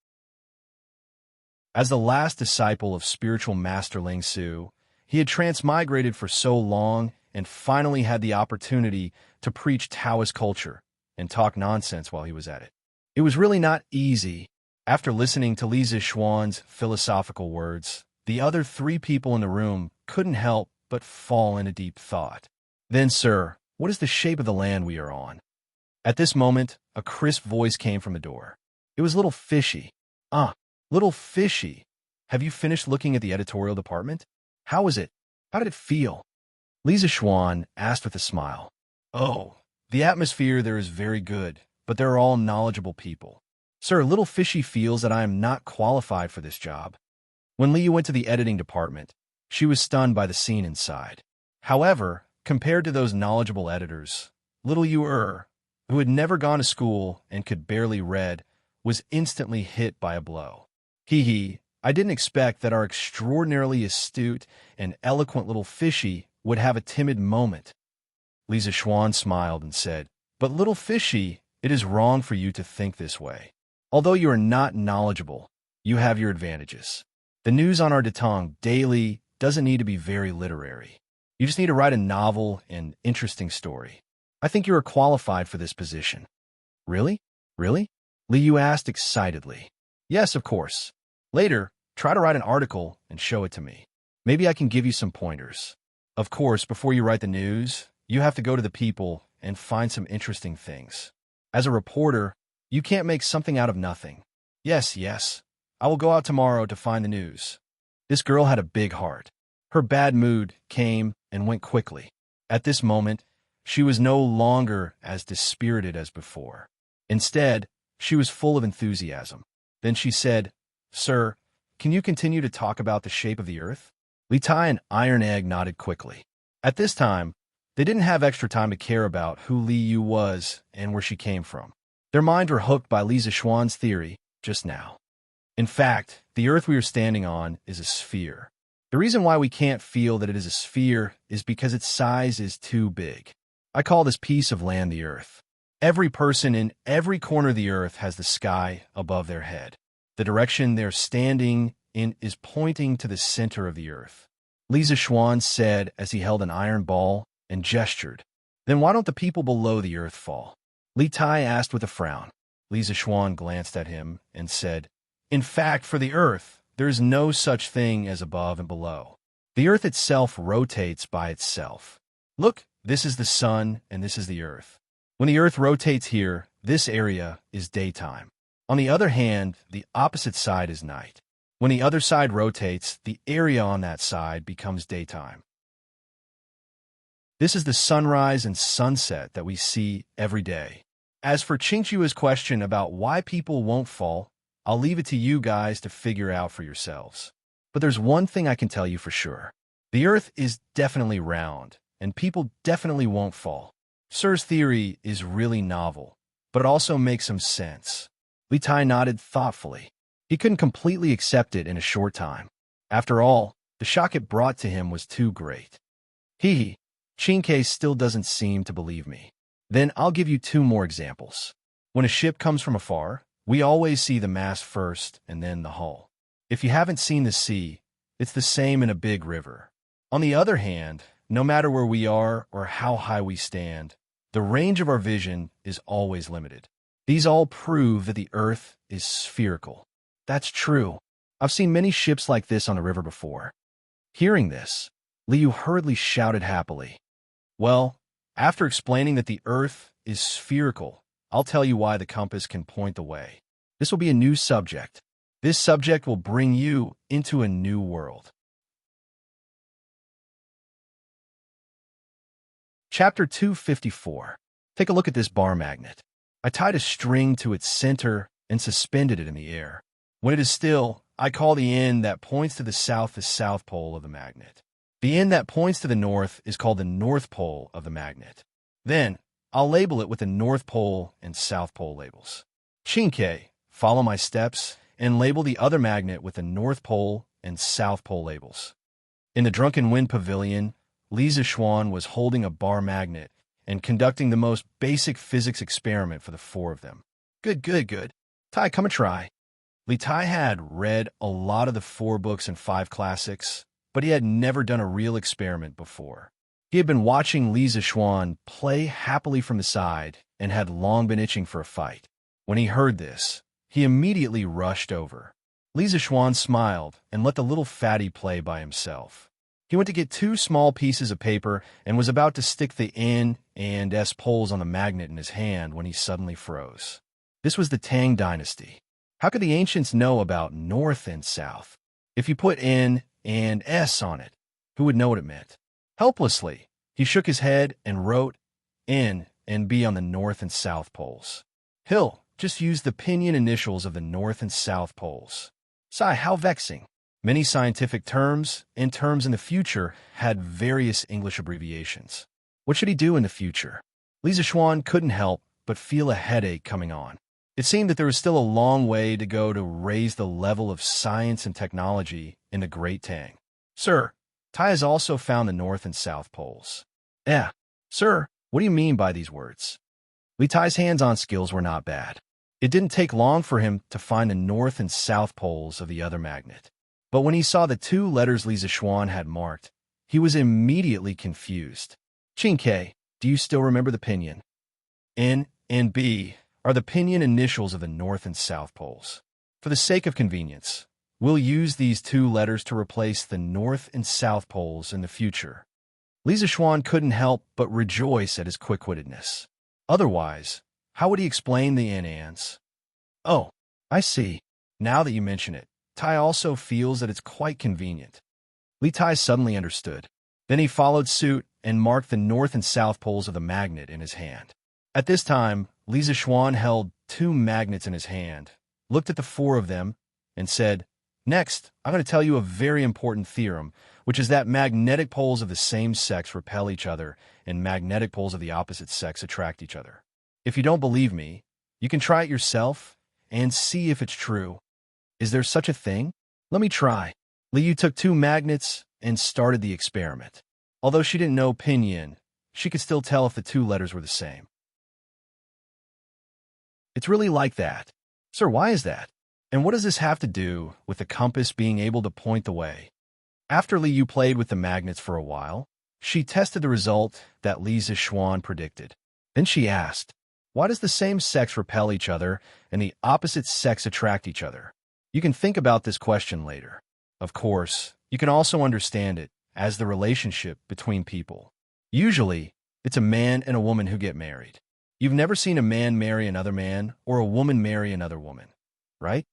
As the last disciple of spiritual master Ling Su, he had transmigrated for so long and finally had the opportunity to preach Taoist culture and talk nonsense while he was at it. It was really not easy. After listening to Li Zixuan's philosophical words, the other 3 people in the room couldn't help but fall into deep thought. "Then, sir, what is the shape of the land we are on?" At this moment, a crisp voice came from the door. It was Little Fishy. "Ah, Little Fishy, have you finished looking at the editorial department? How was it? How did it feel?" Li Zixuan asked with a smile. "Oh, the atmosphere there is very good, but they're all knowledgeable people. Sir, Little Fishy feels that I am not qualified for this job." When Li went to the editing department, she was stunned by the scene inside. However, compared to those knowledgeable editors, Little Yu, who had never gone to school and could barely read, was instantly hit by a blow. "Hee, I didn't expect that our extraordinarily astute and eloquent Little Fishy would have a timid moment." Li Zixuan smiled and said, "But Little Fishy, it is wrong for you to think this way. Although you are not knowledgeable, you have your advantages. The news on our Datong daily doesn't need to be very literary. You just need to write a novel and interesting story. I think you are qualified for this position." "Really? Really?" Li Yu asked excitedly. Yes, of course. Later, try to write an article and show it to me. Maybe I can give you some pointers. Of course, before you write the news, you have to go to the people and find some interesting things. As a reporter, you can't make something out of nothing. Yes, yes. I will go out tomorrow to find the news. This girl had a big heart. Her bad mood came and went quickly. At this moment, she was no longer as dispirited as before. Instead, she was full of enthusiasm. Then she said, Sir, can you continue to talk about the shape of the earth? Li Tai and Iron Egg nodded quickly. At this time, they didn't have extra time to care about who Li Yu was and where she came from. Their minds were hooked by Li Zishuan's theory just now. In fact, the earth we are standing on is a sphere. The reason why we can't feel that it is a sphere is because its size is too big. I call this piece of land the earth. Every person in every corner of the earth has the sky above their head. The direction they're standing in is pointing to the center of the earth. Li Zishuan said as he held an iron ball and gestured. Then why don't the people below the earth fall? Li Tai asked with a frown. Li Zishuan glanced at him and said, In fact, for the earth, there is no such thing as above and below. The earth itself rotates by itself. Look, this is the sun and this is the earth. When the earth rotates here, this area is daytime. On the other hand, the opposite side is night. When the other side rotates, the area on that side becomes daytime. This is the sunrise and sunset that we see every day. As for Qingqiu's question about why people won't fall, I'll leave it to you guys to figure out for yourselves. But there's one thing I can tell you for sure. The earth is definitely round, and people definitely won't fall. Sir's theory is really novel, but it also makes some sense. Li Tai nodded thoughtfully. He couldn't completely accept it in a short time. After all, the shock it brought to him was too great. Qingke still doesn't seem to believe me. Then I'll give you 2 more examples. When a ship comes from afar, we always see the mast first and then the hull. If you haven't seen the sea, it's the same in a big river. On the other hand, no matter where we are or how high we stand, the range of our vision is always limited. These all prove that the earth is spherical. That's true. I've seen many ships like this on the river before. Hearing this, Li Yu hurriedly shouted happily. Well, after explaining that the earth is spherical, I'll tell you why the compass can point the way. This will be a new subject. This subject will bring you into a new world. Chapter 254. Take a look at this bar magnet. I tied a string to its center and suspended it in the air. When it is still, I call the end that points to the south pole of the magnet. The end that points to the north is called the north pole of the magnet. Then, I'll label it with the north pole and south pole labels. Qingke, follow my steps and label the other magnet with the north pole and south pole labels. In the Drunken Wind Pavilion, Li Zishuan was holding a bar magnet and conducting the most basic physics experiment for the 4 of them. Good. Tai, come and try. Li Tai had read a lot of the 4 books and 5 classics, but he had never done a real experiment before. He had been watching Li Zishuan play happily from the side and had long been itching for a fight. When he heard this, he immediately rushed over. Li Zishuan smiled and let the little fatty play by himself. He went to get 2 small pieces of paper and was about to stick the N and S poles on the magnet in his hand when he suddenly froze. This was the Tang Dynasty. How could the ancients know about north and south? If you put N and S on it, who would know what it meant? Helplessly, he shook his head and wrote N and B on the north and south poles. Hill just used the pinyin initials of the north and south poles. Sigh, how vexing. Many scientific terms and terms in the future had various English abbreviations. What should he do in the future? Li Zishuan couldn't help but feel a headache coming on. It seemed that there was still a long way to go to raise the level of science and technology in the Great Tang. Sir, Tai has also found the north and south poles. Sir, what do you mean by these words? Li Tai's hands-on skills were not bad. It didn't take long for him to find the north and south poles of the other magnet. But when he saw the 2 letters Li Zishuan had marked, he was immediately confused. Qingke, do you still remember the pinyin? N and B are the pinion initials of the North and South poles. For the sake of convenience, we'll use these two letters to replace the North and South poles in the future. Li Zixuan couldn't help but rejoice at his quick-wittedness. Otherwise, how would he explain the ants? Oh, I see. Now that you mention it, Tai also feels that it's quite convenient. Li Tai suddenly understood. Then he followed suit and marked the North and South poles of the magnet in his hand. At this time, Li Zixuan held two magnets in his hand, looked at the four of them, and said, "Next, I'm going to tell you a very important theorem, which is that magnetic poles of the same sex repel each other and magnetic poles of the opposite sex attract each other. If you don't believe me, you can try it yourself and see if it's true. Is there such a thing? Let me try." Liu took two magnets and started the experiment. Although she didn't know pinyin, she could still tell if the two letters were the same. It's really like that. Sir, why is that? And what does this have to do with the compass being able to point the way? After Liu played with the magnets for a while, she tested the result that Li Zixuan predicted. Then she asked, why does the same sex repel each other and the opposite sex attract each other? You can think about this question later. Of course, you can also understand it as the relationship between people. Usually, it's a man and a woman who get married. You've never seen a man marry another man or a woman marry another woman, right?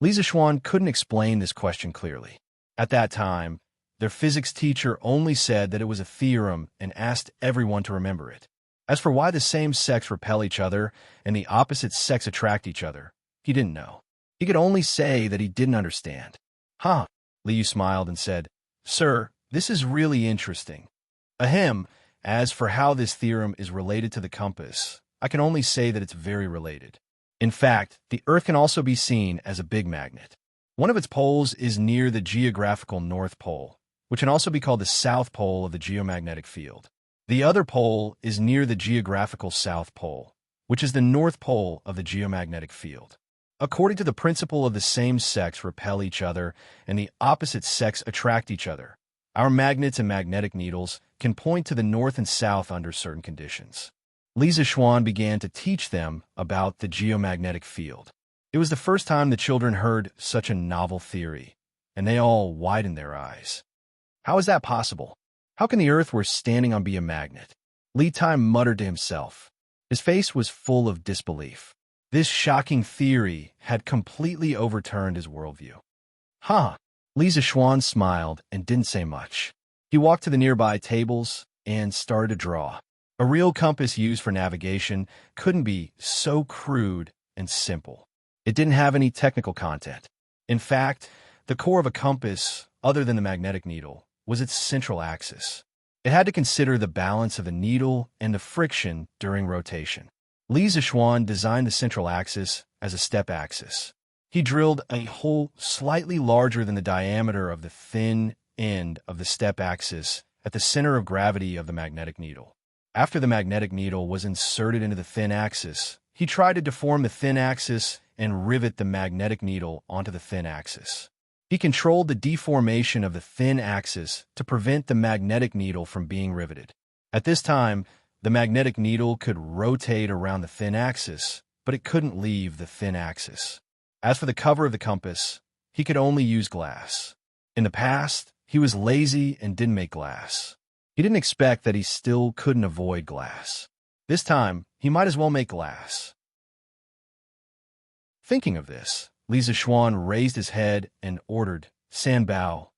Li Zixuan couldn't explain this question clearly. At that time, their physics teacher only said that it was a theorem and asked everyone to remember it. As for why the same sex repel each other and the opposite sex attract each other, he didn't know. He could only say that he didn't understand. Huh, Liu smiled and said, "Sir, this is really interesting. Ahem, as for how this theorem is related to the compass, I can only say that it's very related. In fact, the Earth can also be seen as a big magnet. One of its poles is near the geographical North Pole, which can also be called the South Pole of the geomagnetic field. The other pole is near the geographical South Pole, which is the North Pole of the geomagnetic field. According to the principle of the same sex repel each other and the opposite sex attract each other, our magnets and magnetic needles can point to the north and south under certain conditions." Li Zixuan began to teach them about the geomagnetic field. It was the first time the children heard such a novel theory, and they all widened their eyes. How is that possible? How can the Earth we're standing on be a magnet? Li Tai muttered to himself. His face was full of disbelief. This shocking theory had completely overturned his worldview. Huh. Li Zixuan smiled and didn't say much. He walked to the nearby tables and started to draw. A real compass used for navigation couldn't be so crude and simple. It didn't have any technical content. In fact, the core of a compass, other than the magnetic needle, was its central axis. It had to consider the balance of the needle and the friction during rotation. Li Zixuan designed the central axis as a step axis. He drilled a hole slightly larger than the diameter of the thin end of the step axis at the center of gravity of the magnetic needle. After the magnetic needle was inserted into the thin axis, he tried to deform the thin axis and rivet the magnetic needle onto the thin axis. He controlled the deformation of the thin axis to prevent the magnetic needle from being riveted. At this time, the magnetic needle could rotate around the thin axis, but it couldn't leave the thin axis. As for the cover of the compass, he could only use glass. In the past, he was lazy and didn't make glass. He didn't expect that he still couldn't avoid glass. This time, he might as well make glass. Thinking of this, Li Zixuan raised his head and ordered, "San Bao,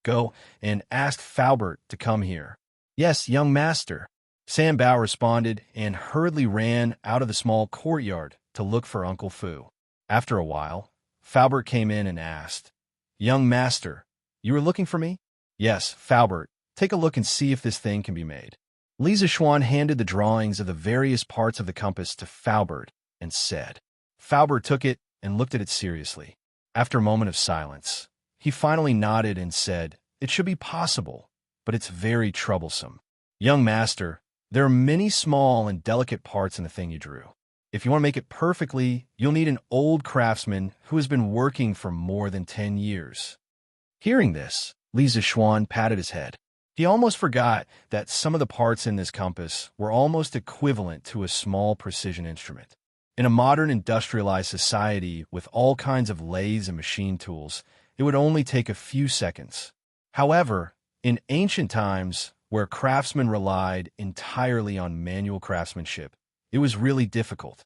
go and ask Faubert to come here." "Yes, young master." San Bao responded and hurriedly ran out of the small courtyard to look for Uncle Fu. After a while, Faubert came in and asked, "Young master, you were looking for me?" "Yes, Faubert. Take a look and see if this thing can be made." Li Zixuan handed the drawings of the various parts of the compass to Faubert and said. Faubert took it and looked at it seriously. After a moment of silence, he finally nodded and said, "It should be possible, but it's very troublesome. Young master, there are many small and delicate parts in the thing you drew. If you want to make it perfectly, you'll need an old craftsman who has been working for more than 10 years. Hearing this, Li Zixuan patted his head. He almost forgot that some of the parts in this compass were almost equivalent to a small precision instrument. In a modern industrialized society with all kinds of lathes and machine tools, it would only take a few seconds. However, in ancient times, where craftsmen relied entirely on manual craftsmanship, it was really difficult.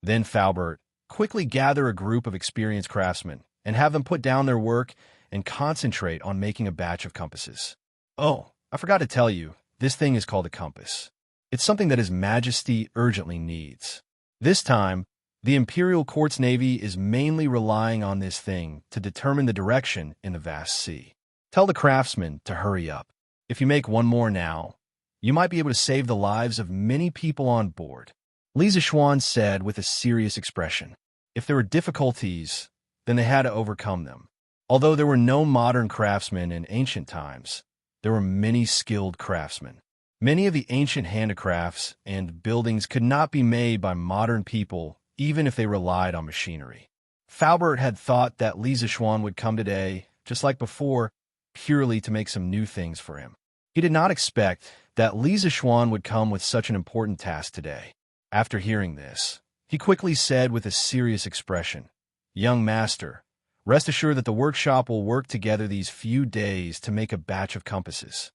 Then Faubert quickly gather a group of experienced craftsmen and have them put down their work and concentrate on making a batch of compasses. Oh, I forgot to tell you, this thing is called a compass. It's something that His Majesty urgently needs. This time, the Imperial Court's Navy is mainly relying on this thing to determine the direction in the vast sea. Tell the craftsmen to hurry up. If you make one more now, you might be able to save the lives of many people on board. Li Zishuan said with a serious expression. If there were difficulties, then they had to overcome them. Although there were no modern craftsmen in ancient times, there were many skilled craftsmen. Many of the ancient handicrafts and buildings could not be made by modern people, even if they relied on machinery. Faubert had thought that Li Zishuan would come today, just like before, purely to make some new things for him. He did not expect that Li Zishuan would come with such an important task today. After hearing this, he quickly said with a serious expression, "Young master, rest assured that the workshop will work together these few days to make a batch of compasses."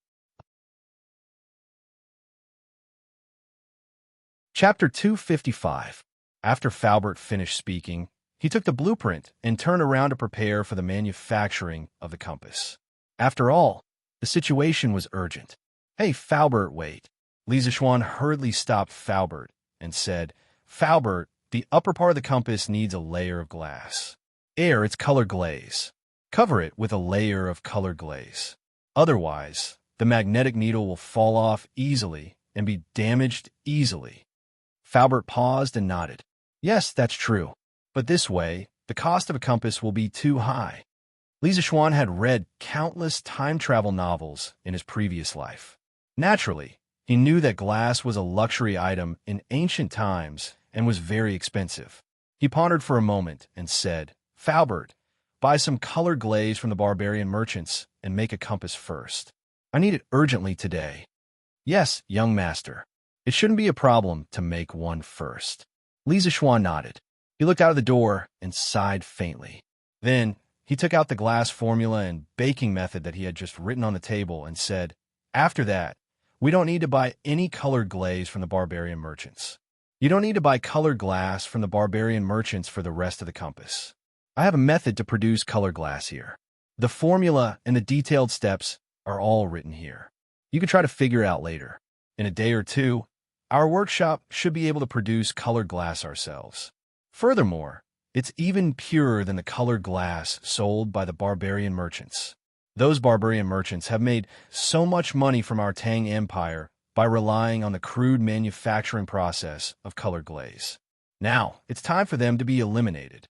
Chapter 255. After Faubert finished speaking, he took the blueprint and turned around to prepare for the manufacturing of the compass. After all, the situation was urgent. "Hey, Faubert, wait." Li Zishuan hurriedly stopped Faubert and said, "Faubert, the upper part of the compass needs a layer of glass. It's colored glaze. Cover it with a layer of colored glaze. Otherwise, the magnetic needle will fall off easily and be damaged easily." Faubert paused and nodded. "Yes, that's true. But this way, the cost of a compass will be too high." Li Zishuan had read countless time travel novels in his previous life. Naturally, he knew that glass was a luxury item in ancient times and was very expensive. He pondered for a moment and said, "Faubert, buy some colored glaze from the barbarian merchants and make a compass first. I need it urgently today." "Yes, young master. It shouldn't be a problem to make one first." Li Zishuan nodded. He looked out of the door and sighed faintly. Then he took out the glass formula and baking method that he had just written on the table and said, "After that, we don't need to buy any colored glaze from the barbarian merchants. You don't need to buy colored glass from the barbarian merchants for the rest of the compass. I have a method to produce colored glass here. The formula and the detailed steps are all written here. You can try to figure it out later. In a day or two, our workshop should be able to produce colored glass ourselves. Furthermore, it's even purer than the colored glass sold by the barbarian merchants. Those barbarian merchants have made so much money from our Tang Empire by relying on the crude manufacturing process of colored glaze. Now, it's time for them to be eliminated."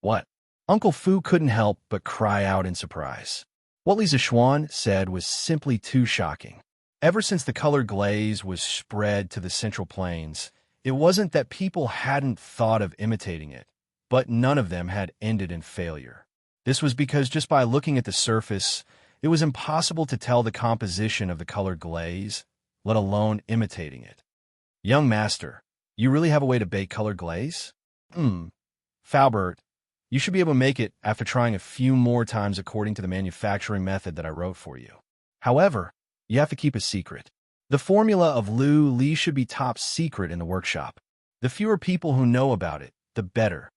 "What?" Uncle Fu couldn't help but cry out in surprise. What Li Zishuan said was simply too shocking. Ever since the colored glaze was spread to the Central Plains, it wasn't that people hadn't thought of imitating it, but none of them had ended in failure. This was because just by looking at the surface, it was impossible to tell the composition of the colored glaze, let alone imitating it. "Young master, you really have a way to bake colored glaze?" Faubert, you should be able to make it after trying a few more times according to the manufacturing method that I wrote for you. However, you have to keep it secret. The formula of Lu Li should be top secret in the workshop. The fewer people who know about it, the better.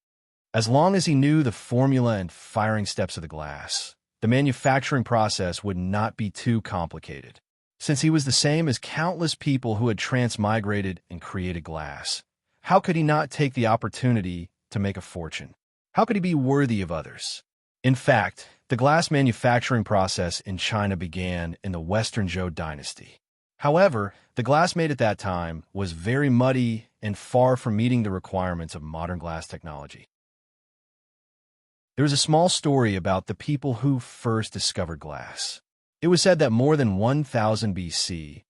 As long as he knew the formula and firing steps of the glass, the manufacturing process would not be too complicated. Since he was the same as countless people who had transmigrated and created glass, how could he not take the opportunity to make a fortune? How could he be worthy of others? In fact, the glass manufacturing process in China began in the Western Zhou Dynasty. However, the glass made at that time was very muddy and far from meeting the requirements of modern glass technology. There is a small story about the people who first discovered glass. It was said that more than 1000 BC,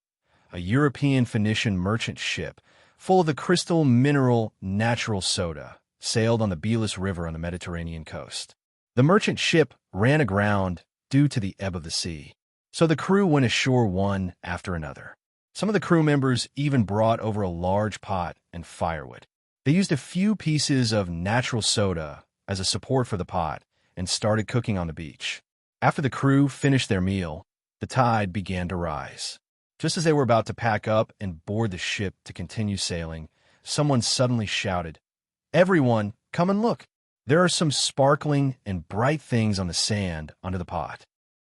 a European Phoenician merchant ship full of the crystal mineral natural soda sailed on the Belus River on the Mediterranean coast. The merchant ship ran aground due to the ebb of the sea, so the crew went ashore one after another. Some of the crew members even brought over a large pot and firewood. They used a few pieces of natural soda as a support for the pot and started cooking on the beach. After the crew finished their meal, the tide began to rise. Just as they were about to pack up and board the ship to continue sailing, someone suddenly shouted, "Everyone, come and look! There are some sparkling and bright things on the sand under the pot."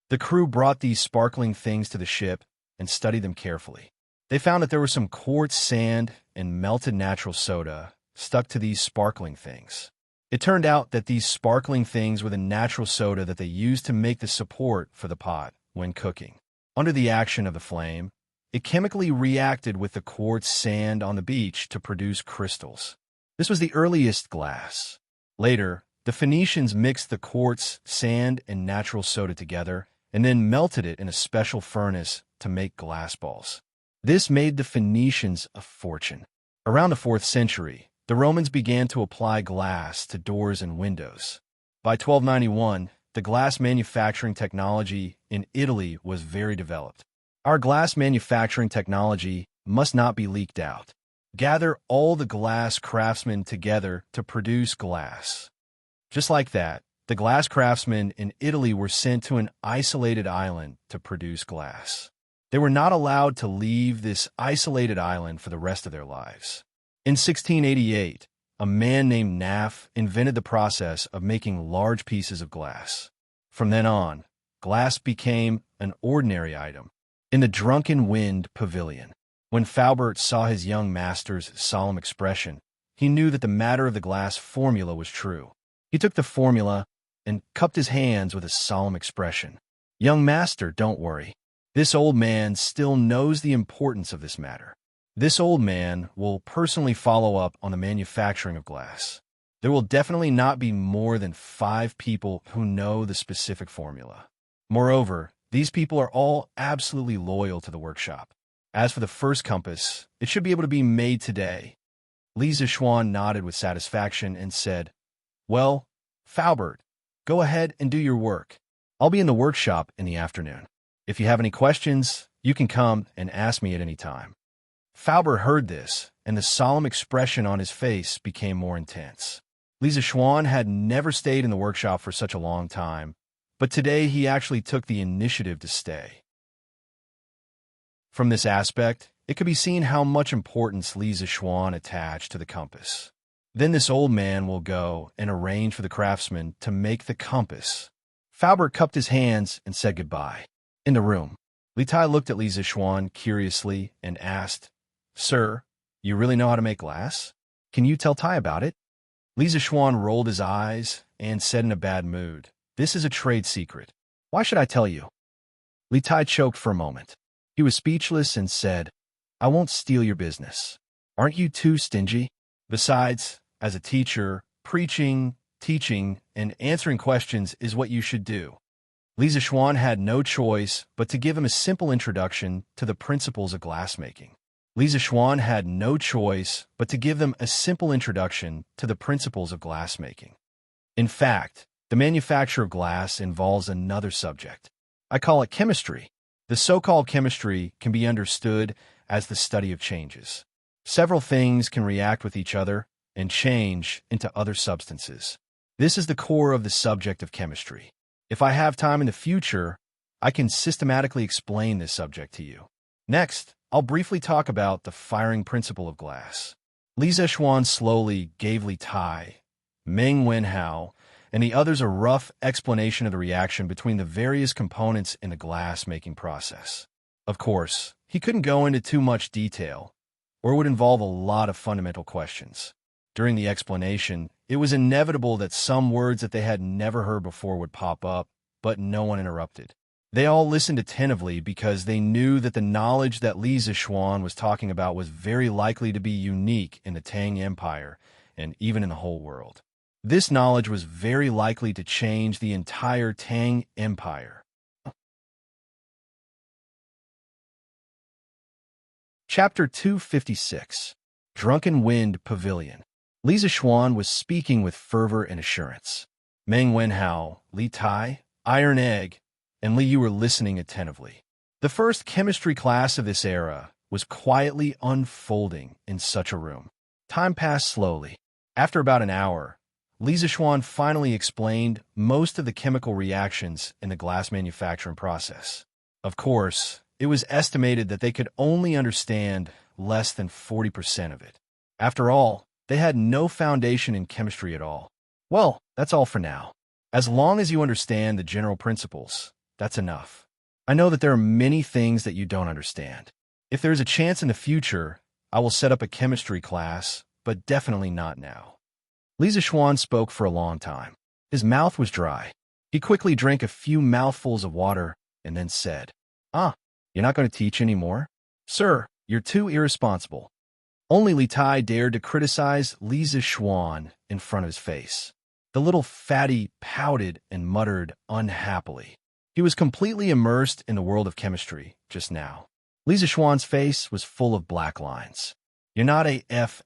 The crew brought these sparkling things to the ship and studied them carefully. They found that there was some quartz sand and melted natural soda stuck to these sparkling things. It turned out that these sparkling things were the natural soda that they used to make the support for the pot when cooking. Under the action of the flame, it chemically reacted with the quartz sand on the beach to produce crystals. This was the earliest glass. Later, the Phoenicians mixed the quartz, sand, and natural soda together and then melted it in a special furnace to make glass balls. This made the Phoenicians a fortune. Around the 4th century, the Romans began to apply glass to doors and windows. By 1291, the glass manufacturing technology in Italy was very developed. Our glass manufacturing technology must not be leaked out. Gather all the glass craftsmen together to produce glass. Just like that, the glass craftsmen in Italy were sent to an isolated island to produce glass. They were not allowed to leave this isolated island for the rest of their lives. In 1688, a man named Naff invented the process of making large pieces of glass. From then on, glass became an ordinary item. In the Drunken Wind Pavilion, when Faubert saw his young master's solemn expression, he knew that the matter of the glass formula was true. He took the formula and cupped his hands with a solemn expression. "Young master, don't worry. This old man still knows the importance of this matter. This old man will personally follow up on the manufacturing of glass. There will definitely not be more than 5 people who know the specific formula. Moreover, these people are all absolutely loyal to the workshop. As for the first compass, it should be able to be made today." Li Zishuan nodded with satisfaction and said, "Well, Faubert, go ahead and do your work. I'll be in the workshop in the afternoon. If you have any questions, you can come and ask me at any time." Faubert heard this, and the solemn expression on his face became more intense. Li Zishuan had never stayed in the workshop for such a long time, but today he actually took the initiative to stay. From this aspect, it could be seen how much importance Li Zishuan attached to the compass. Then this old man will go and arrange for the craftsman to make the compass. Faubert cupped his hands and said goodbye. In the room, Li Tai looked at Li Zishuan curiously and asked, "Sir, you really know how to make glass? Can you tell Tai about it?" Li Zishuan rolled his eyes and said in a bad mood, "This is a trade secret. Why should I tell you?" Li Tai choked for a moment. He was speechless and said, "I won't steal your business. Aren't you too stingy? Besides, as a teacher, preaching, teaching, and answering questions is what you should do." Li Zishuan had no choice but to give him a simple introduction to the principles of glassmaking. Li Zishuan had no choice but to give them a simple introduction to the principles of glassmaking. In fact, the manufacture of glass involves another subject. I call it chemistry. The so-called chemistry can be understood as the study of changes. Several things can react with each other and change into other substances. This is the core of the subject of chemistry. If I have time in the future, I can systematically explain this subject to you. Next, I'll briefly talk about the firing principle of glass. Li Zishuan slowly gave Li Tai, Meng Wenhao, and the others a rough explanation of the reaction between the various components in the glass-making process. Of course, he couldn't go into too much detail, or it would involve a lot of fundamental questions. During the explanation, it was inevitable that some words that they had never heard before would pop up, but no one interrupted. They all listened attentively because they knew that the knowledge that Li Zishuan was talking about was very likely to be unique in the Tang Empire and even in the whole world. This knowledge was very likely to change the entire Tang Empire. Chapter 256, Drunken Wind Pavilion. Li Zishuan was speaking with fervor and assurance. Meng Wenhao, Li Tai, Iron Egg, and Li Yu were listening attentively. The first chemistry class of this era was quietly unfolding in such a room. Time passed slowly. After about an hour, Li Zixuan finally explained most of the chemical reactions in the glass manufacturing process. Of course, it was estimated that they could only understand less than 40% of it. After all, they had no foundation in chemistry at all. Well, that's all for now. As long as you understand the general principles, that's enough. I know that there are many things that you don't understand. If there's a chance in the future, I will set up a chemistry class, but definitely not now. Li Zixuan spoke for a long time. His mouth was dry. He quickly drank a few mouthfuls of water and then said, you're not going to teach anymore? Sir, you're too irresponsible. Only Li Tai dared to criticize Li Zixuan in front of his face. The little fatty pouted and muttered unhappily. He was completely immersed in the world of chemistry just now. Li Zixuan's face was full of black lines. You're not a F***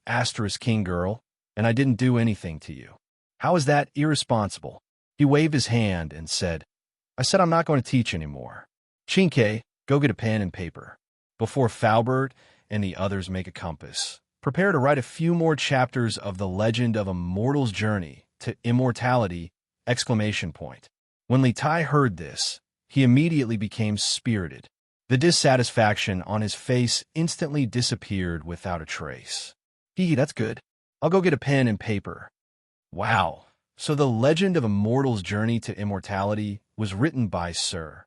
girl, and I didn't do anything to you. How is that irresponsible? He waved his hand and said, I said I'm not going to teach anymore. Chinke, go get a pen and paper. Before Faubert and the others make a compass, prepare to write a few more chapters of the legend of a mortal's journey to immortality! When Li Tai heard this, he immediately became spirited. The dissatisfaction on his face instantly disappeared without a trace. That's good. I'll go get a pen and paper. Wow, so the legend of a mortal's journey to immortality was written by Sir.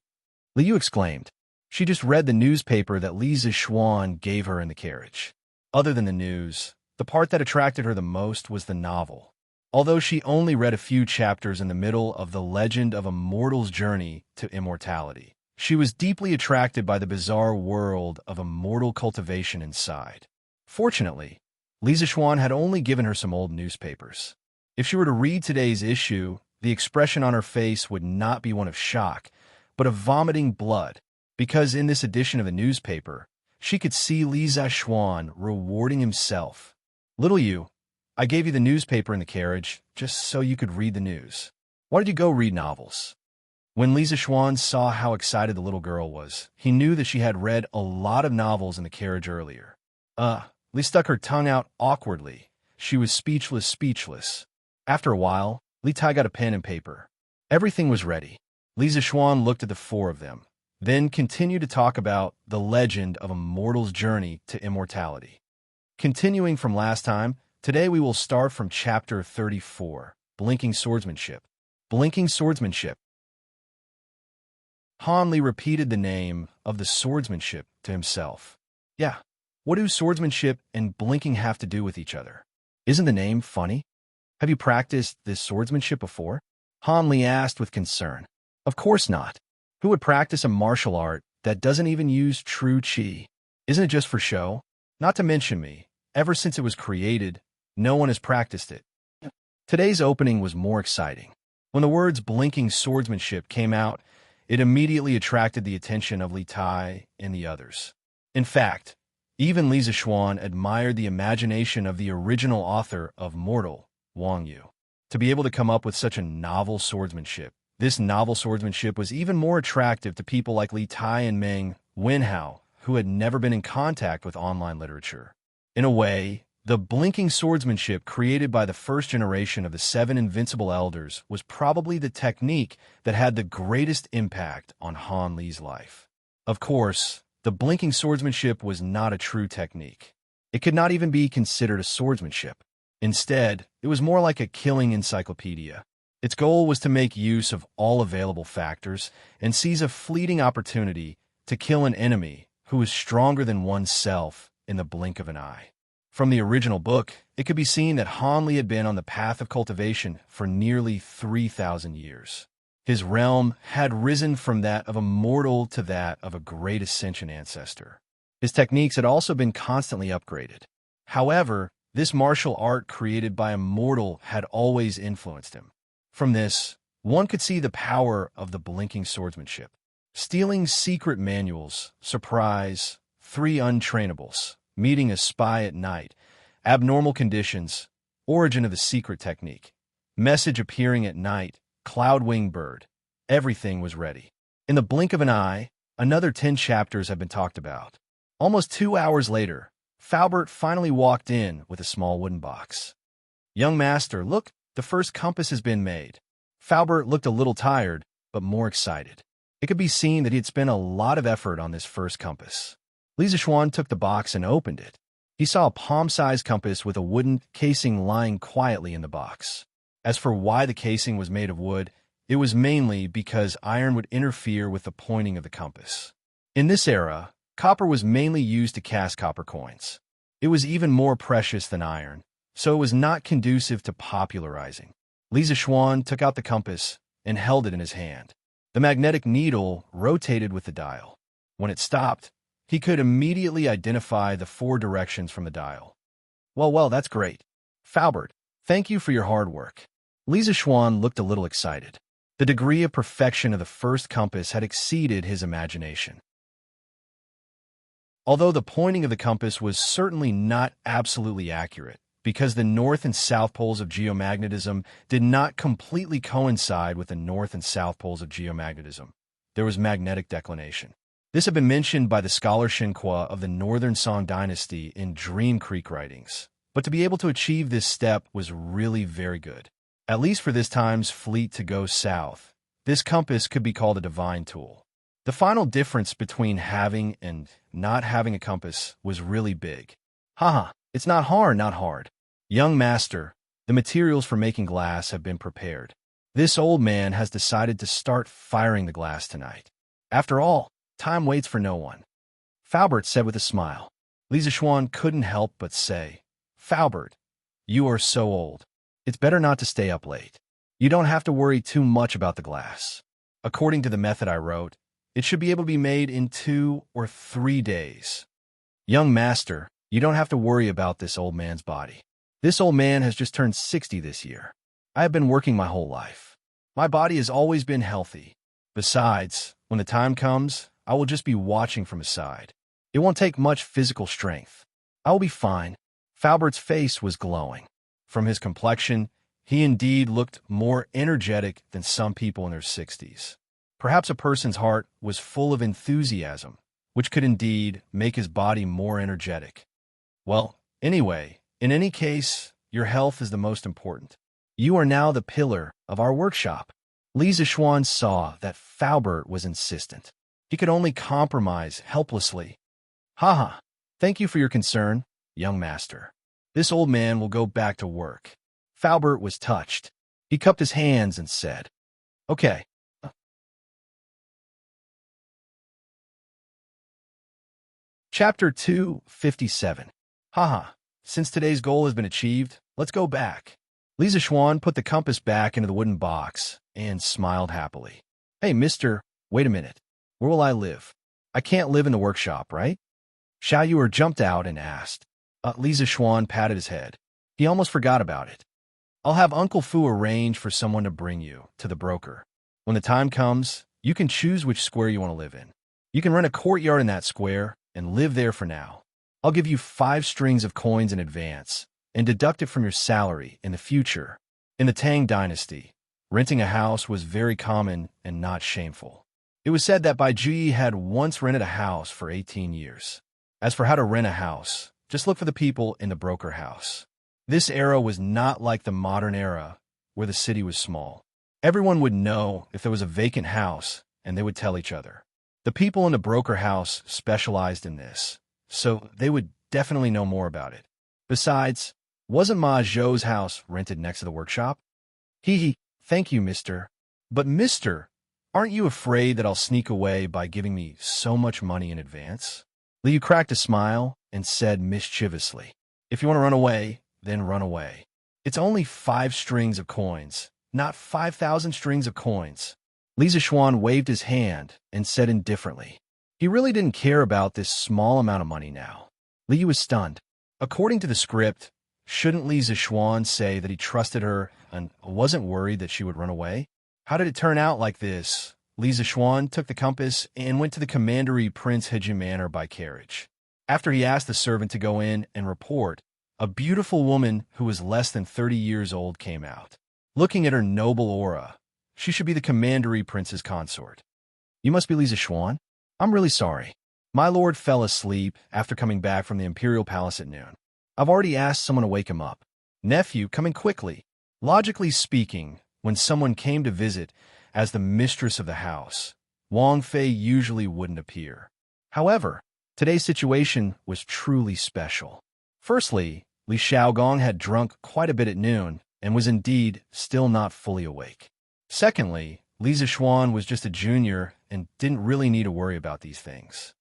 Liu exclaimed. She just read the newspaper that Li Zixuan gave her in the carriage. Other than the news, the part that attracted her the most was the novel. Although she only read a few chapters in the middle of the legend of a mortal's journey to immortality, she was deeply attracted by the bizarre world of immortal cultivation inside. Fortunately, Li Zixuan had only given her some old newspapers. If she were to read today's issue, the expression on her face would not be one of shock, but of vomiting blood, because in this edition of the newspaper, she could see Li Zixuan rewarding himself. Little you, I gave you the newspaper in the carriage just so you could read the news. Why did you go read novels? When Li Zixuan saw how excited the little girl was, he knew that she had read a lot of novels in the carriage earlier. Li stuck her tongue out awkwardly. She was speechless. After a while, Li Tai got a pen and paper. Everything was ready. Li Zixuan looked at the four of them, then continued to talk about the legend of a mortal's journey to immortality. Continuing from last time, today we will start from chapter 34, Blinking Swordsmanship. Blinking Swordsmanship. Han Li repeated the name of the swordsmanship to himself. Yeah, what do swordsmanship and blinking have to do with each other? Isn't the name funny? Have you practiced this swordsmanship before? Han Li asked with concern. Of course not. Who would practice a martial art that doesn't even use true qi? Isn't it just for show? Not to mention me, ever since it was created, no one has practiced it. Today's opening was more exciting. When the words blinking swordsmanship came out, it immediately attracted the attention of Li Tai and the others. In fact, even Li Zixuan admired the imagination of the original author of Mortal, Wang Yu. To be able to come up with such a novel swordsmanship, this novel swordsmanship was even more attractive to people like Li Tai and Meng Wenhao, who had never been in contact with online literature. In a way, the blinking swordsmanship created by the first generation of the Seven Invincible Elders was probably the technique that had the greatest impact on Han Li's life. Of course, the blinking swordsmanship was not a true technique. It could not even be considered a swordsmanship. Instead, it was more like a killing encyclopedia. Its goal was to make use of all available factors and seize a fleeting opportunity to kill an enemy who was stronger than oneself in the blink of an eye. From the original book, it could be seen that Han Li had been on the path of cultivation for nearly 3,000 years. His realm had risen from that of a mortal to that of a great ascension ancestor. His techniques had also been constantly upgraded. However, this martial art created by a mortal had always influenced him. From this, one could see the power of the blinking swordsmanship. Stealing secret manuals, surprise, 3 untrainables, meeting a spy at night, abnormal conditions, origin of the secret technique, message appearing at night, cloud-winged bird. Everything was ready. In the blink of an eye, another 10 chapters have been talked about. Almost 2 hours later, Faubert finally walked in with a small wooden box. "Young master, look, the first compass has been made." Faubert looked a little tired, but more excited. It could be seen that he had spent a lot of effort on this first compass. Li Zixuan took the box and opened it. He saw a palm-sized compass with a wooden casing lying quietly in the box. As for why the casing was made of wood, it was mainly because iron would interfere with the pointing of the compass. In this era, copper was mainly used to cast copper coins. It was even more precious than iron, so it was not conducive to popularizing. Li Zixuan took out the compass and held it in his hand. The magnetic needle rotated with the dial. When it stopped, he could immediately identify the 4 directions from the dial. Well, that's great. Faubert, thank you for your hard work." Li Zixuan looked a little excited. The degree of perfection of the first compass had exceeded his imagination. Although the pointing of the compass was certainly not absolutely accurate, because the north and south poles of geomagnetism did not completely coincide with the north and south poles of geomagnetism, there was magnetic declination. This had been mentioned by the scholar Xinhua of the Northern Song Dynasty in Dream Creek writings, but to be able to achieve this step was really very good. At least for this time's fleet to go south, this compass could be called a divine tool. The final difference between having and not having a compass was really big. Haha, it's not hard. Young master, the materials for making glass have been prepared. This old man has decided to start firing the glass tonight. After all, time waits for no one. Faubert said with a smile. Li Zixuan couldn't help but say, "Faubert, you are so old. It's better not to stay up late. You don't have to worry too much about the glass. According to the method I wrote, it should be able to be made in 2 or 3 days. Young master, you don't have to worry about this old man's body. This old man has just turned 60 this year. I have been working my whole life. My body has always been healthy. Besides, when the time comes, I will just be watching from his side. It won't take much physical strength. I will be fine." Faubert's face was glowing. From his complexion, he indeed looked more energetic than some people in their 60s. Perhaps a person's heart was full of enthusiasm, which could indeed make his body more energetic. Well, anyway, in any case, your health is the most important. You are now the pillar of our workshop. Li Zixuan saw that Faubert was insistent. He could only compromise helplessly. Haha, thank you for your concern, young master. This old man will go back to work. Faubert was touched. He cupped his hands and said, "Okay." Chapter 257. Haha, since today's goal has been achieved, let's go back. Li Zixuan put the compass back into the wooden box and smiled happily. "Hey, mister, wait a minute. Where will I live? I can't live in the workshop, right?" Xiao Yuer jumped out and asked. Li Zixuan patted his head. He almost forgot about it. "I'll have Uncle Fu arrange for someone to bring you to the broker. When the time comes, you can choose which square you want to live in. You can rent a courtyard in that square and live there for now. I'll give you 5 strings of coins in advance and deduct it from your salary in the future." In the Tang Dynasty, renting a house was very common and not shameful. It was said that Bai Juyi had once rented a house for 18 years. As for how to rent a house, just look for the people in the broker house. This era was not like the modern era, where the city was small. Everyone would know if there was a vacant house, and they would tell each other. The people in the broker house specialized in this, so they would definitely know more about it. Besides, wasn't Ma Zhou's house rented next to the workshop? Hee, thank you, mister. But mister, aren't you afraid that I'll sneak away by giving me so much money in advance? Liu cracked a smile and said mischievously, "If you want to run away, then run away. It's only 5 strings of coins, not 5,000 strings of coins." Li Zixuan waved his hand and said indifferently. He really didn't care about this small amount of money now. Li was stunned. According to the script, shouldn't Li Zixuan say that he trusted her and wasn't worried that she would run away? How did it turn out like this? Li Zixuan took the compass and went to the commandery Prince Hijin Manor by carriage. After he asked the servant to go in and report, a beautiful woman who was less than 30 years old came out. Looking at her noble aura, she should be the commandery prince's consort. "You must be Li Zixuan? I'm really sorry. My lord fell asleep after coming back from the imperial palace at noon. I've already asked someone to wake him up. Nephew, come in quickly. Logically speaking, when someone came to visit as the mistress of the house, Wang Fei usually wouldn't appear. However, today's situation was truly special. Firstly, Li Xiaogong had drunk quite a bit at noon and was indeed still not fully awake. Secondly, Li Zixuan was just a junior and didn't really need to worry about these things.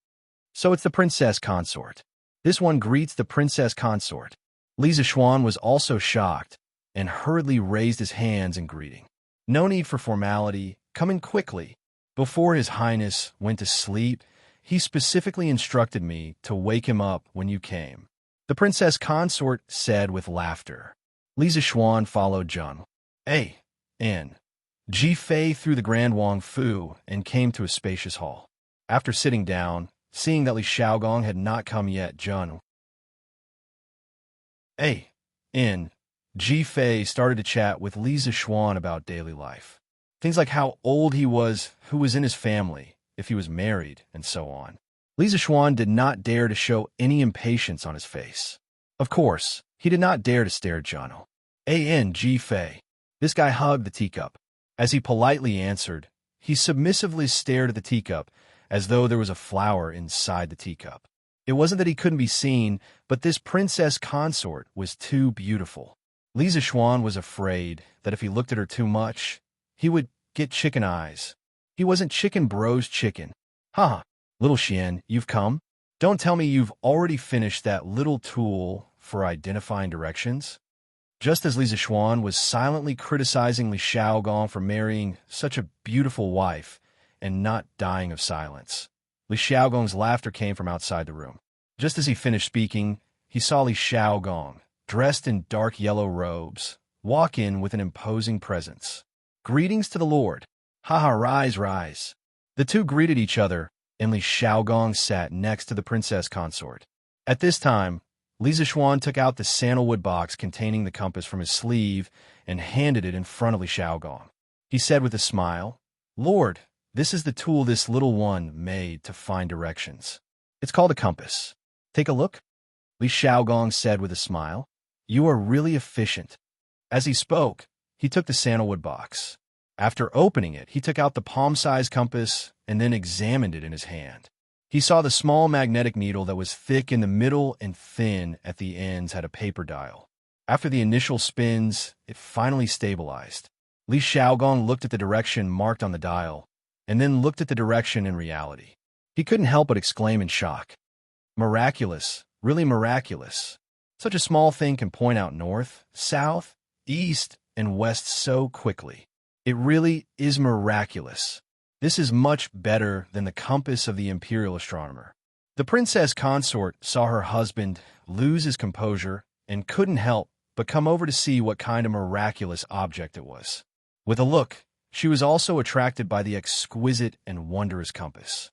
So it's the princess consort. This one greets the princess consort. Li Zixuan was also shocked and hurriedly raised his hands in greeting. No need for formality, come in quickly. Before His Highness went to sleep, he specifically instructed me to wake him up when you came. The princess consort said with laughter. Li Zixuan followed Zheng A. N. Ji Fei through the Grand Wang Fu and came to a spacious hall. After sitting down, seeing that Li Xiaogong had not come yet, Zheng A. N. Ji Fei started to chat with Li Zixuan about daily life. Things like how old he was, who was in his family, if he was married, and so on. Li Zixuan did not dare to show any impatience on his face. Of course, he did not dare to stare at Zheng A.N. Ji Fei. This guy hugged the teacup. As he politely answered, he submissively stared at the teacup as though there was a flower inside the teacup. It wasn't that he couldn't be seen, but this princess consort was too beautiful. Li Zixuan was afraid that if he looked at her too much, he would get chicken eyes. He wasn't Chicken Bro's chicken. Haha, little Xian, you've come? Don't tell me you've already finished that little tool for identifying directions? Just as Li Zixuan was silently criticizing Li Xiaogong for marrying such a beautiful wife and not dying of silence, Li Xiaogong's laughter came from outside the room. Just as he finished speaking, he saw Li Xiaogong, dressed in dark yellow robes, walk in with an imposing presence. Greetings to the Lord. Haha, rise, rise. The two greeted each other, and Li Xiaogong sat next to the princess consort. At this time, Li Zixuan took out the sandalwood box containing the compass from his sleeve and handed it in front of Li Xiaogong. He said with a smile, Lord, this is the tool this little one made to find directions. It's called a compass. Take a look. Li Xiaogong said with a smile. You are really efficient. As he spoke, he took the sandalwood box. After opening it, he took out the palm-sized compass and then examined it in his hand. He saw the small magnetic needle that was thick in the middle and thin at the ends had a paper dial. After the initial spins, it finally stabilized. Li Xiaogong looked at the direction marked on the dial, and then looked at the direction in reality. He couldn't help but exclaim in shock. Miraculous, really miraculous. Such a small thing can point out north, south, east, and west so quickly. It really is miraculous. This is much better than the compass of the imperial astronomer. The princess consort saw her husband lose his composure and couldn't help but come over to see what kind of miraculous object it was. With a look, she was also attracted by the exquisite and wondrous compass.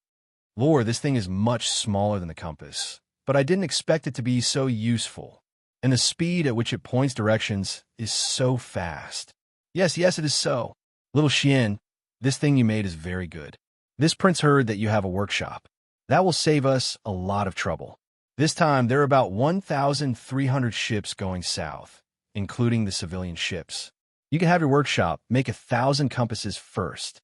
Lord, this thing is much smaller than the compass, but I didn't expect it to be so useful. And the speed at which it points directions is so fast. Yes, it is so. Little Xian, this thing you made is very good. This prince heard that you have a workshop. That will save us a lot of trouble. This time, there are about 1,300 ships going south, including the civilian ships. You can have your workshop make 1,000 compasses first.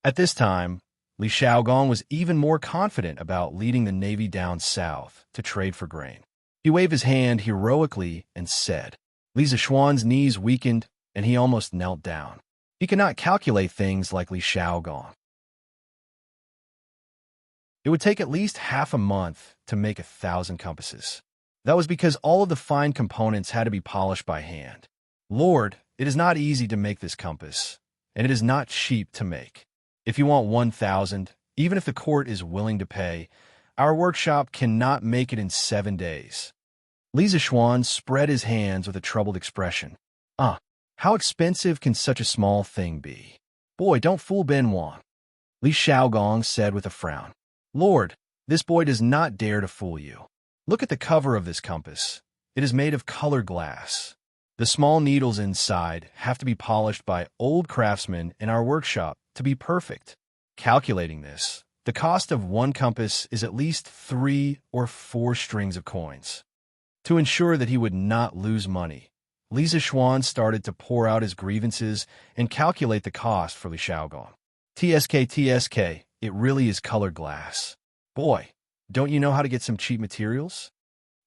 At this time, Li Xiaogong was even more confident about leading the navy down south to trade for grain. He waved his hand heroically and said, Li Zixuan's knees weakened, and he almost knelt down. He could not calculate things like Li Xiaogong. It would take at least half a month to make 1,000 compasses. That was because all of the fine components had to be polished by hand. Lord, it is not easy to make this compass, and it is not cheap to make. If you want 1,000, even if the court is willing to pay, our workshop cannot make it in 7 days. Li Zixuan spread his hands with a troubled expression. How expensive can such a small thing be? Boy, don't fool Ben Wang. Li Xiaogong said with a frown. Lord, this boy does not dare to fool you. Look at the cover of this compass. It is made of colored glass. The small needles inside have to be polished by old craftsmen in our workshop to be perfect. Calculating this, The cost of one compass is at least 3 or 4 strings of coins. To ensure that he would not lose money, Li Zishuan started to pour out his grievances and calculate the cost for Li Xiaogong. TSK, it really is colored glass. Boy, don't you know how to get some cheap materials?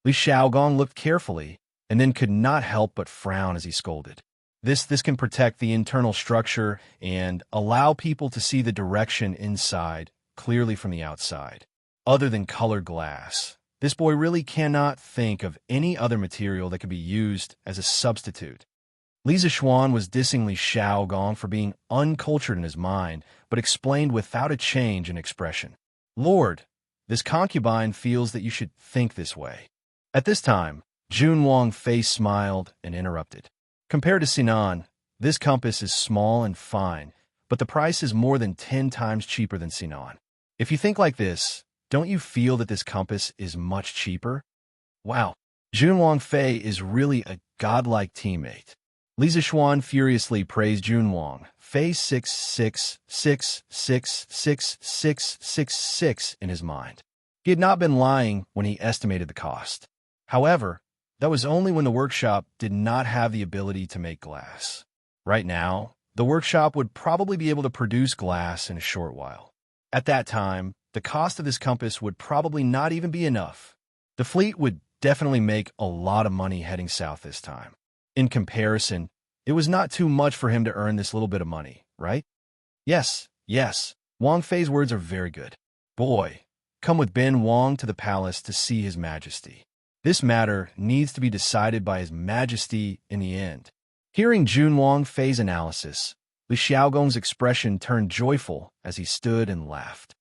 Li Xiaogong looked carefully and then could not help but frown as he scolded. This can protect the internal structure and allow people to see the direction inside clearly from the outside. Other than colored glass, this boy really cannot think of any other material that could be used as a substitute. Li Zishuan was dissing Li Xiaogong for being uncultured in his mind, but explained without a change in expression. Lord, this concubine feels that you should think this way. At this time, Junwang's face smiled and interrupted. Compared to Sinan, this compass is small and fine, but the price is more than 10 times cheaper than Sinan. If you think like this, don't you feel that this compass is much cheaper? Wow, Junwang Fei is really a godlike teammate. Li Zishuan furiously praised Junwang Fei 666666666 in his mind. He had not been lying when he estimated the cost. However, that was only when the workshop did not have the ability to make glass. Right now, the workshop would probably be able to produce glass in a short while. At that time, the cost of this compass would probably not even be enough. The fleet would definitely make a lot of money heading south this time. In comparison, it was not too much for him to earn this little bit of money, right? Yes, Wang Fei's words are very good. Boy, come with Ben Wang to the palace to see His Majesty. This matter needs to be decided by His Majesty in the end. Hearing Junwang Fei's analysis, Li Xiaogong's expression turned joyful as he stood and laughed.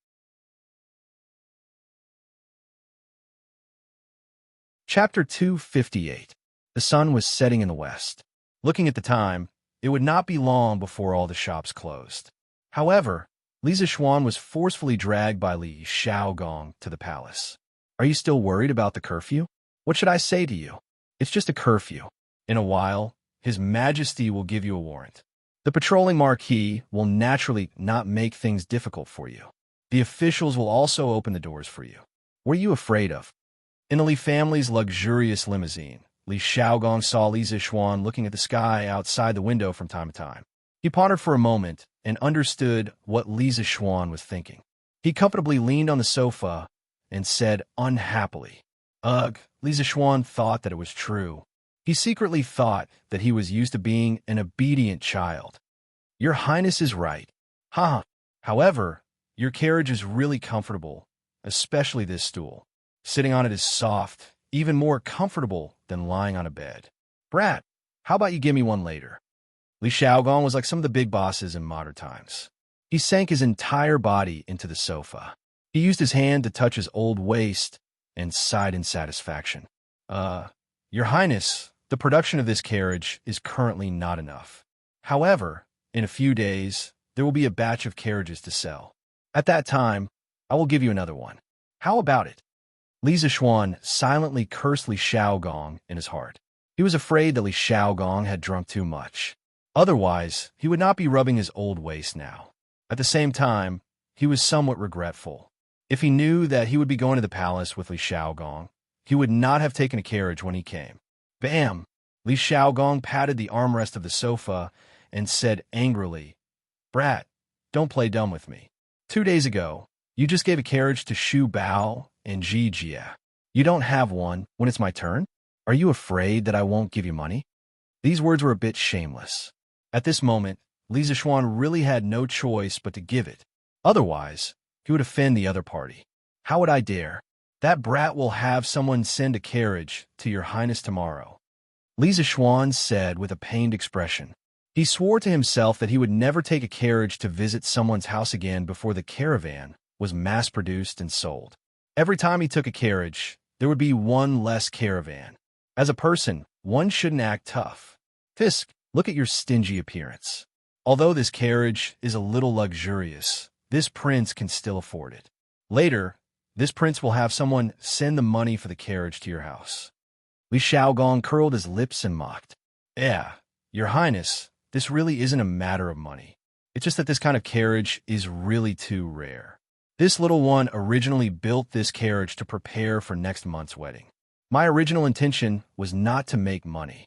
Chapter 258. The sun was setting in the west. Looking at the time, it would not be long before all the shops closed. However, Li Zishuan was forcefully dragged by Li Xiaogong to the palace. Are you still worried about the curfew? What should I say to you? It's just a curfew. In a while, His Majesty will give you a warrant. The patrolling marquis will naturally not make things difficult for you. The officials will also open the doors for you. What are you afraid of? In the Li family's luxurious limousine, Li Xiaogong saw Li Zishuan looking at the sky outside the window from time to time. He pondered for a moment and understood what Li Zishuan was thinking. He comfortably leaned on the sofa and said unhappily, Ugh, Li Zishuan thought that it was true. He secretly thought that he was used to being an obedient child. Your Highness is right. However, your carriage is really comfortable, especially this stool. Sitting on it is soft, even more comfortable than lying on a bed. Brat, how about you give me one later? Li Xiaogong was like some of the big bosses in modern times. He sank his entire body into the sofa. He used his hand to touch his old waist and sighed in satisfaction. Your Highness, the production of this carriage is currently not enough. However, in a few days, there will be a batch of carriages to sell. At that time, I will give you another one. How about it? Li Zishuan silently cursed Li Xiaogong in his heart. He was afraid that Li Xiaogong had drunk too much. Otherwise, he would not be rubbing his old waist now. At the same time, he was somewhat regretful. If he knew that he would be going to the palace with Li Xiaogong, he would not have taken a carriage when he came. Bam! Li Xiaogong patted the armrest of the sofa and said angrily, Brat, don't play dumb with me. 2 days ago, you just gave a carriage to Shu Bao and Ji Jia. You don't have one when it's my turn? Are you afraid that I won't give you money? These words were a bit shameless. At this moment, Li Zishuan really had no choice but to give it. Otherwise, he would offend the other party. How would I dare? That brat will have someone send a carriage to your Highness tomorrow. Li Zishuan said with a pained expression. He swore to himself that he would never take a carriage to visit someone's house again before the caravan was mass-produced and sold. Every time he took a carriage, there would be one less caravan. As a person, one shouldn't act tough. Fisk, look at your stingy appearance. Although this carriage is a little luxurious, this prince can still afford it. Later, this prince will have someone send the money for the carriage to your house. Li Xiaogong curled his lips and mocked. Your Highness, this really isn't a matter of money. It's just that this kind of carriage is really too rare. This little one originally built this carriage to prepare for next month's wedding. My original intention was not to make money.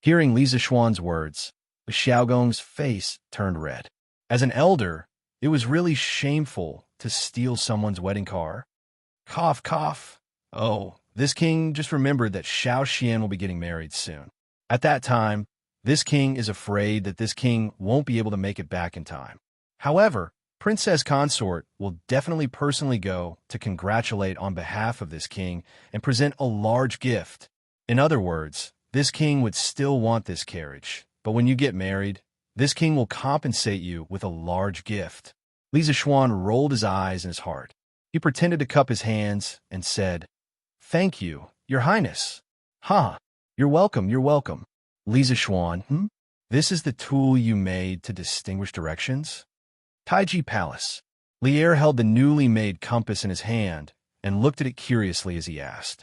Hearing Li Zixuan's words, Xiaogong's face turned red. As an elder, it was really shameful to steal someone's wedding car. Cough, cough. Oh, this king just remembered that Xiao Xian will be getting married soon. At that time, this king is afraid that this king won't be able to make it back in time. However, Princess Consort will definitely personally go to congratulate on behalf of this king and present a large gift. In other words, this king would still want this carriage, but when you get married, this king will compensate you with a large gift. Li Zixuan rolled his eyes in his heart. He pretended to cup his hands and said, "Thank you, Your Highness." "Huh, you're welcome, you're welcome." Li Zixuan, This is the tool you made to distinguish directions? Taiji Palace. Lier held the newly made compass in his hand and looked at it curiously as he asked.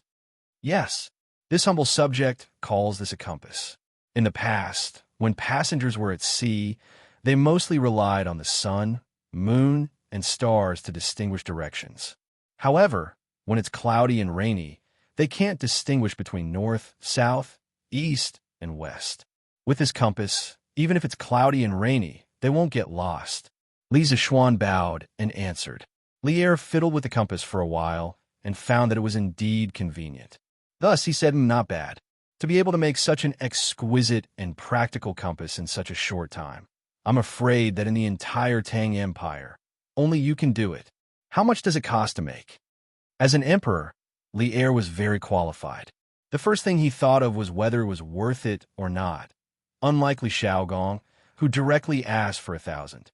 Yes, this humble subject calls this a compass. In the past, when passengers were at sea, they mostly relied on the sun, moon, and stars to distinguish directions. However, when it's cloudy and rainy, they can't distinguish between north, south, east, and west. With this compass, even if it's cloudy and rainy, they won't get lost. Li Zixuan bowed and answered. Lier fiddled with the compass for a while and found that it was indeed convenient. Thus, he said, not bad, to be able to make such an exquisite and practical compass in such a short time. I'm afraid that in the entire Tang Empire, only you can do it. How much does it cost to make? As an emperor, Lier was very qualified. The first thing he thought of was whether it was worth it or not, unlike Li Xiaogong, who directly asked for 1,000.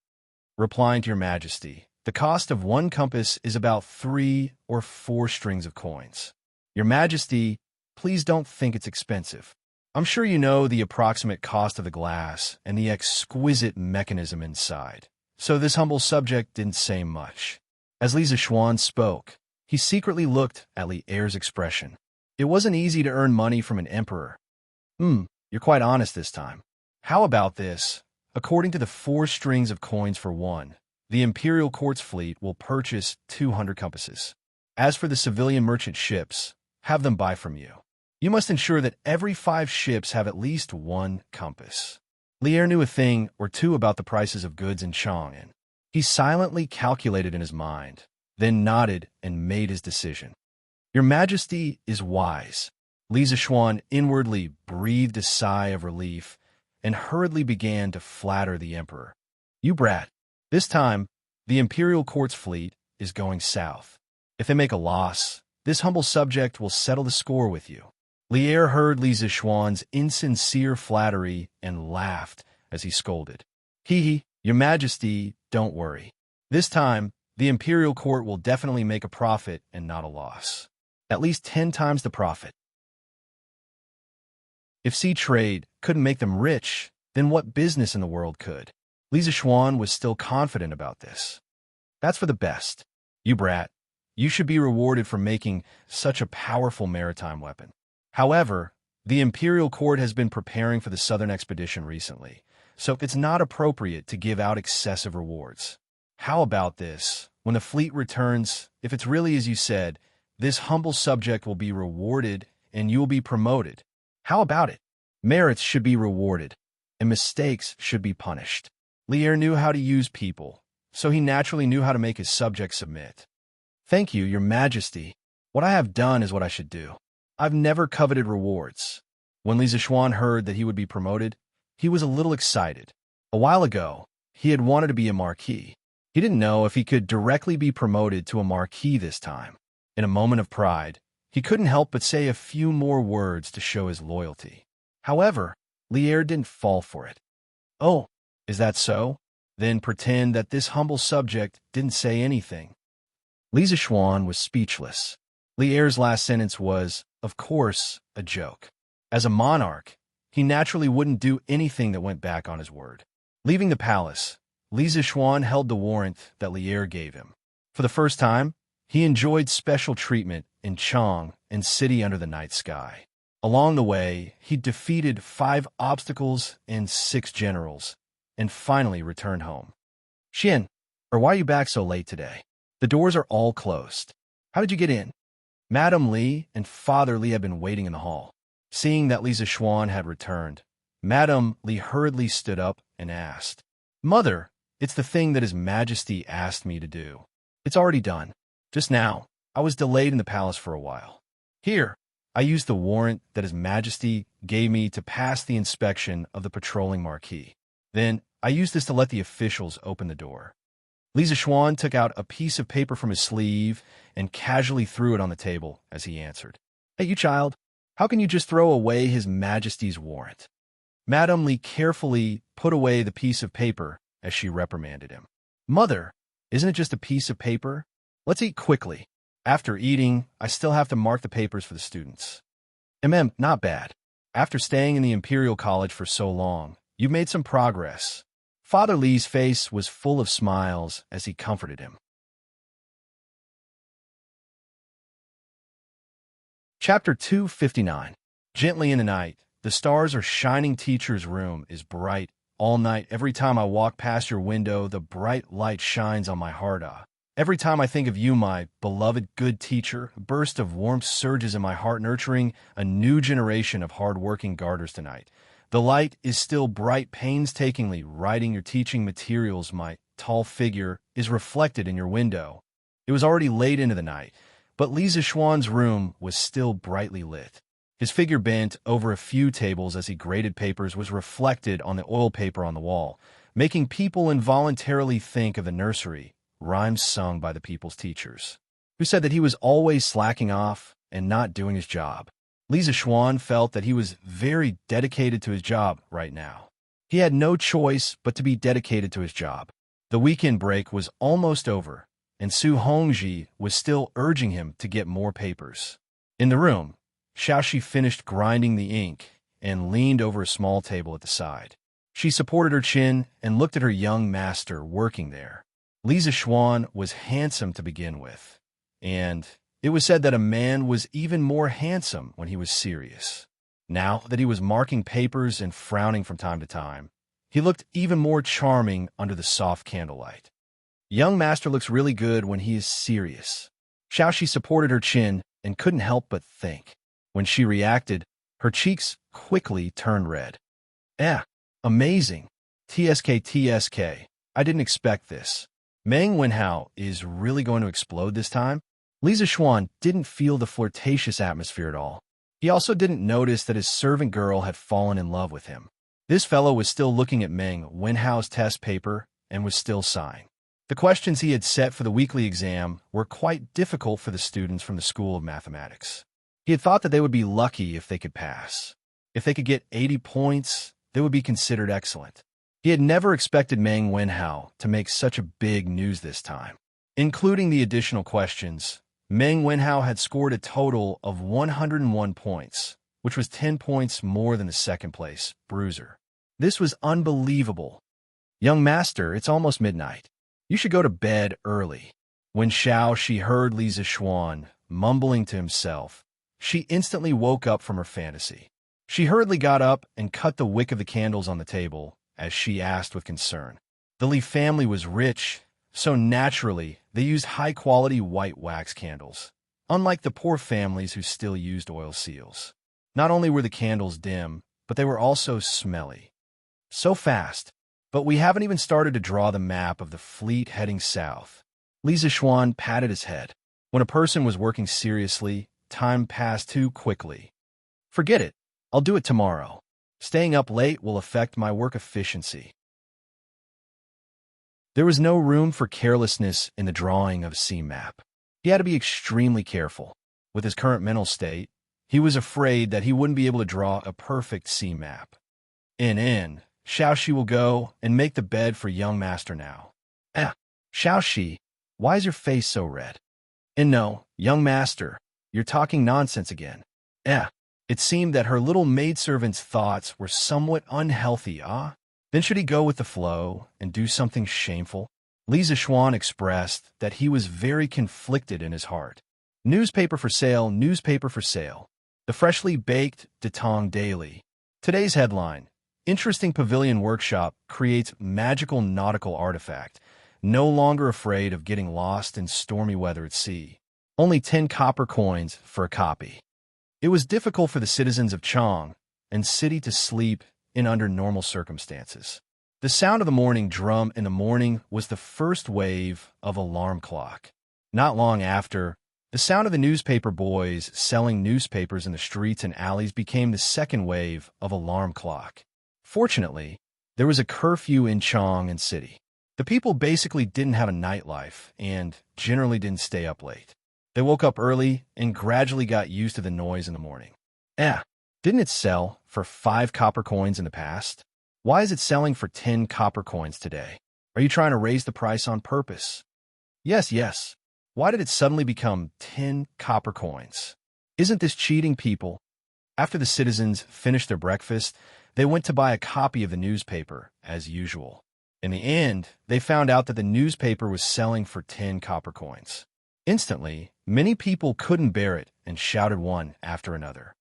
Replying to Your Majesty, the cost of one compass is about 3 or 4 strings of coins. Your Majesty, please don't think it's expensive. I'm sure you know the approximate cost of the glass and the exquisite mechanism inside, so this humble subject didn't say much. As Li Zixuan spoke, he secretly looked at Lier's expression. It wasn't easy to earn money from an emperor. You're quite honest this time. How about this? According to the 4 strings of coins for one, the Imperial Court's fleet will purchase 200 compasses. As for the civilian merchant ships, have them buy from you. You must ensure that every 5 ships have at least 1 compass. Lier knew a thing or two about the prices of goods in Chang'an. He silently calculated in his mind, then nodded and made his decision. Your Majesty is wise. Li Zixuan inwardly breathed a sigh of relief and hurriedly began to flatter the emperor. You brat. This time, the Imperial Court's fleet is going south. If they make a loss, this humble subject will settle the score with you. Lier heard Li Zixuan's insincere flattery and laughed as he scolded. Hee, Your Majesty, don't worry. This time, the Imperial Court will definitely make a profit and not a loss. At least 10 times the profit. If sea trade couldn't make them rich, then what business in the world could? Li Zixuan was still confident about this. That's for the best. You brat, you should be rewarded for making such a powerful maritime weapon. However, the Imperial Court has been preparing for the southern expedition recently, so it's not appropriate to give out excessive rewards. How about this? When the fleet returns, if it's really as you said, this humble subject will be rewarded and you will be promoted. How about it? Merits should be rewarded, and mistakes should be punished. Lier knew how to use people, so he naturally knew how to make his subjects submit. Thank you, Your Majesty. What I have done is what I should do. I've never coveted rewards. When Li Zixuan heard that he would be promoted, he was a little excited. A while ago, he had wanted to be a marquis. He didn't know if he could directly be promoted to a marquis this time. In a moment of pride, he couldn't help but say a few more words to show his loyalty. However, Lier didn't fall for it. Oh, is that so? Then pretend that this humble subject didn't say anything. Li Zixuan was speechless. Lier's last sentence was, of course, a joke. As a monarch, he naturally wouldn't do anything that went back on his word. Leaving the palace, Li Zixuan held the warrant that Lier gave him. For the first time, he enjoyed special treatment in Chang and City Under the Night Sky. Along the way, he defeated 5 obstacles and 6 generals, and finally returned home. Xian, Or why are you back so late today? The doors are all closed. How did you get in? Madam Li and Father Li had been waiting in the hall. Seeing that Lisa Xuan had returned, Madam Li hurriedly stood up and asked, Mother, it's the thing that His Majesty asked me to do. It's already done. Just now, I was delayed in the palace for a while. Here, I used the warrant that His Majesty gave me to pass the inspection of the patrolling marquee. Then, I used this to let the officials open the door. Lisa Xuan took out a piece of paper from his sleeve and casually threw it on the table as he answered. Hey, you child, how can you just throw away His Majesty's warrant? Madam Li carefully put away the piece of paper as she reprimanded him. Mother, isn't it just a piece of paper? Let's eat quickly. After eating, I still have to mark the papers for the students. Not bad. After staying in the Imperial College for so long, you've made some progress. Father Li's face was full of smiles as he comforted him. Chapter 259. Gently in the night, the stars are shining. Teacher's room is bright. All night, every time I walk past your window, the bright light shines on my heart. Every time I think of you, my beloved good teacher, a burst of warmth surges in my heart, nurturing a new generation of hard-working garters tonight. The light is still bright, painstakingly writing your teaching materials. My tall figure is reflected in your window. It was already late into the night, but Lisa Xuan's room was still brightly lit. His figure bent over a few tables as he graded papers was reflected on the oil paper on the wall, making people involuntarily think of the nursery, rhymes sung by the people's teachers, who said that he was always slacking off and not doing his job. Lisa Xuan felt that he was very dedicated to his job right now. He had no choice but to be dedicated to his job. The weekend break was almost over, and Su Hongji was still urging him to get more papers. In the room, Xiaoxi finished grinding the ink and leaned over a small table at the side. She supported her chin and looked at her young master working there. Lisa Xuan was handsome to begin with, and it was said that a man was even more handsome when he was serious. Now that he was marking papers and frowning from time to time, he looked even more charming under the soft candlelight. Young master looks really good when he is serious. Xiaoxi supported her chin and couldn't help but think. When she reacted, her cheeks quickly turned red. Amazing. TSK. I didn't expect this. Meng Wenhao is really going to explode this time? Lisa Xuan didn't feel the flirtatious atmosphere at all. He also didn't notice that his servant girl had fallen in love with him. This fellow was still looking at Meng Wenhao's test paper and was still sighing. The questions he had set for the weekly exam were quite difficult for the students from the School of Mathematics. He had thought that they would be lucky if they could pass. If they could get 80 points, they would be considered excellent. He had never expected Meng Wenhao to make such a big news this time. Including the additional questions, Meng Wenhao had scored a total of 101 points, which was 10 points more than the second place, Bruiser. This was unbelievable. Young master, it's almost midnight. You should go to bed early. When Xiaoxi heard Lisa Xuan mumbling to himself, she instantly woke up from her fantasy. She hurriedly got up and cut the wick of the candles on the table as she asked with concern. The Li family was rich, so naturally they used high-quality white wax candles, unlike the poor families who still used oil seals. Not only were the candles dim, but they were also smelly. So fast, but we haven't even started to draw the map of the fleet heading south. Lisa Xuan patted his head. When a person was working seriously, time passed too quickly. Forget it. I'll do it tomorrow. Staying up late will affect my work efficiency. There was no room for carelessness in the drawing of a sea map. He had to be extremely careful. With his current mental state, he was afraid that he wouldn't be able to draw a perfect sea map. Xiaoxi will go and make the bed for young master now. Xiaoxi, why is your face so red? No, young master, you're talking nonsense again. It seemed that her little maidservant's thoughts were somewhat unhealthy, Then should he go with the flow and do something shameful? Lisa Xuan expressed that he was very conflicted in his heart. Newspaper for sale, newspaper for sale. The freshly baked Tang Daily. Today's headline: Interesting Pavilion Workshop creates magical nautical artifact. no longer afraid of getting lost in stormy weather at sea. Only 10 copper coins for a copy. It was difficult for the citizens of Chang and city to sleep in under normal circumstances. The sound of the morning drum in the morning was the first wave of alarm clock. Not long after, the sound of the newspaper boys selling newspapers in the streets and alleys became the second wave of alarm clock. Fortunately, there was a curfew in Chang and city. The people basically didn't have a nightlife and generally didn't stay up late. They woke up early and gradually got used to the noise in the morning. Didn't it sell for 5 copper coins in the past? Why is it selling for 10 copper coins today? Are you trying to raise the price on purpose? Yes. Why did it suddenly become 10 copper coins? Isn't this cheating, people? After the citizens finished their breakfast, they went to buy a copy of the newspaper, as usual. In the end, they found out that the newspaper was selling for 10 copper coins. Instantly, many people couldn't bear it and shouted one after another.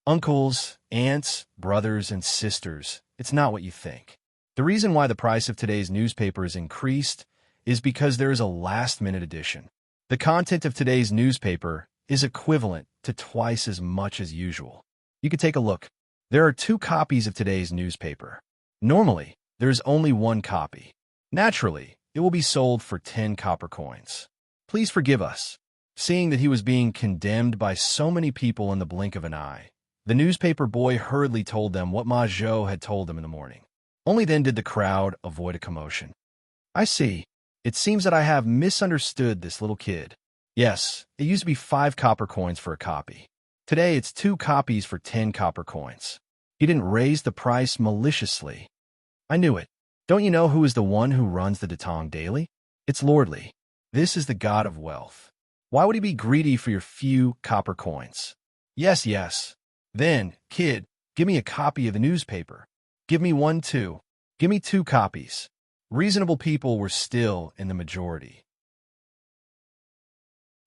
Uncles, aunts, brothers, and sisters, it's not what you think. The reason why the price of today's newspaper is increased is because there is a last-minute edition. The content of today's newspaper is equivalent to twice as much as usual. You can take a look. There are 2 copies of today's newspaper. Normally, there is only 1 copy. Naturally, it will be sold for 10 copper coins. Please forgive us. Seeing that he was being condemned by so many people in the blink of an eye, the newspaper boy hurriedly told them what Ma Zhou had told them in the morning. Only then did the crowd avoid a commotion. I see. It seems that I have misunderstood this little kid. Yes, it used to be 5 copper coins for a copy. Today it's 2 copies for 10 copper coins. He didn't raise the price maliciously. I knew it. Don't you know who is the one who runs the Tang daily? It's Lordly. This is the god of wealth. Why would he be greedy for your few copper coins? Yes. Then, kid, give me a copy of the newspaper. Give me one too. Give me 2 copies. Reasonable people were still in the majority.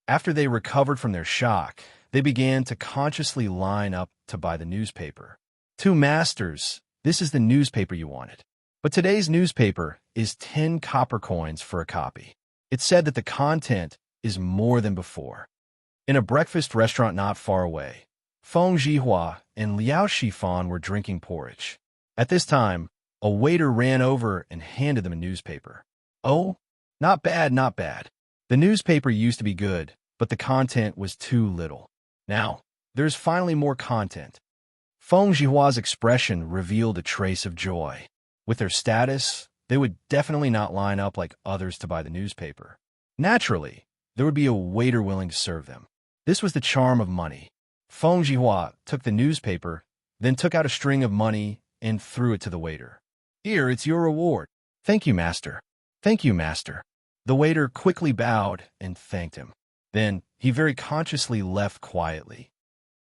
After they recovered from their shock, they began to consciously line up to buy the newspaper. 2 masters, this is the newspaper you wanted. But today's newspaper is 10 copper coins for a copy. It said that the content is more than before. In a breakfast restaurant not far away, Feng Zhihua and Liao Shifan were drinking porridge. At this time, a waiter ran over and handed them a newspaper. Oh, not bad. The newspaper used to be good, but the content was too little. Now, there's finally more content. Feng Zhihua's expression revealed a trace of joy. With their status, they would definitely not line up like others to buy the newspaper. Naturally, there would be a waiter willing to serve them. This was the charm of money. Feng Zhihua took the newspaper, then took out a string of money and threw it to the waiter. Here, it's your reward. Thank you, master. The waiter quickly bowed and thanked him. Then, he very consciously left quietly.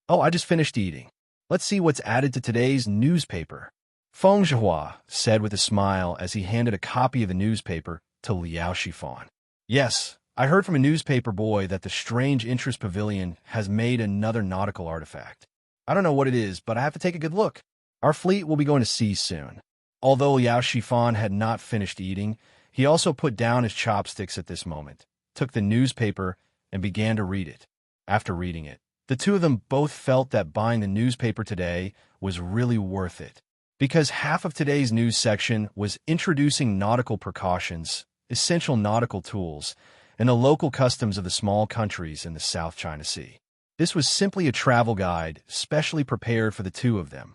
Oh, I just finished eating. Let's see what's added to today's newspaper. Feng Zhihua said with a smile as he handed a copy of the newspaper to Liao Shifan. Yes, I heard from a newspaper boy that the Strange Interest Pavilion has made another nautical artifact. I don't know what it is, but I have to take a good look. Our fleet will be going to sea soon. Although Liao Shifan had not finished eating, he also put down his chopsticks at this moment, took the newspaper, and began to read it. After reading it, the 2 of them both felt that buying the newspaper today was really worth it, because half of today's news section was introducing nautical precautions, essential nautical tools, and the local customs of the small countries in the South China Sea. This was simply a travel guide, specially prepared for the 2 of them.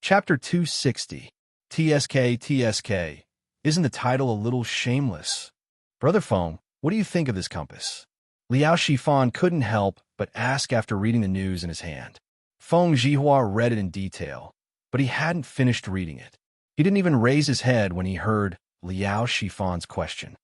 Chapter 260. TSK. Isn't the title a little shameless? Brother Feng, what do you think of this compass? Liao Shifan couldn't help but ask after reading the news in his hand. Feng Zhihua read it in detail, but he hadn't finished reading it. He didn't even raise his head when he heard Liao Shifan's question.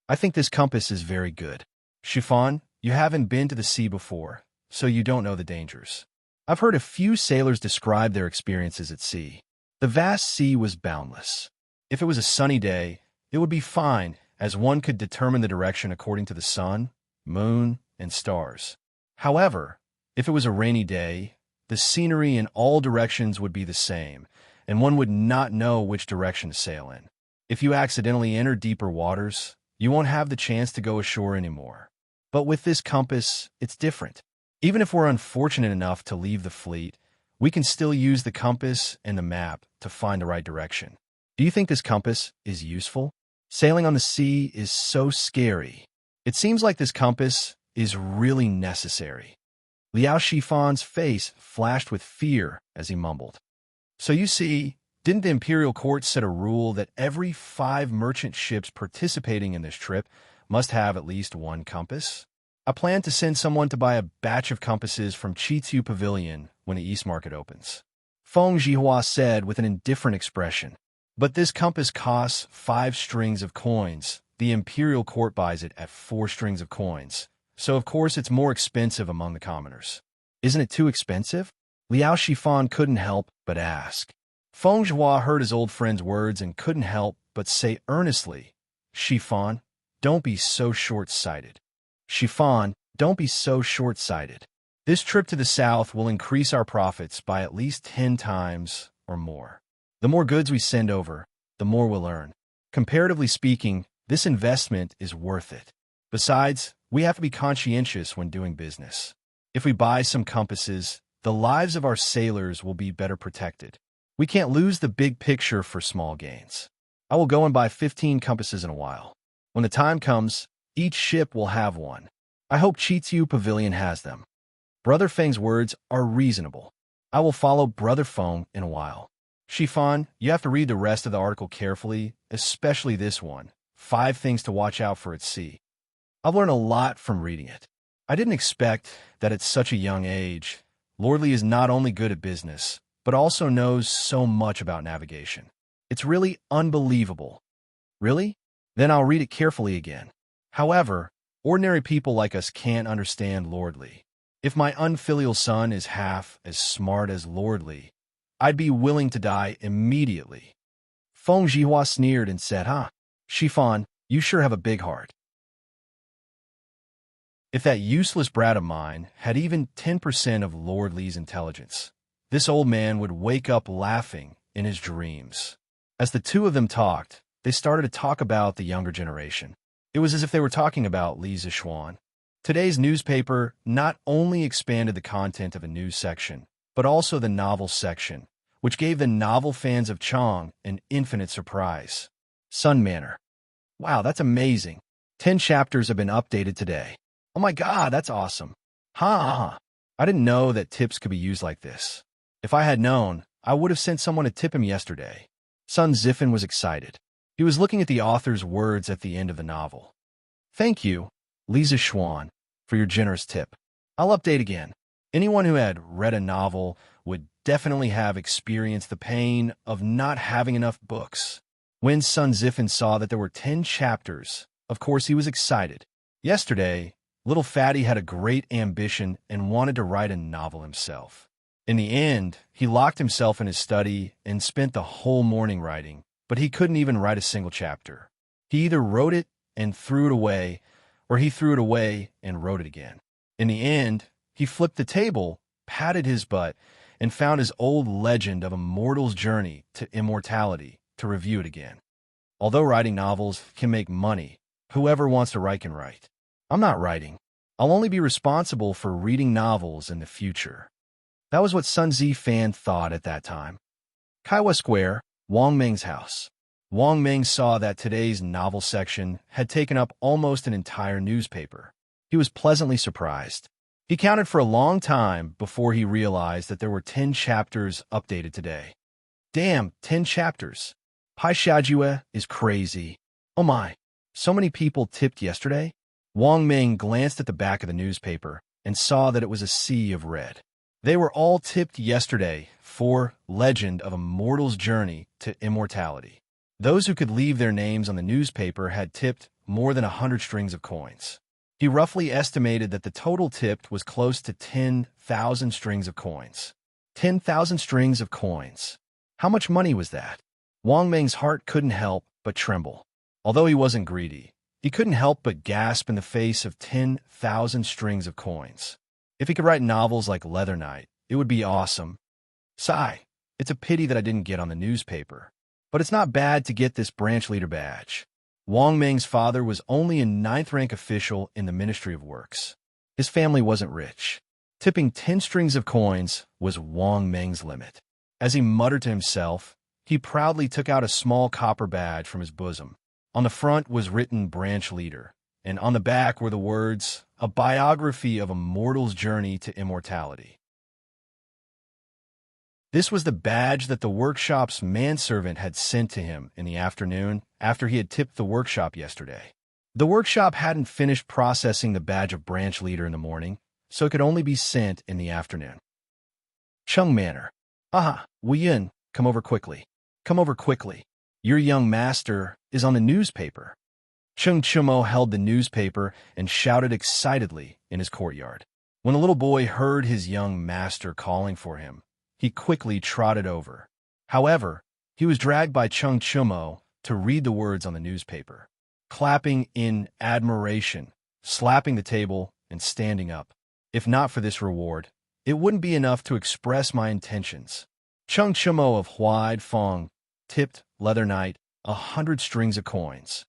I think this compass is very good. Shifan, you haven't been to the sea before, so you don't know the dangers. I've heard a few sailors describe their experiences at sea. The vast sea was boundless. If it was a sunny day, it would be fine, as one could determine the direction according to the sun, moon, and stars. However, if it was a rainy day, the scenery in all directions would be the same, and one would not know which direction to sail in. If you accidentally enter deeper waters, you won't have the chance to go ashore anymore. But with this compass, it's different. Even if we're unfortunate enough to leave the fleet, we can still use the compass and the map to find the right direction. Do you think this compass is useful? Sailing on the sea is so scary. It seems like this compass is really necessary. Liao Shifan's face flashed with fear as he mumbled. So you see, didn't the imperial court set a rule that every 5 merchant ships participating in this trip must have at least one compass? I plan to send someone to buy a batch of compasses from Chitu Pavilion when the East Market opens. Feng Jihua said with an indifferent expression. But this compass costs 5 strings of coins. The imperial court buys it at 4 strings of coins. So of course it's more expensive among the commoners. Isn't it too expensive? Liao Shifan couldn't help but ask. Feng Jihua heard his old friend's words and couldn't help but say earnestly, Shifan, don't be so short-sighted. Shifan, don't be so short-sighted. This trip to the south will increase our profits by at least 10 times or more. The more goods we send over, the more we'll earn. Comparatively speaking, this investment is worth it. Besides, we have to be conscientious when doing business. If we buy some compasses, the lives of our sailors will be better protected. We can't lose the big picture for small gains. I will go and buy 15 compasses in a while. When the time comes, each ship will have one. I hope Chitu Pavilion has them. Brother Feng's words are reasonable. I will follow Brother Feng in a while. Shifan, you have to read the rest of the article carefully, especially this one, 5 things to watch out for at sea. I've learned a lot from reading it. I didn't expect that at such a young age, Lord Li is not only good at business, but also knows so much about navigation. It's really unbelievable. Really? Then I'll read it carefully again. However, ordinary people like us can't understand Lord Li. If my unfilial son is half as smart as Lord Li, I'd be willing to die immediately. Feng Jihua sneered and said, Shifan, you sure have a big heart. If that useless brat of mine had even 10% of Lord Li's intelligence, this old man would wake up laughing in his dreams. As the two of them talked, they started to talk about the younger generation. It was as if they were talking about Li Zixuan. Today's newspaper not only expanded the content of a news section, but also the novel section, which gave the novel fans of Chang an infinite surprise. Sun Manor. Wow, that's amazing. 10 chapters have been updated today. Oh my god, that's awesome. I didn't know that tips could be used like this. If I had known, I would have sent someone to tip him yesterday. Sun Zifan was excited. He was looking at the author's words at the end of the novel. Thank you, Li Zixuan, for your generous tip. I'll update again. Anyone who had read a novel would definitely have experienced the pain of not having enough books. When Sun Zifan saw that there were 10 chapters, of course he was excited. Yesterday, Little Fatty had a great ambition and wanted to write a novel himself. In the end, he locked himself in his study and spent the whole morning writing, but he couldn't even write a single chapter. He either wrote it and threw it away, or he threw it away and wrote it again. In the end, he flipped the table, patted his butt, and found his old legend of a mortal's journey to immortality to review it again. Although writing novels can make money, whoever wants to write can write. I'm not writing. I'll only be responsible for reading novels in the future. That was what Sun Zifan thought at that time. Kaiwa Square, Wang Meng's house. Wang Meng saw that today's novel section had taken up almost an entire newspaper. He was pleasantly surprised. He counted for a long time before he realized that there were 10 chapters updated today. Damn, 10 chapters. Pai Xiajue is crazy. Oh my, so many people tipped yesterday? Wang Meng glanced at the back of the newspaper and saw that it was a sea of red. They were all tipped yesterday for Legend of a Mortal's Journey to Immortality. Those who could leave their names on the newspaper had tipped more than 100 strings of coins. He roughly estimated that the total tipped was close to 10,000 strings of coins. 10,000 strings of coins. How much money was that? Wang Meng's heart couldn't help but tremble. Although he wasn't greedy, he couldn't help but gasp in the face of 10,000 strings of coins. If he could write novels like Leather Knight, it would be awesome. Sigh. It's a pity that I didn't get on the newspaper. But it's not bad to get this branch leader badge. Wang Meng's father was only a ninth-rank official in the Ministry of Works. His family wasn't rich. Tipping 10 strings of coins was Wang Meng's limit. As he muttered to himself, he proudly took out a small copper badge from his bosom. On the front was written Branch Leader, and on the back were the words, "A biography of a mortal's journey to immortality." This was the badge that the workshop's manservant had sent to him in the afternoon after he had tipped the workshop yesterday. The workshop hadn't finished processing the badge of branch leader in the morning, so it could only be sent in the afternoon. Chung Manor. Aha, Wu Yun, come over quickly. Come over quickly. Your young master is on the newspaper. Chung Chumo held the newspaper and shouted excitedly in his courtyard. When the little boy heard his young master calling for him, he quickly trotted over. However, he was dragged by Chung Chumo to read the words on the newspaper, clapping in admiration, slapping the table, and standing up. If not for this reward, it wouldn't be enough to express my intentions. Chung Chumo of Huaid Fong tipped Leather Knight 100 strings of coins.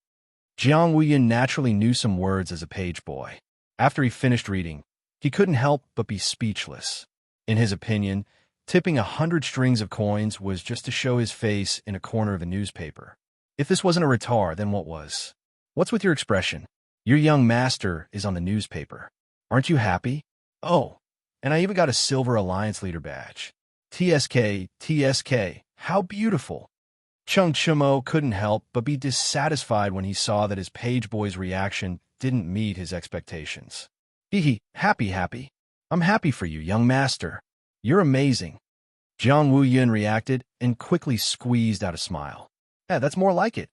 Jiang Wuyin naturally knew some words as a page boy. After he finished reading, he couldn't help but be speechless. In his opinion, tipping 100 strings of coins was just to show his face in a corner of the newspaper. If this wasn't a retard, then what was? What's with your expression? Your young master is on the newspaper. Aren't you happy? Oh, and I even got a Silver Alliance Leader badge. TSK, TSK, how beautiful. Chung Chumo couldn't help but be dissatisfied when he saw that his page boy's reaction didn't meet his expectations. Hee, happy. I'm happy for you, young master. You're amazing. Jiang Wu Yun reacted and quickly squeezed out a smile. Yeah, that's more like it.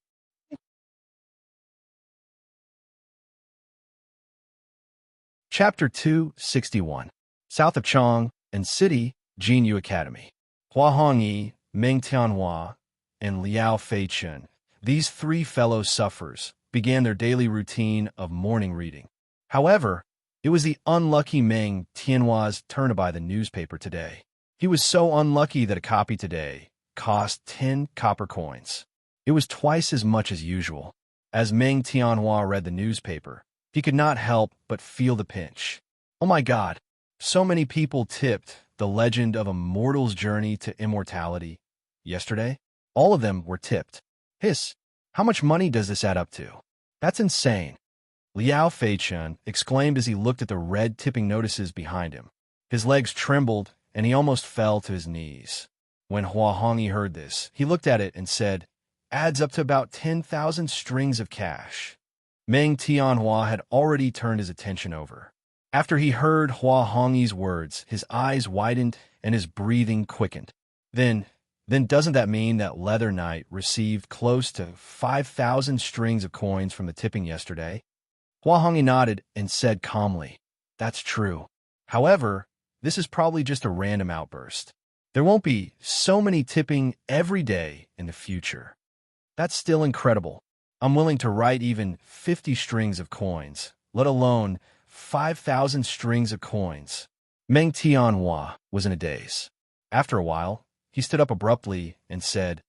Chapter 261. South of Chang and City, Jinyu Academy. Hua Hongyi, Meng Tianhua, and Liao Feichun, these three fellow sufferers, began their daily routine of morning reading. However, it was the unlucky Meng Tianhua's turn to buy the newspaper today. He was so unlucky that a copy today cost 10 copper coins. It was twice as much as usual. As Meng Tianhua read the newspaper, he could not help but feel the pinch. Oh my God, so many people tipped The Legend of a Mortal's Journey to Immortality yesterday. All of them were tipped. Hiss, how much money does this add up to? That's insane. Liao Feichun exclaimed as he looked at the red tipping notices behind him. His legs trembled, and he almost fell to his knees. When Hua Hongyi heard this, he looked at it and said, "Adds up to about 10,000 strings of cash." Meng Tianhua had already turned his attention over. After he heard Hua Hongyi's words, his eyes widened and his breathing quickened. Then doesn't that mean that Leather Knight received close to 5,000 strings of coins from the tipping yesterday? Hua Hongyi nodded and said calmly, "That's true. However, this is probably just a random outburst. There won't be so many tipping every day in the future. That's still incredible. I'm willing to write even 50 strings of coins, let alone 5,000 strings of coins." Meng Tianhua was in a daze. After a while, he stood up abruptly and said,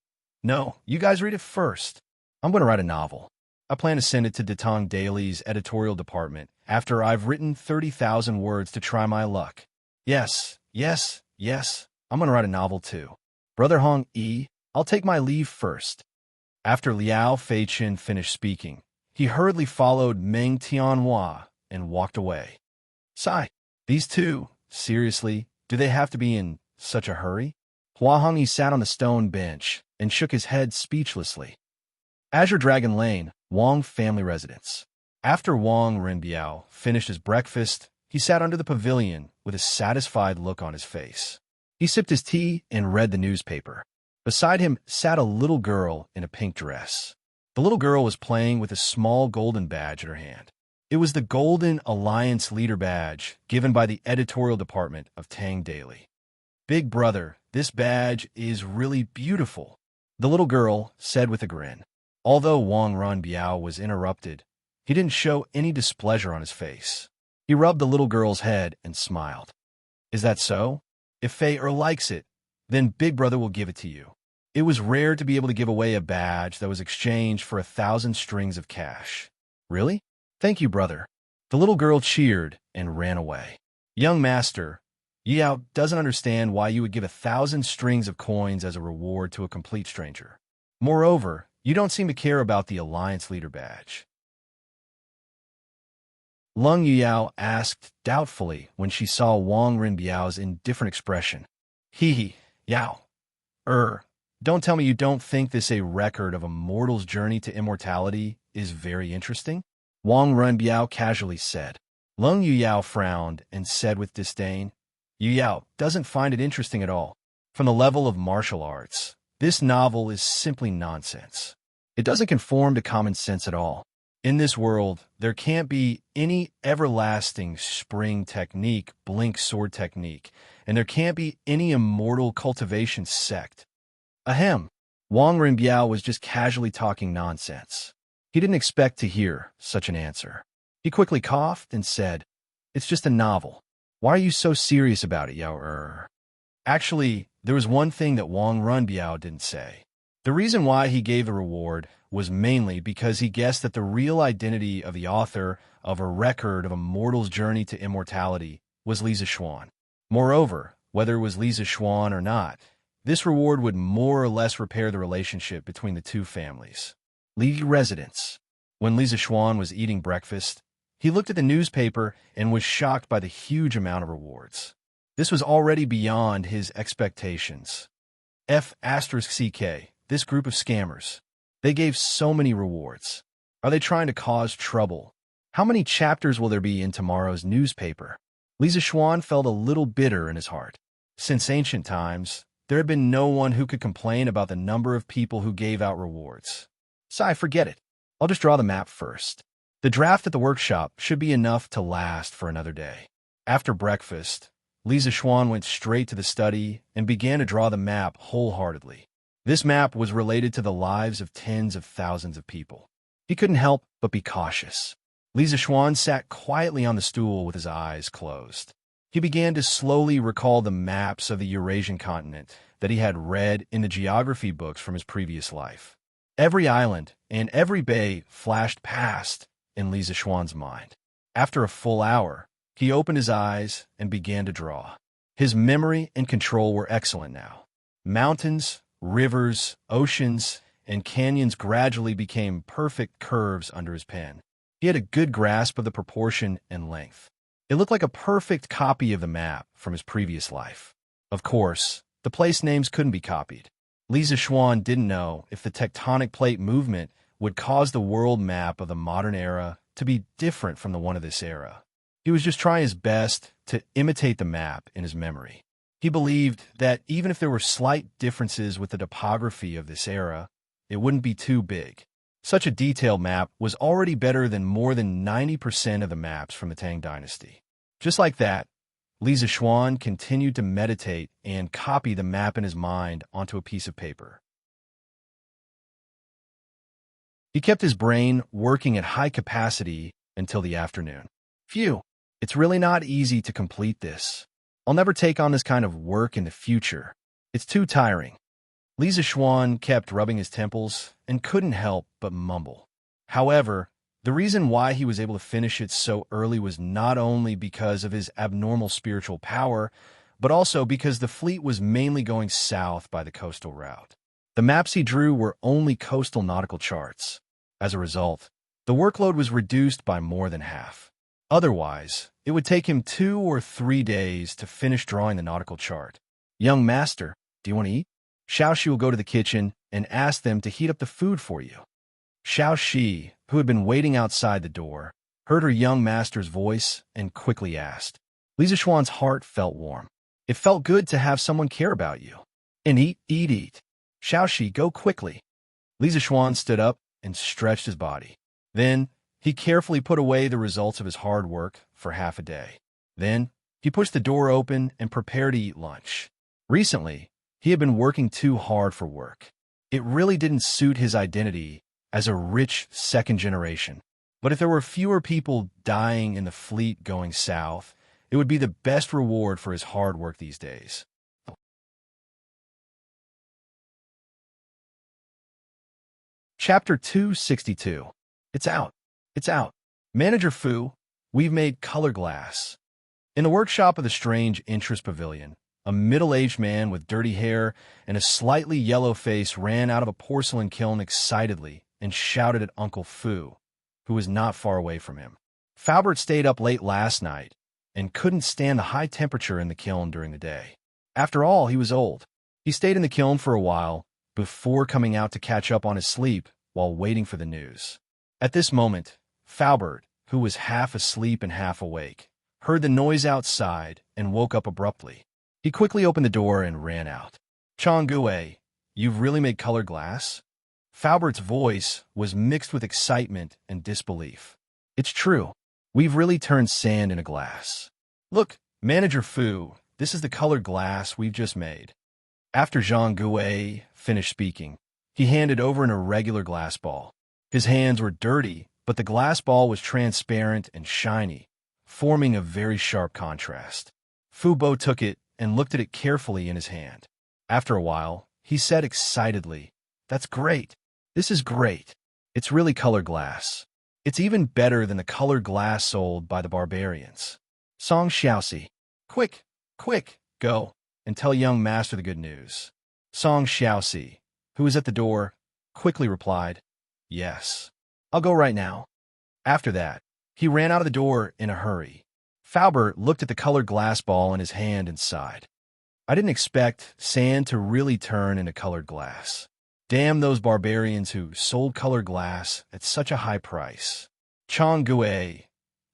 "No, you guys read it first. I'm going to write a novel. I plan to send it to Tang Daily's editorial department after I've written 30,000 words to try my luck. Yes, I'm going to write a novel too. Brother Hong Yi, I'll take my leave first." After Liao Feichun finished speaking, he hurriedly followed Meng Tianhua and walked away. Sigh, these two, seriously, do they have to be in such a hurry? Hua Hongyi sat on the stone bench and shook his head speechlessly. Azure Dragon Lane, Wang family residence. After Wang Renbiao finished his breakfast, he sat under the pavilion with a satisfied look on his face. He sipped his tea and read the newspaper. Beside him sat a little girl in a pink dress. The little girl was playing with a small golden badge in her hand. It was the Golden Alliance Leader badge given by the editorial department of Tang Daily. "Big brother, this badge is really beautiful," the little girl said with a grin. Although Wang Renbiao was interrupted, he didn't show any displeasure on his face. He rubbed the little girl's head and smiled. "Is that so? If Fei likes it, then Big Brother will give it to you. It was rare to be able to give away a badge that was exchanged for 1,000 strings of cash. Really? Thank you, brother. The little girl cheered and ran away. Young master, Yao doesn't understand why you would give 1,000 strings of coins as a reward to a complete stranger. Moreover, you don't seem to care about the Alliance Leader badge. Lung Yao asked doubtfully when she saw Wang Rinbiao's indifferent expression. Hee, Yao. Don't tell me you don't think this a record of a mortal's journey to immortality is very interesting? Wang Rinbiao casually said. Lung Yao frowned and said with disdain, Yao doesn't find it interesting at all. From the level of martial arts, this novel is simply nonsense. It doesn't conform to common sense at all. In this world, there can't be any everlasting spring technique, blink sword technique, and there can't be any immortal cultivation sect. Ahem. Wang Rinbiao was just casually talking nonsense. He didn't expect to hear such an answer. He quickly coughed and said, It's just a novel. Why are you so serious about it, Yao? Actually, there was one thing that Wang Rinbiao didn't say. The reason why he gave the reward was mainly because he guessed that the real identity of the author of A Record of a Mortal's Journey to Immortality was Li Zishuan. Moreover, whether it was Li Zishuan or not, this reward would more or less repair the relationship between the two families. Li residence. When Li Zishuan was eating breakfast, he looked at the newspaper and was shocked by the huge amount of rewards. This was already beyond his expectations. F*CK, this group of scammers. They gave so many rewards. Are they trying to cause trouble? How many chapters will there be in tomorrow's newspaper? Li Zishuan felt a little bitter in his heart. Since ancient times, there had been no one who could complain about the number of people who gave out rewards. So forget it. I'll just draw the map first. The draft at the workshop should be enough to last for another day. After breakfast, Li Zishuan went straight to the study and began to draw the map wholeheartedly. This map was related to the lives of tens of thousands of people. He couldn't help but be cautious. Li Zishuan sat quietly on the stool with his eyes closed. He began to slowly recall the maps of the Eurasian continent that he had read in the geography books from his previous life. Every island and every bay flashed past in Li Zishuan's mind. After a full hour, he opened his eyes and began to draw. His memory and control were excellent now. Mountains, rivers, oceans, and canyons gradually became perfect curves under his pen. He had a good grasp of the proportion and length. It looked like a perfect copy of the map from his previous life. Of course, the place names couldn't be copied. Li Zishuan didn't know if the tectonic plate movement would cause the world map of the modern era to be different from the one of this era. He was just trying his best to imitate the map in his memory. He believed that even if there were slight differences with the topography of this era, it wouldn't be too big. Such a detailed map was already better than more than 90% of the maps from the Tang Dynasty. Just like that, Li Zishuan continued to meditate and copy the map in his mind onto a piece of paper. He kept his brain working at high capacity until the afternoon. Phew, it's really not easy to complete this. I'll never take on this kind of work in the future. It's too tiring. Li Zishuan kept rubbing his temples and couldn't help but mumble. However, the reason why he was able to finish it so early was not only because of his abnormal spiritual power, but also because the fleet was mainly going south by the coastal route. The maps he drew were only coastal nautical charts. As a result, the workload was reduced by more than half. Otherwise, it would take him 2 or 3 days to finish drawing the nautical chart. Young master, do you want to eat? Xiaoxi will go to the kitchen and ask them to heat up the food for you. Xiaoxi, who had been waiting outside the door, heard her young master's voice and quickly asked. Li Zishuan's heart felt warm. It felt good to have someone care about you. And eat. Xiaoxi, go quickly. Li Zishuan stood up and stretched his body. Then, he carefully put away the results of his hard work for half a day. Then, he pushed the door open and prepared to eat lunch. Recently, he had been working too hard for work. It really didn't suit his identity as a rich second generation. But if there were fewer people dying in the fleet going south, it would be the best reward for his hard work these days. Chapter 262. It's out. It's out. Manager Fu, we've made color glass. In the workshop of the Strange Interest Pavilion, a middle-aged man with dirty hair and a slightly yellow face ran out of a porcelain kiln excitedly and shouted at Uncle Fu, who was not far away from him. Faubert stayed up late last night and couldn't stand the high temperature in the kiln during the day. After all, he was old. He stayed in the kiln for a while before coming out to catch up on his sleep while waiting for the news. At this moment, Faubert, who was half asleep and half awake, heard the noise outside and woke up abruptly. He quickly opened the door and ran out. Chong-gue, you've really made colored glass? Faubert's voice was mixed with excitement and disbelief. It's true. We've really turned sand into glass. Look, Manager Fu, this is the colored glass we've just made. After Zhang-gue finished speaking, he handed over an irregular glass ball. His hands were dirty, but the glass ball was transparent and shiny, forming a very sharp contrast. Fu Bo took it and looked at it carefully in his hand. After a while, he said excitedly, "That's great. This is great. It's really colored glass. It's even better than the colored glass sold by the barbarians." Song Xiaoxi. Quick, quick, go and tell young master the good news. Song Xiaoxi, who was at the door, quickly replied, "Yes. I'll go right now." After that, he ran out of the door in a hurry. Faubert looked at the colored glass ball in his hand and sighed. I didn't expect sand to really turn into colored glass. Damn those barbarians who sold colored glass at such a high price. Chong-gue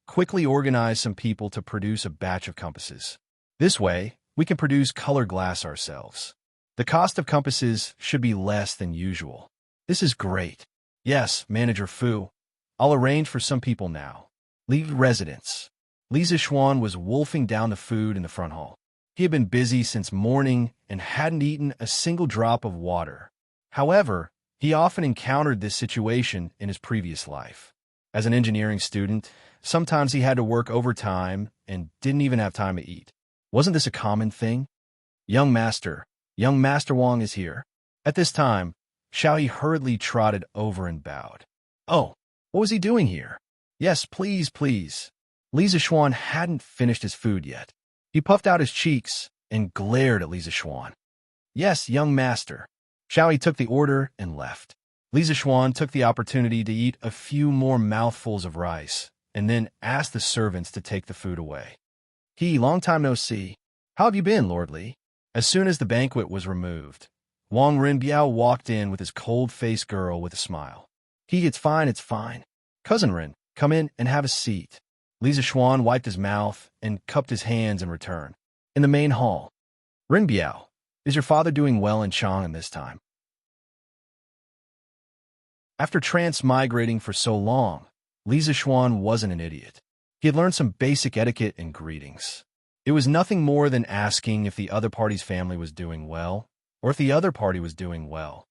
quickly organized some people to produce a batch of compasses. This way, we can produce colored glass ourselves. The cost of compasses should be less than usual. This is great. Yes, Manager Fu. I'll arrange for some people now. Leave residence. Li Zixuan was wolfing down the food in the front hall. He had been busy since morning and hadn't eaten a single drop of water. However, he often encountered this situation in his previous life. As an engineering student, sometimes he had to work overtime and didn't even have time to eat. Wasn't this a common thing? Young Master Wang is here. At this time, Xiaoyi hurriedly trotted over and bowed. Oh, what was he doing here? Yes, please, please. Li Zixuan hadn't finished his food yet. He puffed out his cheeks and glared at Li Zixuan. Yes, young master. Xiaoyi took the order and left. Li Zixuan took the opportunity to eat a few more mouthfuls of rice and then asked the servants to take the food away. Long time no see. How have you been, Lord Li? As soon as the banquet was removed, Wang Rinbiao walked in with his cold-faced girl with a smile. It's fine, it's fine. Cousin Rin, come in and have a seat. Li Zixuan wiped his mouth and cupped his hands in return. In the main hall, Rinbiao, is your father doing well in Chang'an this time? After transmigrating for so long, Li Zixuan wasn't an idiot. He had learned some basic etiquette and greetings. It was nothing more than asking if the other party's family was doing well, or if the other party was doing well.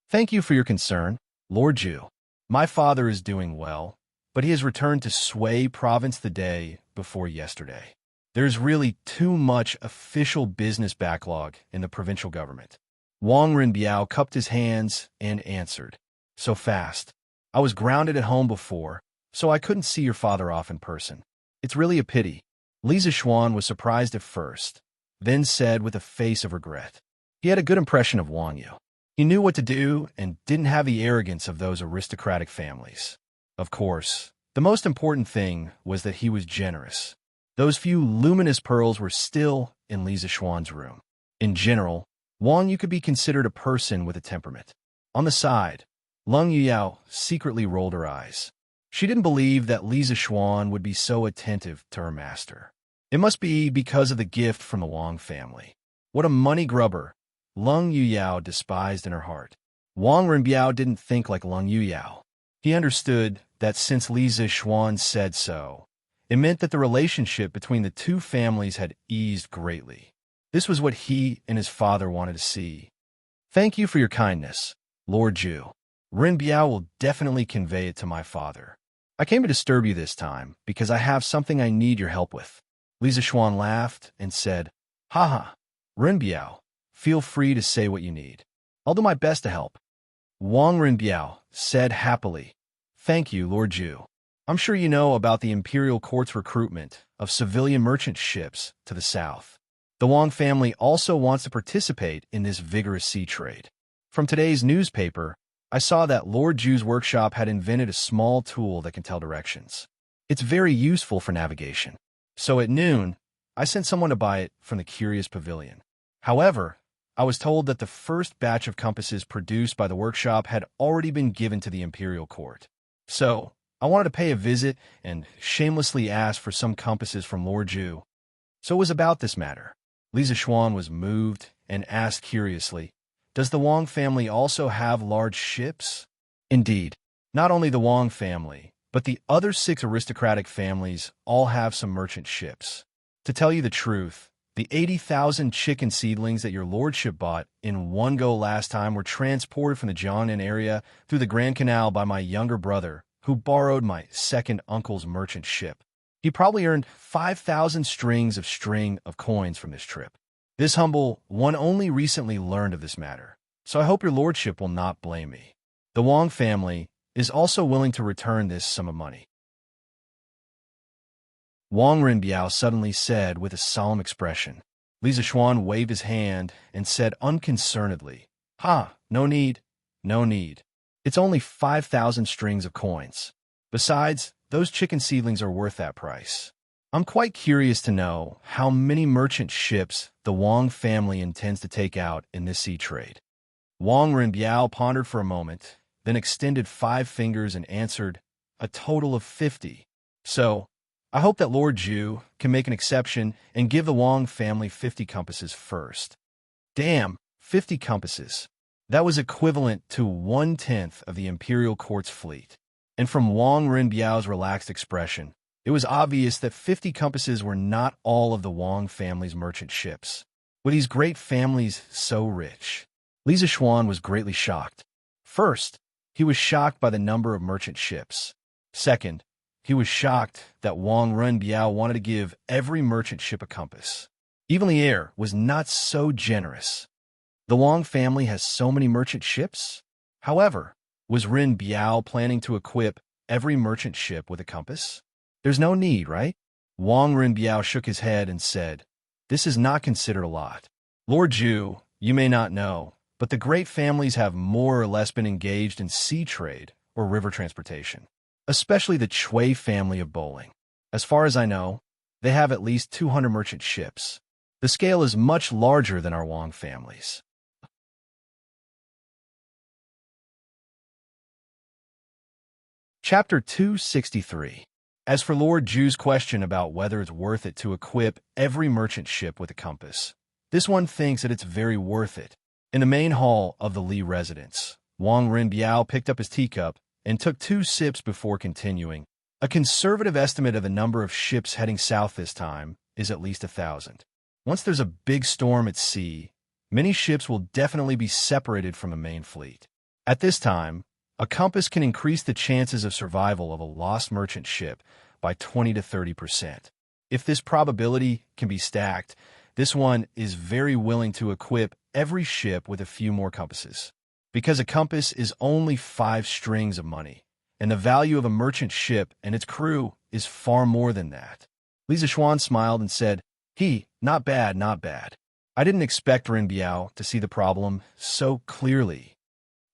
Thank you for your concern, Lord Zhu. My father is doing well, but he has returned to Sui province the day before yesterday. There's really too much official business backlog in the provincial government. Wang Rinbiao cupped his hands and answered, "So fast. I was grounded at home before, so I couldn't see your father off in person. It's really a pity." Li Zixuan was surprised at first, then said with a face of regret. He had a good impression of Wang Yu. He knew what to do and didn't have the arrogance of those aristocratic families. Of course, the most important thing was that he was generous. Those few luminous pearls were still in Li Zixuan's room. In general, Wang Yu could be considered a person with a temperament. On the side, Lung Yuyao secretly rolled her eyes. She didn't believe that Li Zixuan would be so attentive to her master. It must be because of the gift from the Wang family. What a money grubber, Lung Yuyao despised in her heart. Wang Rinbiao didn't think like Lung Yuyao. He understood that since Li Zixuan said so, it meant that the relationship between the two families had eased greatly. This was what he and his father wanted to see. Thank you for your kindness, Lord Zhu. Rinbiao will definitely convey it to my father. I came to disturb you this time because I have something I need your help with. Li Zixuan laughed and said, Haha, Rinbiao, feel free to say what you need. I'll do my best to help. Wang Renbiao said happily. Thank you, Lord Zhu. I'm sure you know about the imperial court's recruitment of civilian merchant ships to the south. The Wang family also wants to participate in this vigorous sea trade. From today's newspaper, I saw that Lord Zhu's workshop had invented a small tool that can tell directions. It's very useful for navigation. So at noon, I sent someone to buy it from the Curious Pavilion. However, I was told that the first batch of compasses produced by the workshop had already been given to the imperial court. So, I wanted to pay a visit and shamelessly ask for some compasses from Lord Zhu. So it was about this matter. Lisa Xuan was moved and asked curiously, does the Wang family also have large ships? Indeed, not only the Wang family, but the other 6 aristocratic families all have some merchant ships. To tell you the truth, the 80,000 chicken seedlings that your lordship bought in one go last time were transported from the Jiangnan area through the Grand Canal by my younger brother, who borrowed my second uncle's merchant ship. He probably earned 5,000 strings of coins from this trip. This humble one only recently learned of this matter, so I hope your lordship will not blame me. The Wang family is also willing to return this sum of money. Wang Renbiao suddenly said with a solemn expression. Li Zixuan waved his hand and said unconcernedly, no need, no need. It's only 5,000 strings of coins. Besides, those chicken seedlings are worth that price. I'm quite curious to know how many merchant ships the Wang family intends to take out in this sea trade. Wang Renbiao pondered for a moment, then extended 5 fingers and answered, a total of 50. So, I hope that Lord Zhu can make an exception and give the Wang family 50 compasses first. Damn, 50 compasses. That was equivalent to 1/10 of the imperial court's fleet. And from Wang Renbiao's relaxed expression, it was obvious that 50 compasses were not all of the Wang family's merchant ships. Were these great families so rich? Li Zixuan was greatly shocked. First, he was shocked by the number of merchant ships. Second, he was shocked that Wang Renbiao wanted to give every merchant ship a compass. Even the heir was not so generous. The Wang family has so many merchant ships? However, was Renbiao planning to equip every merchant ship with a compass? There's no need, right? Wang Renbiao shook his head and said, this is not considered a lot. Lord Zhu, you may not know, but the great families have more or less been engaged in sea trade or river transportation, especially the Chui family of Bowling. As far as I know, they have at least 200 merchant ships. The scale is much larger than our Wang families. Chapter 263. As for Lord Zhu's question about whether it's worth it to equip every merchant ship with a compass, this one thinks that it's very worth it. In the main hall of the Li residence, Wang Renbiao picked up his teacup and took 2 sips before continuing. A conservative estimate of the number of ships heading south this time is at least 1,000. Once there's a big storm at sea, many ships will definitely be separated from the main fleet. At this time, a compass can increase the chances of survival of a lost merchant ship by 20 to 30%. If this probability can be stacked, this one is very willing to equip every ship with a few more compasses. Because a compass is only 5 strings of money, and the value of a merchant ship and its crew is far more than that. Li Zixuan smiled and said, not bad, not bad. I didn't expect Renbiao to see the problem so clearly.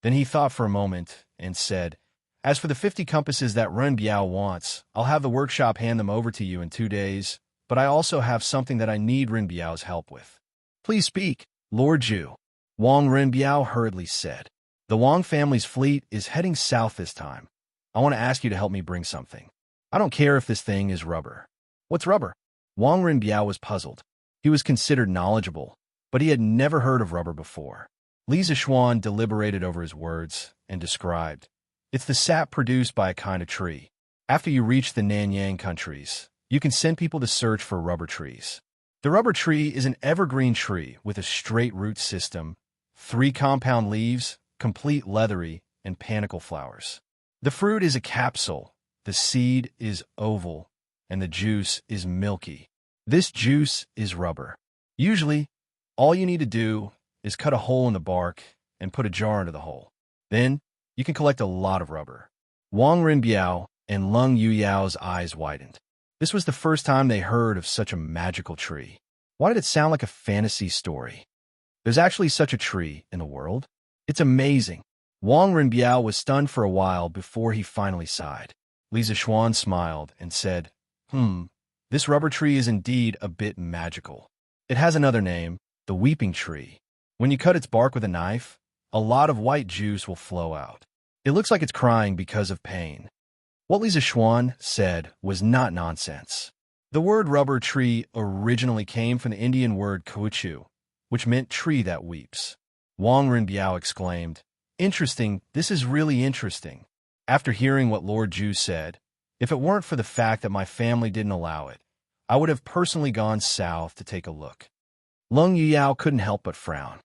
Then he thought for a moment and said, as for the 50 compasses that Renbiao wants, I'll have the workshop hand them over to you in 2 days, but I also have something that I need Renbiao's help with. Please speak, Lord Zhu. Wang Renbiao hurriedly said. The Wang family's fleet is heading south this time. I want to ask you to help me bring something. I don't care if this thing is rubber. What's rubber? Wang Renbiao was puzzled. He was considered knowledgeable, but he had never heard of rubber before. Li Zixuan deliberated over his words and described, it's the sap produced by a kind of tree. After you reach the Nanyang countries, you can send people to search for rubber trees. The rubber tree is an evergreen tree with a straight root system, 3 compound leaves, complete leathery, and panicle flowers. The fruit is a capsule, the seed is oval, and the juice is milky. This juice is rubber. Usually, all you need to do is cut a hole in the bark and put a jar into the hole. Then, you can collect a lot of rubber. Wang Rinbiao and Lung Yuyao's eyes widened. This was the first time they heard of such a magical tree. Why did it sound like a fantasy story? There's actually such a tree in the world? It's amazing. Wang Rinbiao was stunned for a while before he finally sighed. Li Zixuan smiled and said, this rubber tree is indeed a bit magical. It has another name, the weeping tree. When you cut its bark with a knife, a lot of white juice will flow out. It looks like it's crying because of pain. What Li Zixuan said was not nonsense. The word rubber tree originally came from the Indian word caoutchouc, which meant tree that weeps. Wang Rinbiao exclaimed, "Interesting, this is really interesting." After hearing what Lord Zhu said, if it weren't for the fact that my family didn't allow it, I would have personally gone south to take a look. Lung Yuyao couldn't help but frown.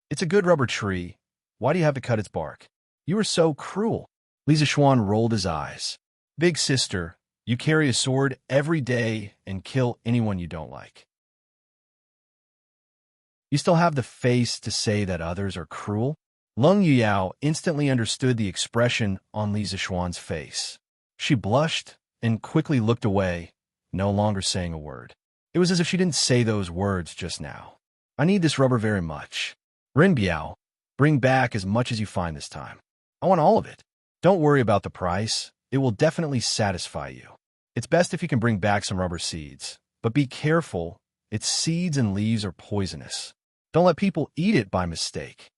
It's a good rubber tree. Why do you have to cut its bark? You are so cruel. Li Zixuan rolled his eyes. Big sister, you carry a sword every day and kill anyone you don't like. You still have the face to say that others are cruel? Lung Yuyao instantly understood the expression on Li Zixuan's face. She blushed and quickly looked away, no longer saying a word. It was as if she didn't say those words just now. I need this rubber very much. Rinbiao, bring back as much as you find this time. I want all of it. Don't worry about the price. It will definitely satisfy you. It's best if you can bring back some rubber seeds, but be careful. Its seeds and leaves are poisonous. Don't let people eat it by mistake.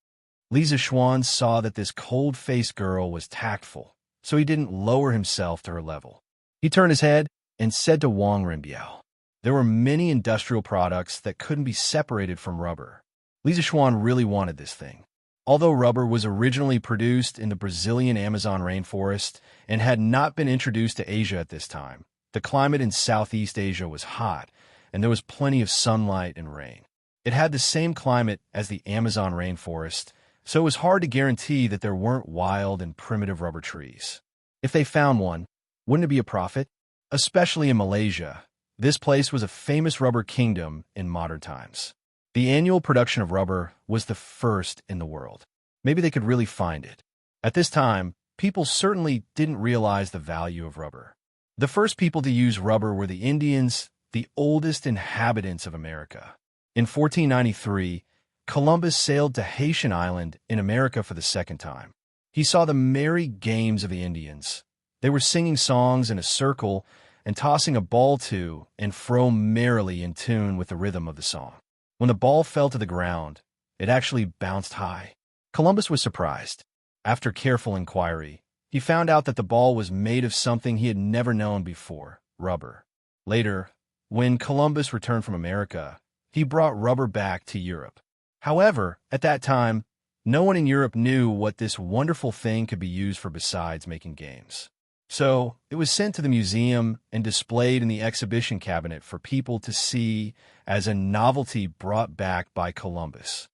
Li Zixuan saw that this cold-faced girl was tactful, so he didn't lower himself to her level. He turned his head and said to Wang Rinbiao, there were many industrial products that couldn't be separated from rubber. Li Zixuan really wanted this thing. Although rubber was originally produced in the Brazilian Amazon rainforest and had not been introduced to Asia at this time, the climate in Southeast Asia was hot, and there was plenty of sunlight and rain. It had the same climate as the Amazon rainforest, so it was hard to guarantee that there weren't wild and primitive rubber trees. If they found one, wouldn't it be a profit? Especially in Malaysia, this place was a famous rubber kingdom in modern times. The annual production of rubber was the first in the world. Maybe they could really find it. At this time, people certainly didn't realize the value of rubber. The first people to use rubber were the Indians, the oldest inhabitants of America. In 1493, Columbus sailed to Haitian Island in America for the second time. He saw the merry games of the Indians. They were singing songs in a circle and tossing a ball to and fro merrily in tune with the rhythm of the song. When the ball fell to the ground, it actually bounced high. Columbus was surprised. After careful inquiry, he found out that the ball was made of something he had never known before, rubber. Later, when Columbus returned from America, he brought rubber back to Europe. However, at that time, no one in Europe knew what this wonderful thing could be used for besides making games. So, it was sent to the museum and displayed in the exhibition cabinet for people to see as a novelty brought back by Columbus.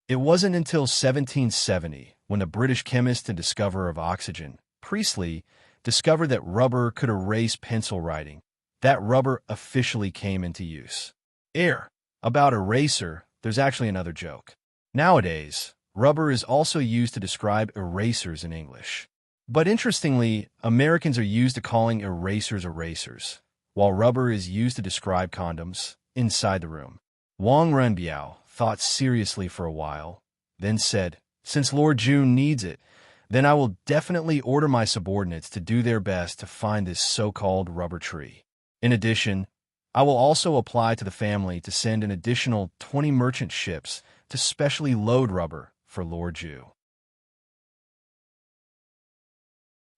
It wasn't until 1770, when the British chemist and discoverer of oxygen, Priestley, discovered that rubber could erase pencil writing, that rubber officially came into use. About eraser, there's actually another joke. Nowadays, rubber is also used to describe erasers in English. But interestingly, Americans are used to calling erasers erasers, while rubber is used to describe condoms inside the room. Wang Renbiao thought seriously for a while, then said, since Lord June needs it, then I will definitely order my subordinates to do their best to find this so-called rubber tree. In addition, I will also apply to the family to send an additional 20 merchant ships to specially load rubber for Lord Zhu.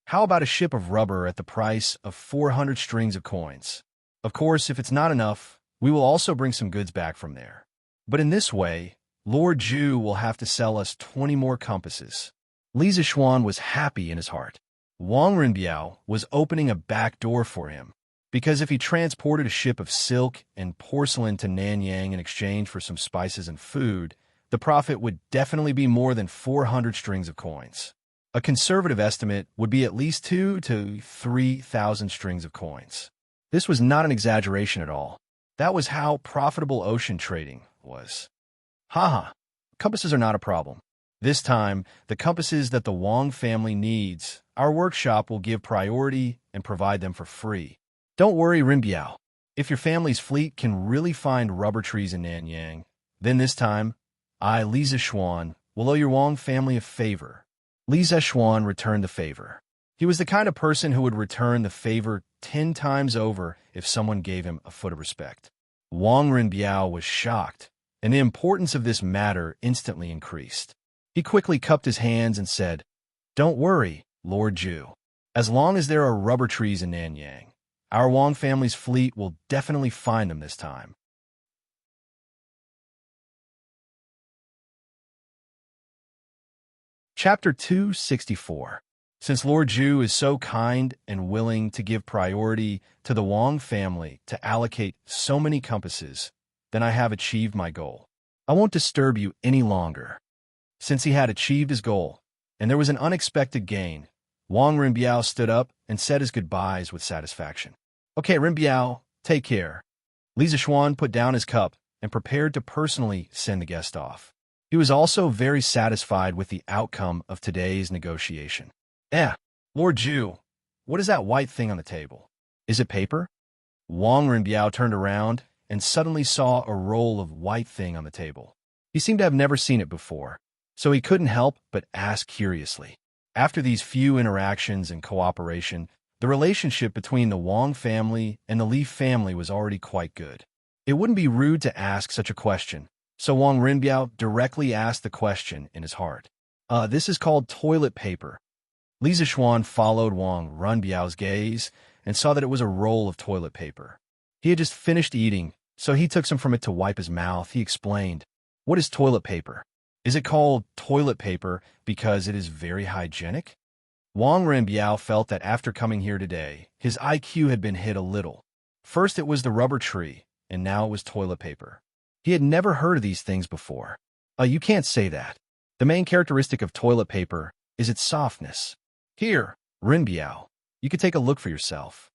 How about a ship of rubber at the price of 400 strings of coins? Of course, if it's not enough, we will also bring some goods back from there. But in this way, Lord Zhu will have to sell us 20 more compasses. Li Zixuan was happy in his heart. Wang Renbiao was opening a back door for him, because if he transported a ship of silk and porcelain to Nanyang in exchange for some spices and food, the profit would definitely be more than 400 strings of coins. A conservative estimate would be at least 2,000 to 3,000 strings of coins. This was not an exaggeration at all. That was how profitable ocean trading was. Compasses are not a problem. This time, the compasses that the Wang family needs, our workshop will give priority and provide them for free. Don't worry, Rinbiao. If your family's fleet can really find rubber trees in Nanyang, then this time, I, Li Zishuan, will owe your Wang family a favor. Li Zishuan returned the favor. He was the kind of person who would return the favor 10 times over if someone gave him a foot of respect. Wang Rinbiao was shocked, and the importance of this matter instantly increased. He quickly cupped his hands and said, "Don't worry, Lord Zhu. As long as there are rubber trees in Nanyang, our Wang family's fleet will definitely find them this time." Chapter 264. Since Lord Zhu is so kind and willing to give priority to the Wang family to allocate so many compasses, then I have achieved my goal. I won't disturb you any longer. Since he had achieved his goal, and there was an unexpected gain, Wang Rinbiao stood up and said his goodbyes with satisfaction. "Okay, Rinbiao, take care." Li Zishuan put down his cup and prepared to personally send the guest off. He was also very satisfied with the outcome of today's negotiation. Lord Zhu, what is that white thing on the table? Is it paper?" Wang Rinbiao turned around and suddenly saw a roll of white thing on the table. He seemed to have never seen it before, so he couldn't help but ask curiously. After these few interactions and cooperation, the relationship between the Wang family and the Li family was already quite good. It wouldn't be rude to ask such a question, so Wang Rinbiao directly asked the question in his heart. This is called toilet paper." Li Zishuan followed Wang Rinbiao's gaze and saw that it was a roll of toilet paper. He had just finished eating, so he took some from it to wipe his mouth. He explained, "What is toilet paper? Is it called toilet paper because it is very hygienic?" Wang Rinbiao felt that after coming here today, his IQ had been hit a little. First it was the rubber tree, and now it was toilet paper. He had never heard of these things before. You can't say that. The main characteristic of toilet paper is its softness. Here, Rinbiao, you could take a look for yourself.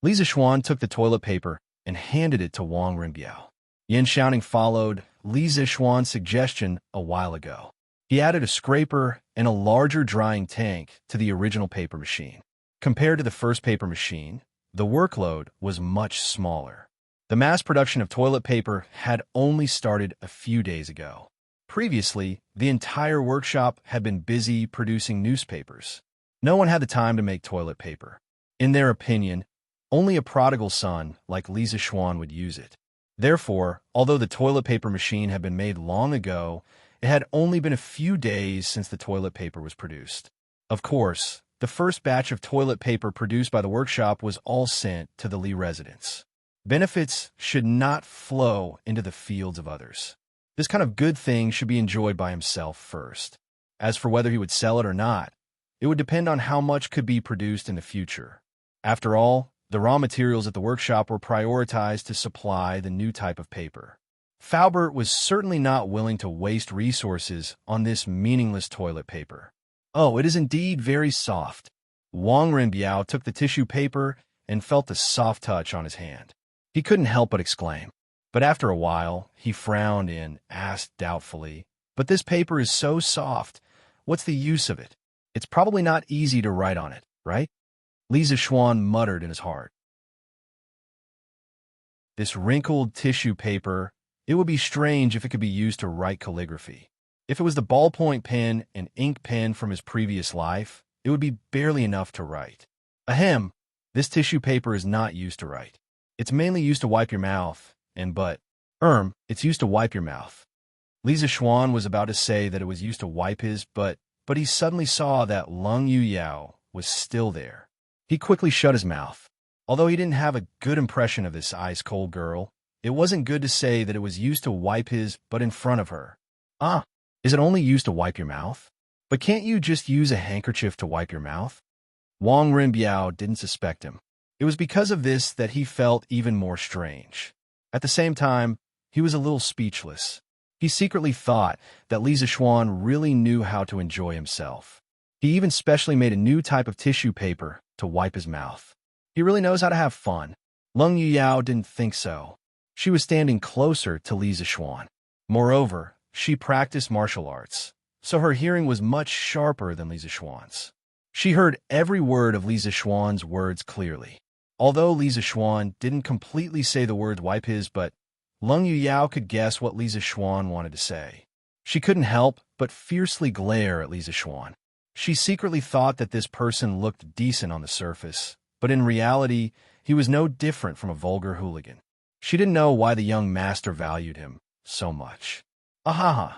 Li Zishuan took the toilet paper and handed it to Wang Rinbiao. Yin Xiaoning followed Li Zishuan's suggestion a while ago. He added a scraper and a larger drying tank to the original paper machine. Compared to the first paper machine, the workload was much smaller. The mass production of toilet paper had only started a few days ago. Previously, the entire workshop had been busy producing newspapers. No one had the time to make toilet paper. In their opinion, only a prodigal son like Li Zishuan would use it. Therefore, although the toilet paper machine had been made long ago, it had only been a few days since the toilet paper was produced. Of course, the first batch of toilet paper produced by the workshop was all sent to the Li residence. Benefits should not flow into the fields of others. This kind of good thing should be enjoyed by himself first. As for whether he would sell it or not, it would depend on how much could be produced in the future. After all, the raw materials at the workshop were prioritized to supply the new type of paper. Faubert was certainly not willing to waste resources on this meaningless toilet paper. "Oh, it is indeed very soft." Wang Rinbiao took the tissue paper and felt the soft touch on his hand. He couldn't help but exclaim. But after a while, he frowned and asked doubtfully, "But this paper is so soft. What's the use of it? It's probably not easy to write on it, right?" Li Zishuan muttered in his heart. This wrinkled tissue paper, it would be strange if it could be used to write calligraphy. If it was the ballpoint pen and ink pen from his previous life, it would be barely enough to write. Ahem, this tissue paper is not used to write. It's mainly used to wipe your mouth, it's used to wipe your mouth. Li Zishuan was about to say that it was used to wipe his, but he suddenly saw that Lung Yuyao was still there. He quickly shut his mouth. Although he didn't have a good impression of this ice-cold girl, it wasn't good to say that it was used to wipe his, but in front of her. Is it only used to wipe your mouth? But can't you just use a handkerchief to wipe your mouth? Wang Rinbiao didn't suspect him. It was because of this that he felt even more strange. At the same time, he was a little speechless. He secretly thought that Li Zishuan really knew how to enjoy himself. He even specially made a new type of tissue paper to wipe his mouth. He really knows how to have fun. Lung Yuyao didn't think so. She was standing closer to Li Zishuan. Moreover, she practiced martial arts, so her hearing was much sharper than Lisa Schwann's. She heard every word of Lisa Schwann's words clearly. Although Lisa Schwann didn't completely say the words wipe his butt, Lung Yuyao could guess what Lisa Schwann wanted to say. She couldn't help but fiercely glare at Lisa Schwann. She secretly thought that this person looked decent on the surface, but in reality, he was no different from a vulgar hooligan. She didn't know why the young master valued him so much. Ahaha.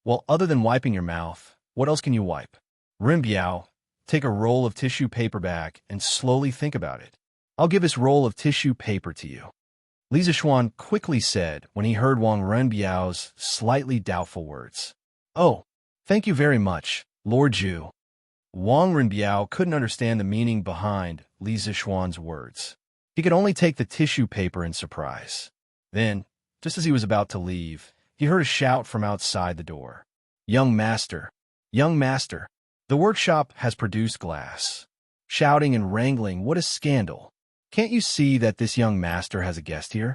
Well, other than wiping your mouth, what else can you wipe? Rinbiao, take a roll of tissue paper back and slowly think about it. I'll give this roll of tissue paper to you. Lisa Schwann quickly said when he heard Wang Renbiao's slightly doubtful words. Oh, thank you very much, Lord Zhu. Wang Renbiao couldn't understand the meaning behind Lisa Schwann's words. He could only take the tissue paper in surprise. Then, just as he was about to leave, he heard a shout from outside the door. Young master, the workshop has produced glass. Shouting and wrangling, what a scandal. Can't you see that this young master has a guest here?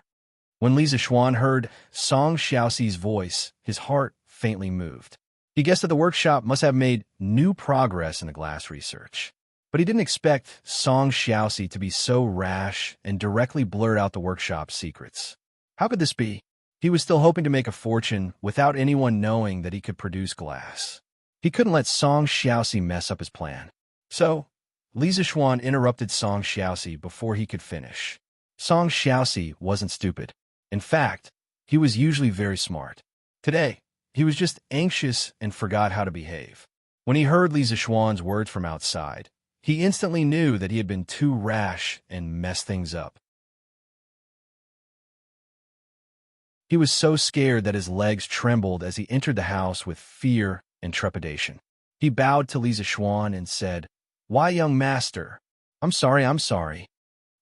When Lisa Schwann heard Song Xiaoxi's voice, his heart faintly moved. He guessed that the workshop must have made new progress in the glass research. But he didn't expect Song Xiaoxi to be so rash and directly blurt out the workshop's secrets. How could this be? He was still hoping to make a fortune without anyone knowing that he could produce glass. He couldn't let Song Xiaoxi mess up his plan. So, Lisa Schwann interrupted Song Xiaoxi before he could finish. Song Xiaoxi wasn't stupid. In fact, he was usually very smart. Today, he was just anxious and forgot how to behave. When he heard Lisa Schwann's words from outside, he instantly knew that he had been too rash and messed things up. He was so scared that his legs trembled as he entered the house with fear and trepidation. He bowed to Lisa Schwann and said, "Why, young master? I'm sorry.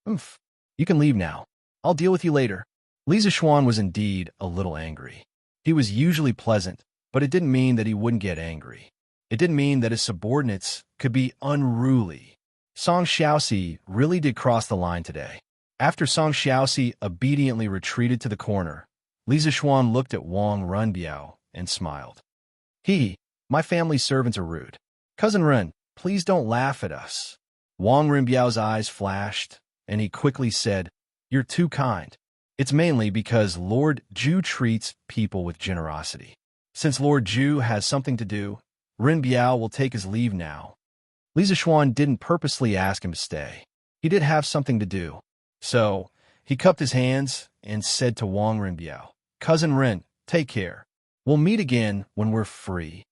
Oomph. You can leave now. I'll deal with you later." Lisa Schwann was indeed a little angry. He was usually pleasant, but it didn't mean that he wouldn't get angry. It didn't mean that his subordinates could be unruly. Song Xiaoxi really did cross the line today. After Song Xiaoxi obediently retreated to the corner, Lisa Schwann looked at Wang Renbiao and smiled. My family servants are rude. Cousin Ren, please don't laugh at us." Wang Renbiao's eyes flashed, and he quickly said, "You're too kind. It's mainly because Lord Zhu treats people with generosity. Since Lord Zhu has something to do, Renbiao will take his leave now." Lisa Schwann didn't purposely ask him to stay. He did have something to do. So, he cupped his hands and said to Wang Renbiao, "Cousin Ren, take care. We'll meet again when we're free."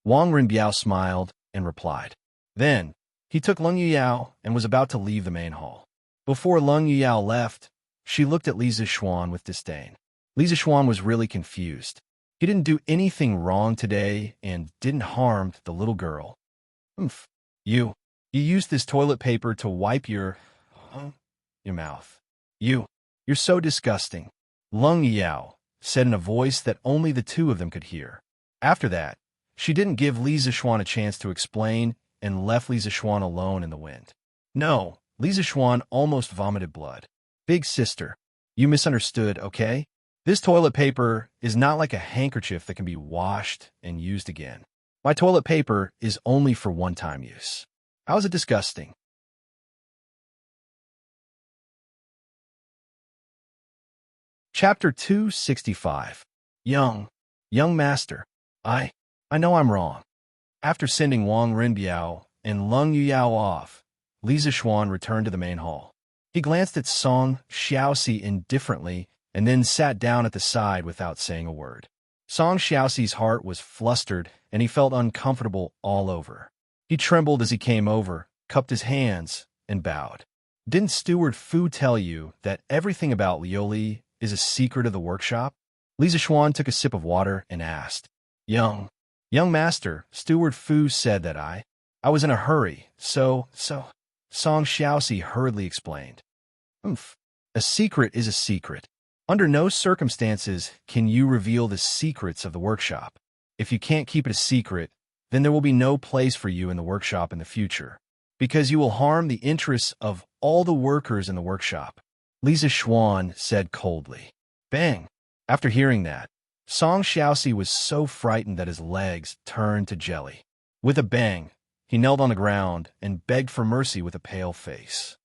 Wang Renbiao smiled and replied. Then, he took Lung Yuyao and was about to leave the main hall. Before Lung Yuyao left, she looked at Lisa Schwann with disdain. Lisa Schwann was really confused. He didn't do anything wrong today and didn't harm the little girl. "Oomph. You used this toilet paper to wipe your mouth. You're so disgusting," Lung Yuyao said in a voice that only the two of them could hear. After that, she didn't give Lisa Schwann a chance to explain and left Lisa Schwann alone in the wind. No, Lisa Schwann almost vomited blood. "Big sister, you misunderstood, okay? This toilet paper is not like a handkerchief that can be washed and used again. My toilet paper is only for one-time use. How is it disgusting?" Chapter 265. Young Master, I know I'm wrong. After sending Wang Renbiao and Lung Yuyao off, Lisa Schwann returned to the main hall. He glanced at Song Xiaoxi indifferently and then sat down at the side without saying a word. Song Xiaoxi's heart was flustered and he felt uncomfortable all over. He trembled as he came over, cupped his hands, and bowed. "Didn't Steward Fu tell you that everything about Lioli is a secret of the workshop?" Lisa Schwann took a sip of water and asked. Young master, Steward Fu said that I was in a hurry, so, Song Xiaoxi hurriedly explained. "Oomph. A secret is a secret. Under no circumstances can you reveal the secrets of the workshop. If you can't keep it a secret, then there will be no place for you in the workshop in the future, because you will harm the interests of all the workers in the workshop," Lisa Schwann said coldly. Bang! After hearing that, Song Xiaoxi was so frightened that his legs turned to jelly. With a bang, he knelt on the ground and begged for mercy with a pale face.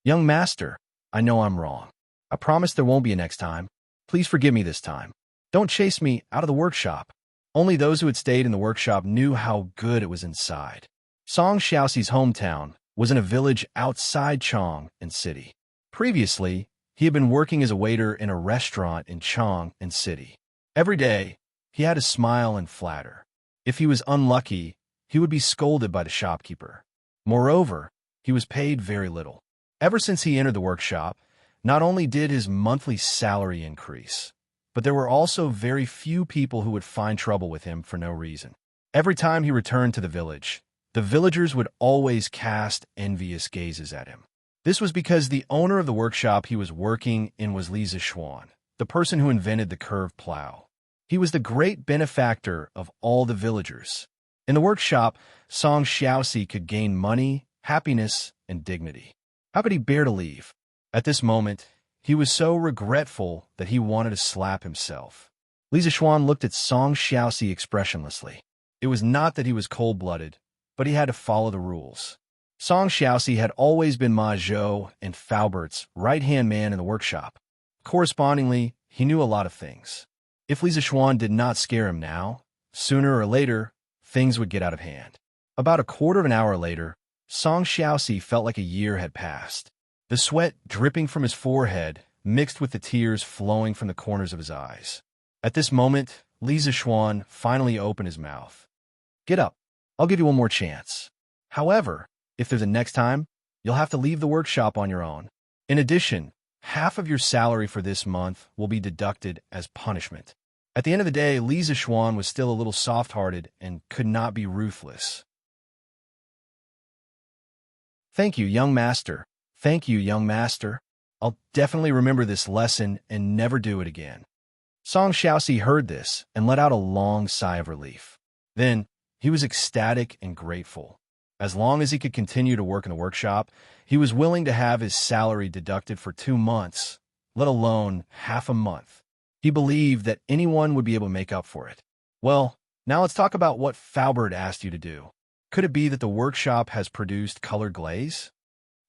Young master, I know I'm wrong. I promise there won't be a next time. Please forgive me this time. Don't chase me out of the workshop. Only those who had stayed in the workshop knew how good it was inside. Song Xiaoxi's hometown was in a village outside Chong and City. Previously, he had been working as a waiter in a restaurant in Chong and City. Every day, he had to smile and flatter. If he was unlucky, he would be scolded by the shopkeeper. Moreover, he was paid very little. Ever since he entered the workshop, not only did his monthly salary increase, but there were also very few people who would find trouble with him for no reason. Every time he returned to the village, the villagers would always cast envious gazes at him. This was because the owner of the workshop he was working in was Li Zishuan, the person who invented the curved plow. He was the great benefactor of all the villagers. In the workshop, Song Xiaoxi could gain money, happiness, and dignity. How could he bear to leave? At this moment, he was so regretful that he wanted to slap himself. Li Zishuan looked at Song Xiaoxi expressionlessly. It was not that he was cold-blooded, but he had to follow the rules. Song Xiaoxi had always been Ma Zhou and Faubert's right-hand man in the workshop. Correspondingly, he knew a lot of things. If Li Zishuan did not scare him now, sooner or later, things would get out of hand. About a quarter of an hour later, Song Xiaoxi felt like a year had passed. The sweat dripping from his forehead mixed with the tears flowing from the corners of his eyes. At this moment, Li Zishuan finally opened his mouth. Get up. I'll give you one more chance. However, if there's a next time, you'll have to leave the workshop on your own. In addition, half of your salary for this month will be deducted as punishment. At the end of the day, Li Zishuan was still a little soft-hearted and could not be ruthless. Thank you, young master. Thank you, young master. I'll definitely remember this lesson and never do it again. Song Xiaoxi heard this and let out a long sigh of relief. Then, he was ecstatic and grateful. As long as he could continue to work in the workshop, he was willing to have his salary deducted for 2 months, let alone half a month. He believed that anyone would be able to make up for it. Well, now let's talk about what Faubert asked you to do. Could it be that the workshop has produced colored glaze?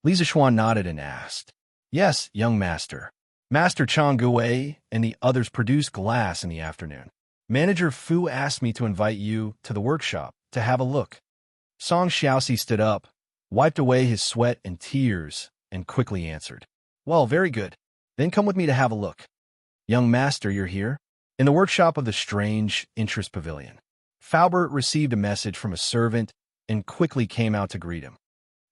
Li Zishuan nodded and asked, Yes, young master. Master Chang Gui and the others produced glass in the afternoon. Manager Fu asked me to invite you to the workshop to have a look. Song Xiaoxi stood up, wiped away his sweat and tears, and quickly answered, Well, very good. Then come with me to have a look. Young master, you're here? In the workshop of the strange interest pavilion, Faubert received a message from a servant and quickly came out to greet him.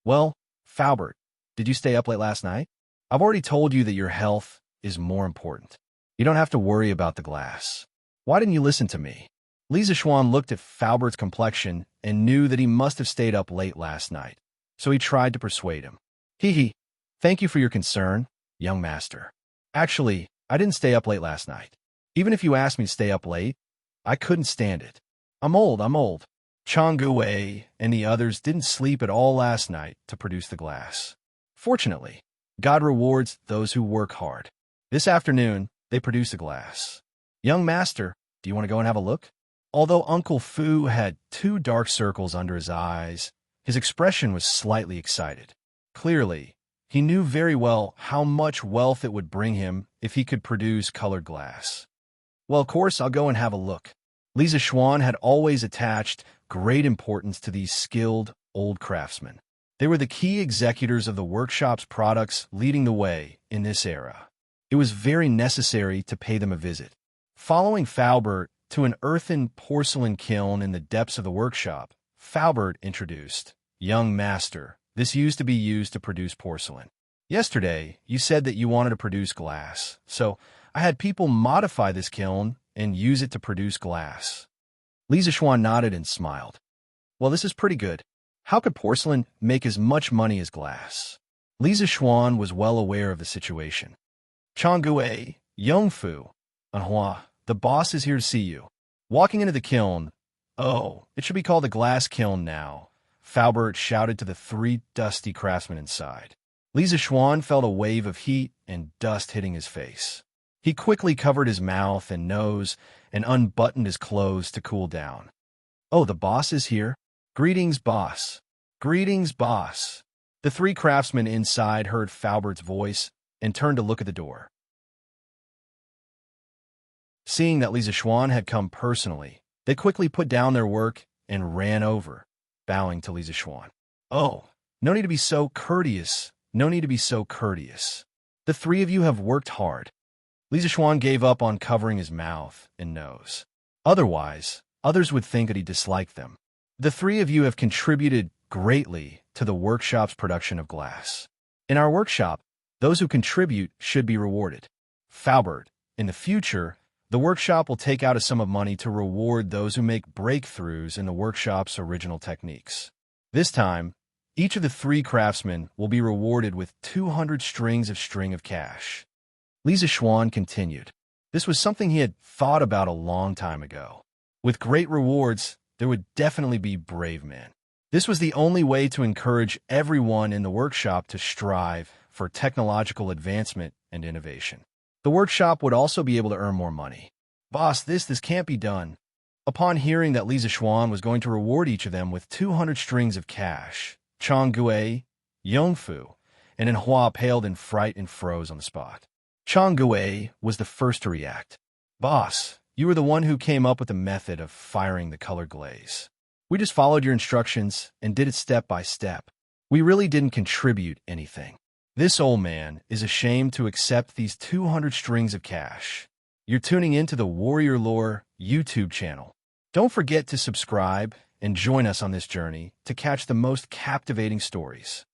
Well, Faubert, did you stay up late last night? I've already told you that your health is more important. You don't have to worry about the glass. Why didn't you listen to me? Li Zishuan looked at Faubert's complexion and knew that he must have stayed up late last night, so he tried to persuade him. Hee, thank you for your concern, young master. Actually, I didn't stay up late last night. Even if you asked me to stay up late, I couldn't stand it. I'm old. Chang Gui and the others didn't sleep at all last night to produce the glass. Fortunately, God rewards those who work hard. This afternoon, they produced the glass. Young master, do you want to go and have a look? Although Uncle Fu had 2 dark circles under his eyes, his expression was slightly excited. Clearly, he knew very well how much wealth it would bring him if he could produce colored glass. Well, of course, I'll go and have a look. Li Zishuan had always attached great importance to these skilled old craftsmen. They were the key executors of the workshop's products, leading the way in this era. It was very necessary to pay them a visit. Following Faubert to an earthen porcelain kiln in the depths of the workshop, Faubert introduced, Young master, this used to be used to produce porcelain. Yesterday, you said that you wanted to produce glass, so I had people modify this kiln and use it to produce glass. Li Zishuan nodded and smiled. Well, this is pretty good. How could porcelain make as much money as glass? Li Zishuan was well aware of the situation. Chang Gui, Yongfu, Anhua, the boss is here to see you. Walking into the kiln, oh, it should be called the glass kiln now, Faubert shouted to the 3 dusty craftsmen inside. Li Zishuan felt a wave of heat and dust hitting his face. He quickly covered his mouth and nose and unbuttoned his clothes to cool down. "Oh, the boss is here? Greetings, boss. Greetings, boss." The three craftsmen inside heard Falbert's voice and turned to look at the door. Seeing that Lisa Schwan had come personally, they quickly put down their work and ran over, bowing to Lisa Schwan. "Oh, no need to be so courteous. No need to be so courteous. The three of you have worked hard." Lisa Schwan gave up on covering his mouth and nose. Otherwise, others would think that he disliked them. "The three of you have contributed greatly to the workshop's production of glass. In our workshop, those who contribute should be rewarded. Falbert, in the future, the workshop will take out a sum of money to reward those who make breakthroughs in the workshop's original techniques. This time, each of the three craftsmen will be rewarded with 200 strings of cash." Lisa Schwan continued. This was something he had thought about a long time ago. With great rewards, there would definitely be brave men. This was the only way to encourage everyone in the workshop to strive for technological advancement and innovation. The workshop would also be able to earn more money. "Boss, this can't be done." Upon hearing that Lisa Schwan was going to reward each of them with 200 strings of cash, Chang Gui, Yongfu, and Enhua paled in fright and froze on the spot. Chang Gui was the first to react. "Boss, you were the one who came up with the method of firing the colored glaze. We just followed your instructions and did it step by step. We really didn't contribute anything. This old man is ashamed to accept these 200 strings of cash." You're tuning into the Warrior Lore YouTube channel. Don't forget to subscribe and join us on this journey to catch the most captivating stories.